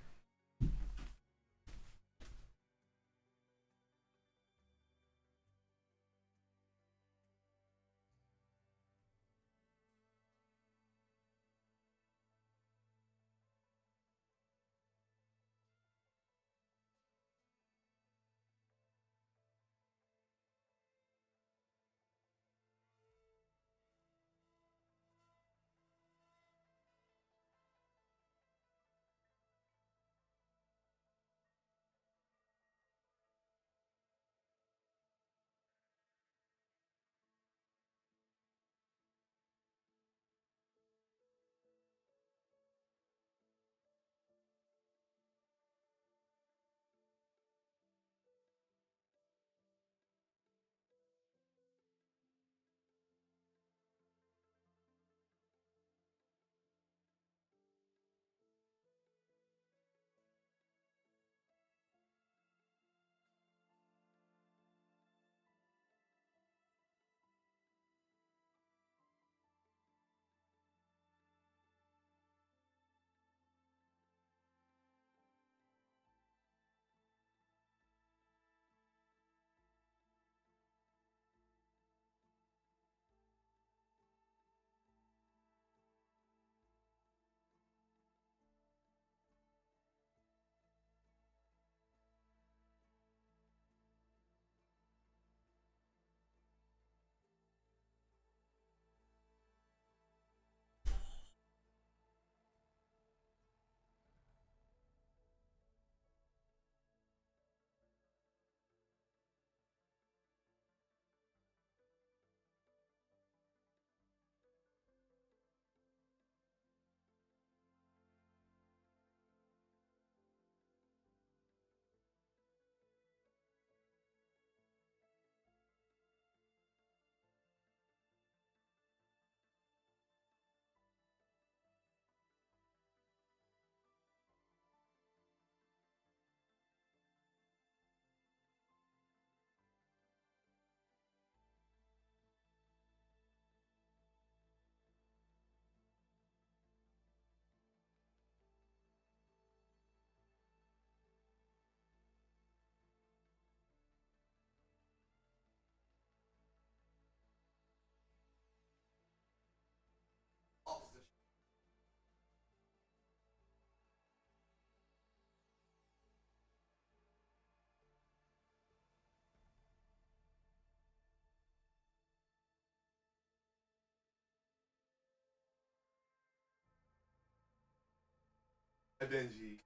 Hi, Benji.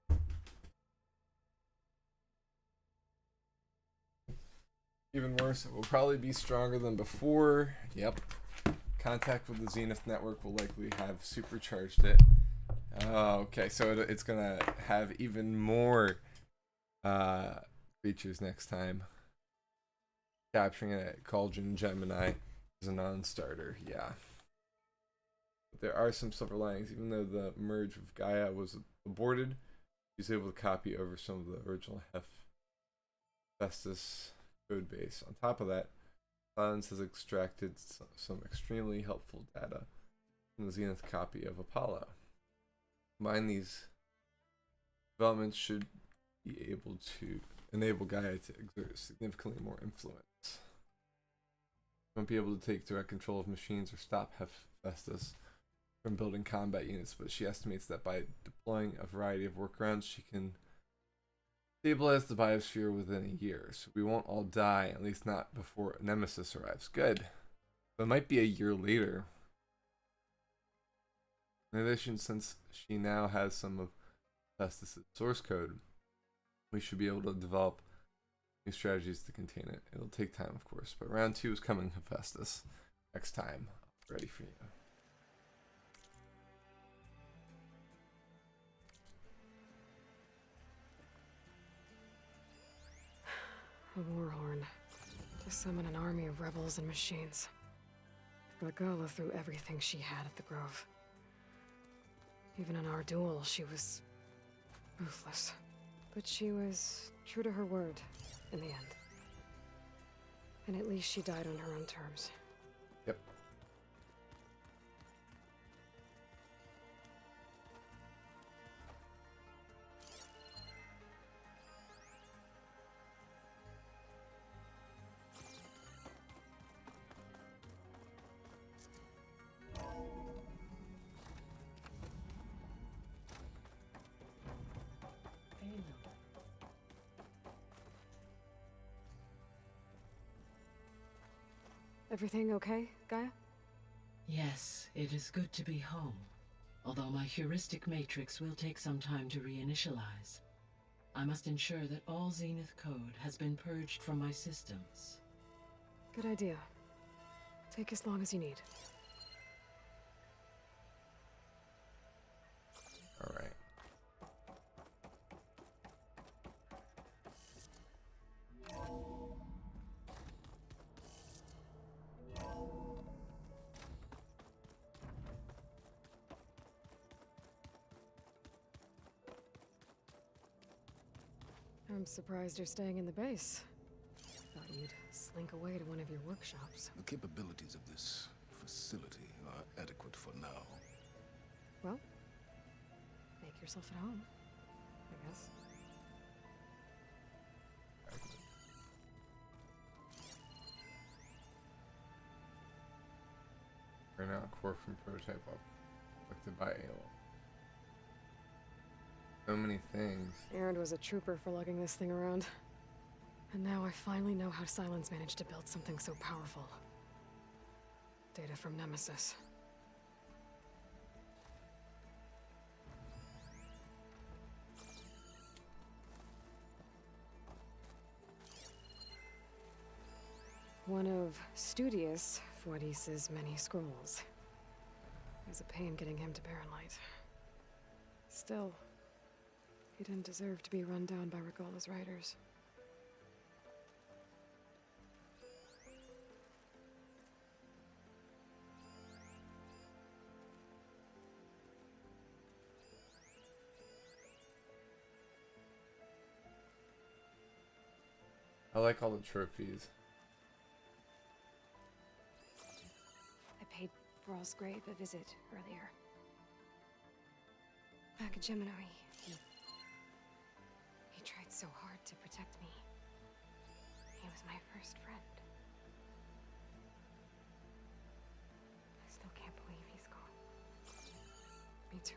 Even worse, it will probably be stronger than before. Yep. Contact with the Zenith network will likely have supercharged it. Okay, so it's gonna have even more features next time. Capturing it at Cauldron Gemini is a non-starter, yeah. But there are some silver linings. Even though the merge with Gaia was aborted, he was able to copy over some of the original Hephaestus code base. On top of that, Silence has extracted some extremely helpful data from the Zenith copy of Apollo. Combine these developments should be able to enable Gaia to exert significantly more influence. Won't be able to take direct control of machines or stop Hephaestus from building combat units, but she estimates that by deploying a variety of workarounds, she can stabilize the biosphere within a year. So we won't all die, at least not before Nemesis arrives. Good. But it might be a year later. In addition, since she now has some of Hephaestus' source code, we should be able to develop new strategies to contain it. It'll take time, of course, but round 2 is coming, Hephaestus. Next time. Ready for you. A war horn. To summon an army of rebels and machines. Gala threw everything she had at the Grove. Even in our duel, she was ruthless. But she was true to her word in the end. And at least she died on her own terms. Yep. Everything okay, Gaia? Yes, it is good to be home. Although my heuristic matrix will take some time to reinitialize. I must ensure that all Zenith code has been purged from my systems. Good idea. Take as long as you need. All right. I'm surprised you're staying in the base. Thought you'd slink away to one of your workshops. The capabilities of this facility are adequate for now. Well, make yourself at home, I guess. Right now, core from prototype up. Selected by Ayla. So many things. Aaron was a trooper for lugging this thing around. And now I finally know how Silence managed to build something so powerful. Data from Nemesis. One of Studious Fuadis's many scrolls. There's a pain getting him to Barren Light. Still, he didn't deserve to be run down by Regala's riders. I like all the trophies. I paid Varl's grave a visit earlier. Back at Gemini, he tried so hard to protect me. He was my first friend. I still can't believe he's gone. Me too.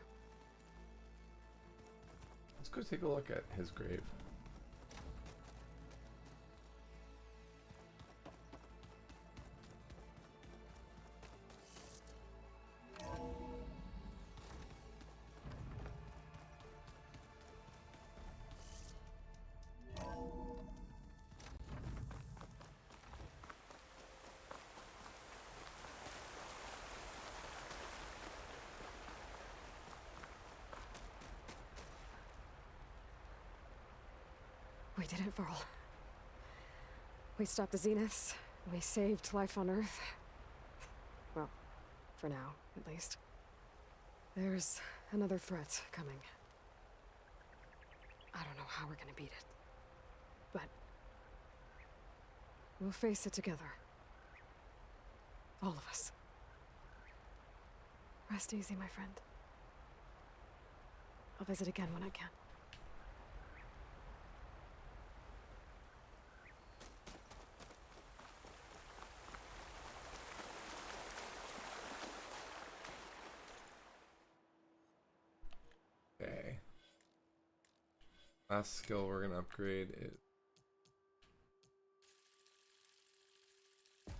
Let's go take a look at his grave. We did it, Varl. We stopped the Zeniths. We saved life on Earth. Well, for now, at least. There's another threat coming. I don't know how we're gonna beat it. But we'll face it together. All of us. Rest easy, my friend. I'll visit again when I can. Okay. Last skill we're gonna upgrade is I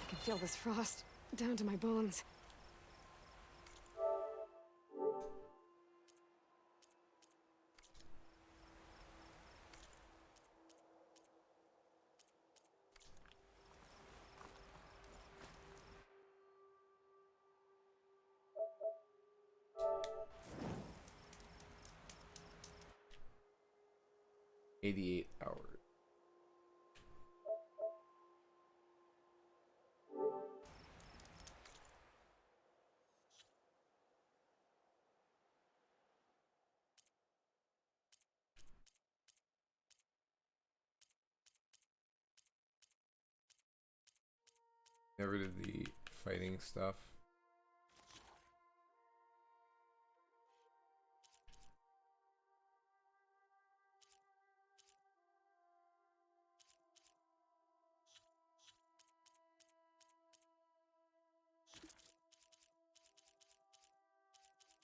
can feel this frost down to my bones. hours. Never did the fighting stuff.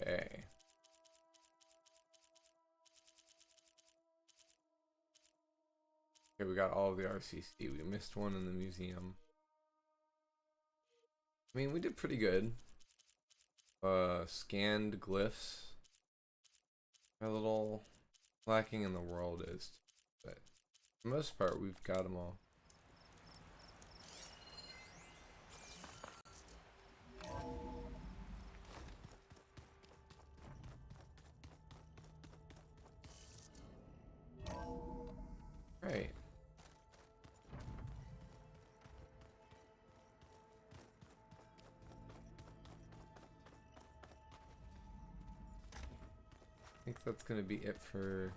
Okay. we got all of the RCC. We missed one in the museum. I mean, we did pretty good. Scanned glyphs. A little lacking in the world is, but for the most part, we've got them all. Right. I think that's gonna be it for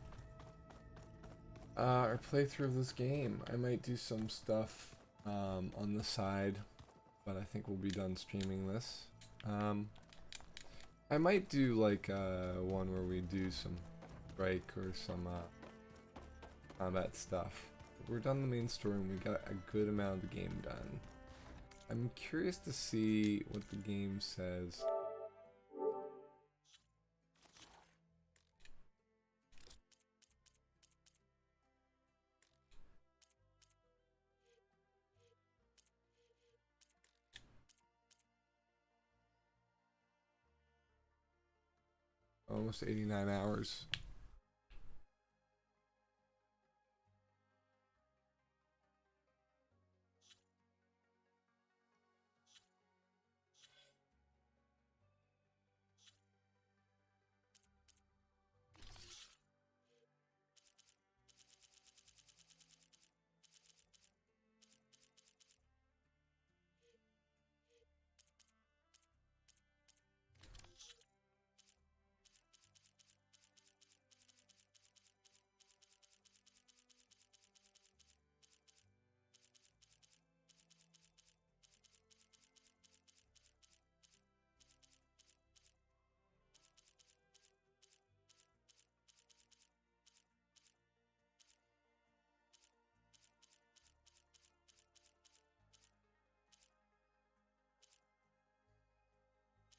our playthrough of this game. I might do some stuff on the side, but I think we'll be done streaming this. I might do like one where we do some break or some combat stuff. We're done the main story and we got a good amount of the game done. I'm curious to see what the game says. Almost 89 hours.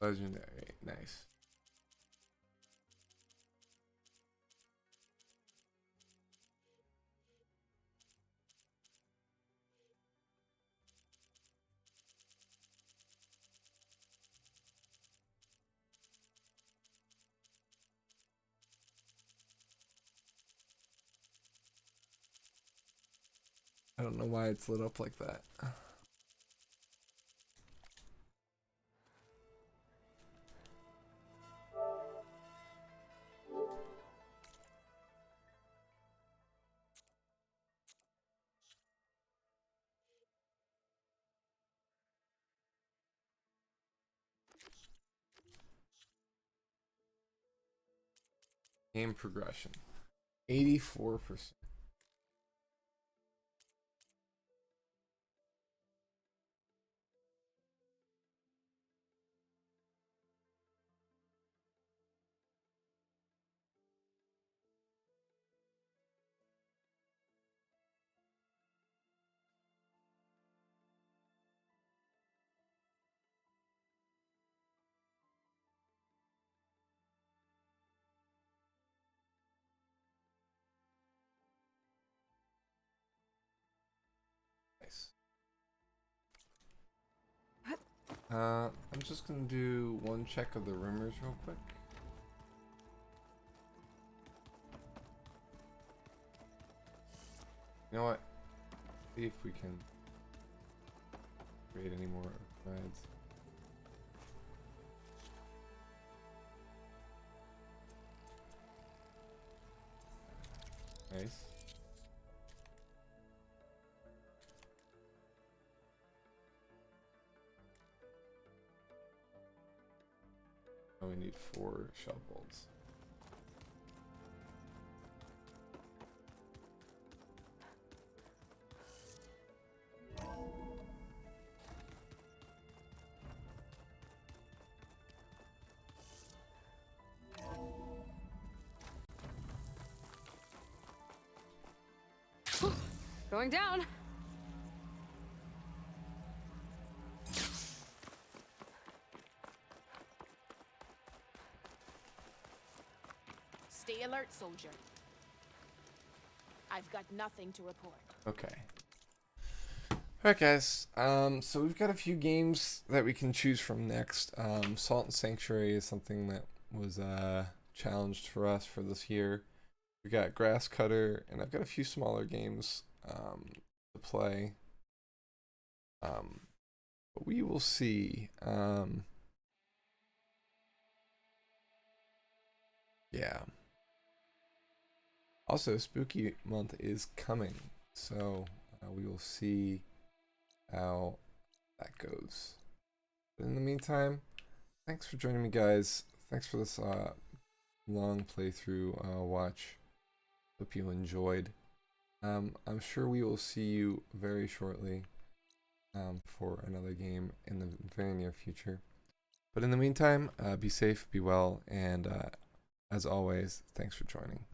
Legendary, nice. I don't know why it's lit up like that. Game progression, 84%. I'm just gonna do one check of the rumors real quick. You know what? See if we can create any more threads. Nice. Oh, we need 4 shell bolts. Going down. Stay alert, soldier. I've got nothing to report. Okay. Alright guys, so we've got a few games that we can choose from next. Salt and Sanctuary is something that was challenged for us for this year. We got Grass Cutter, and I've got a few smaller games to play. But we will see. Yeah. Also, Spooky Month is coming, so we will see how that goes. But in the meantime, thanks for joining me, guys. Thanks for this long playthrough watch. Hope you enjoyed. I'm sure we will see you very shortly for another game in the very near future. But in the meantime, be safe, be well, and as always, thanks for joining.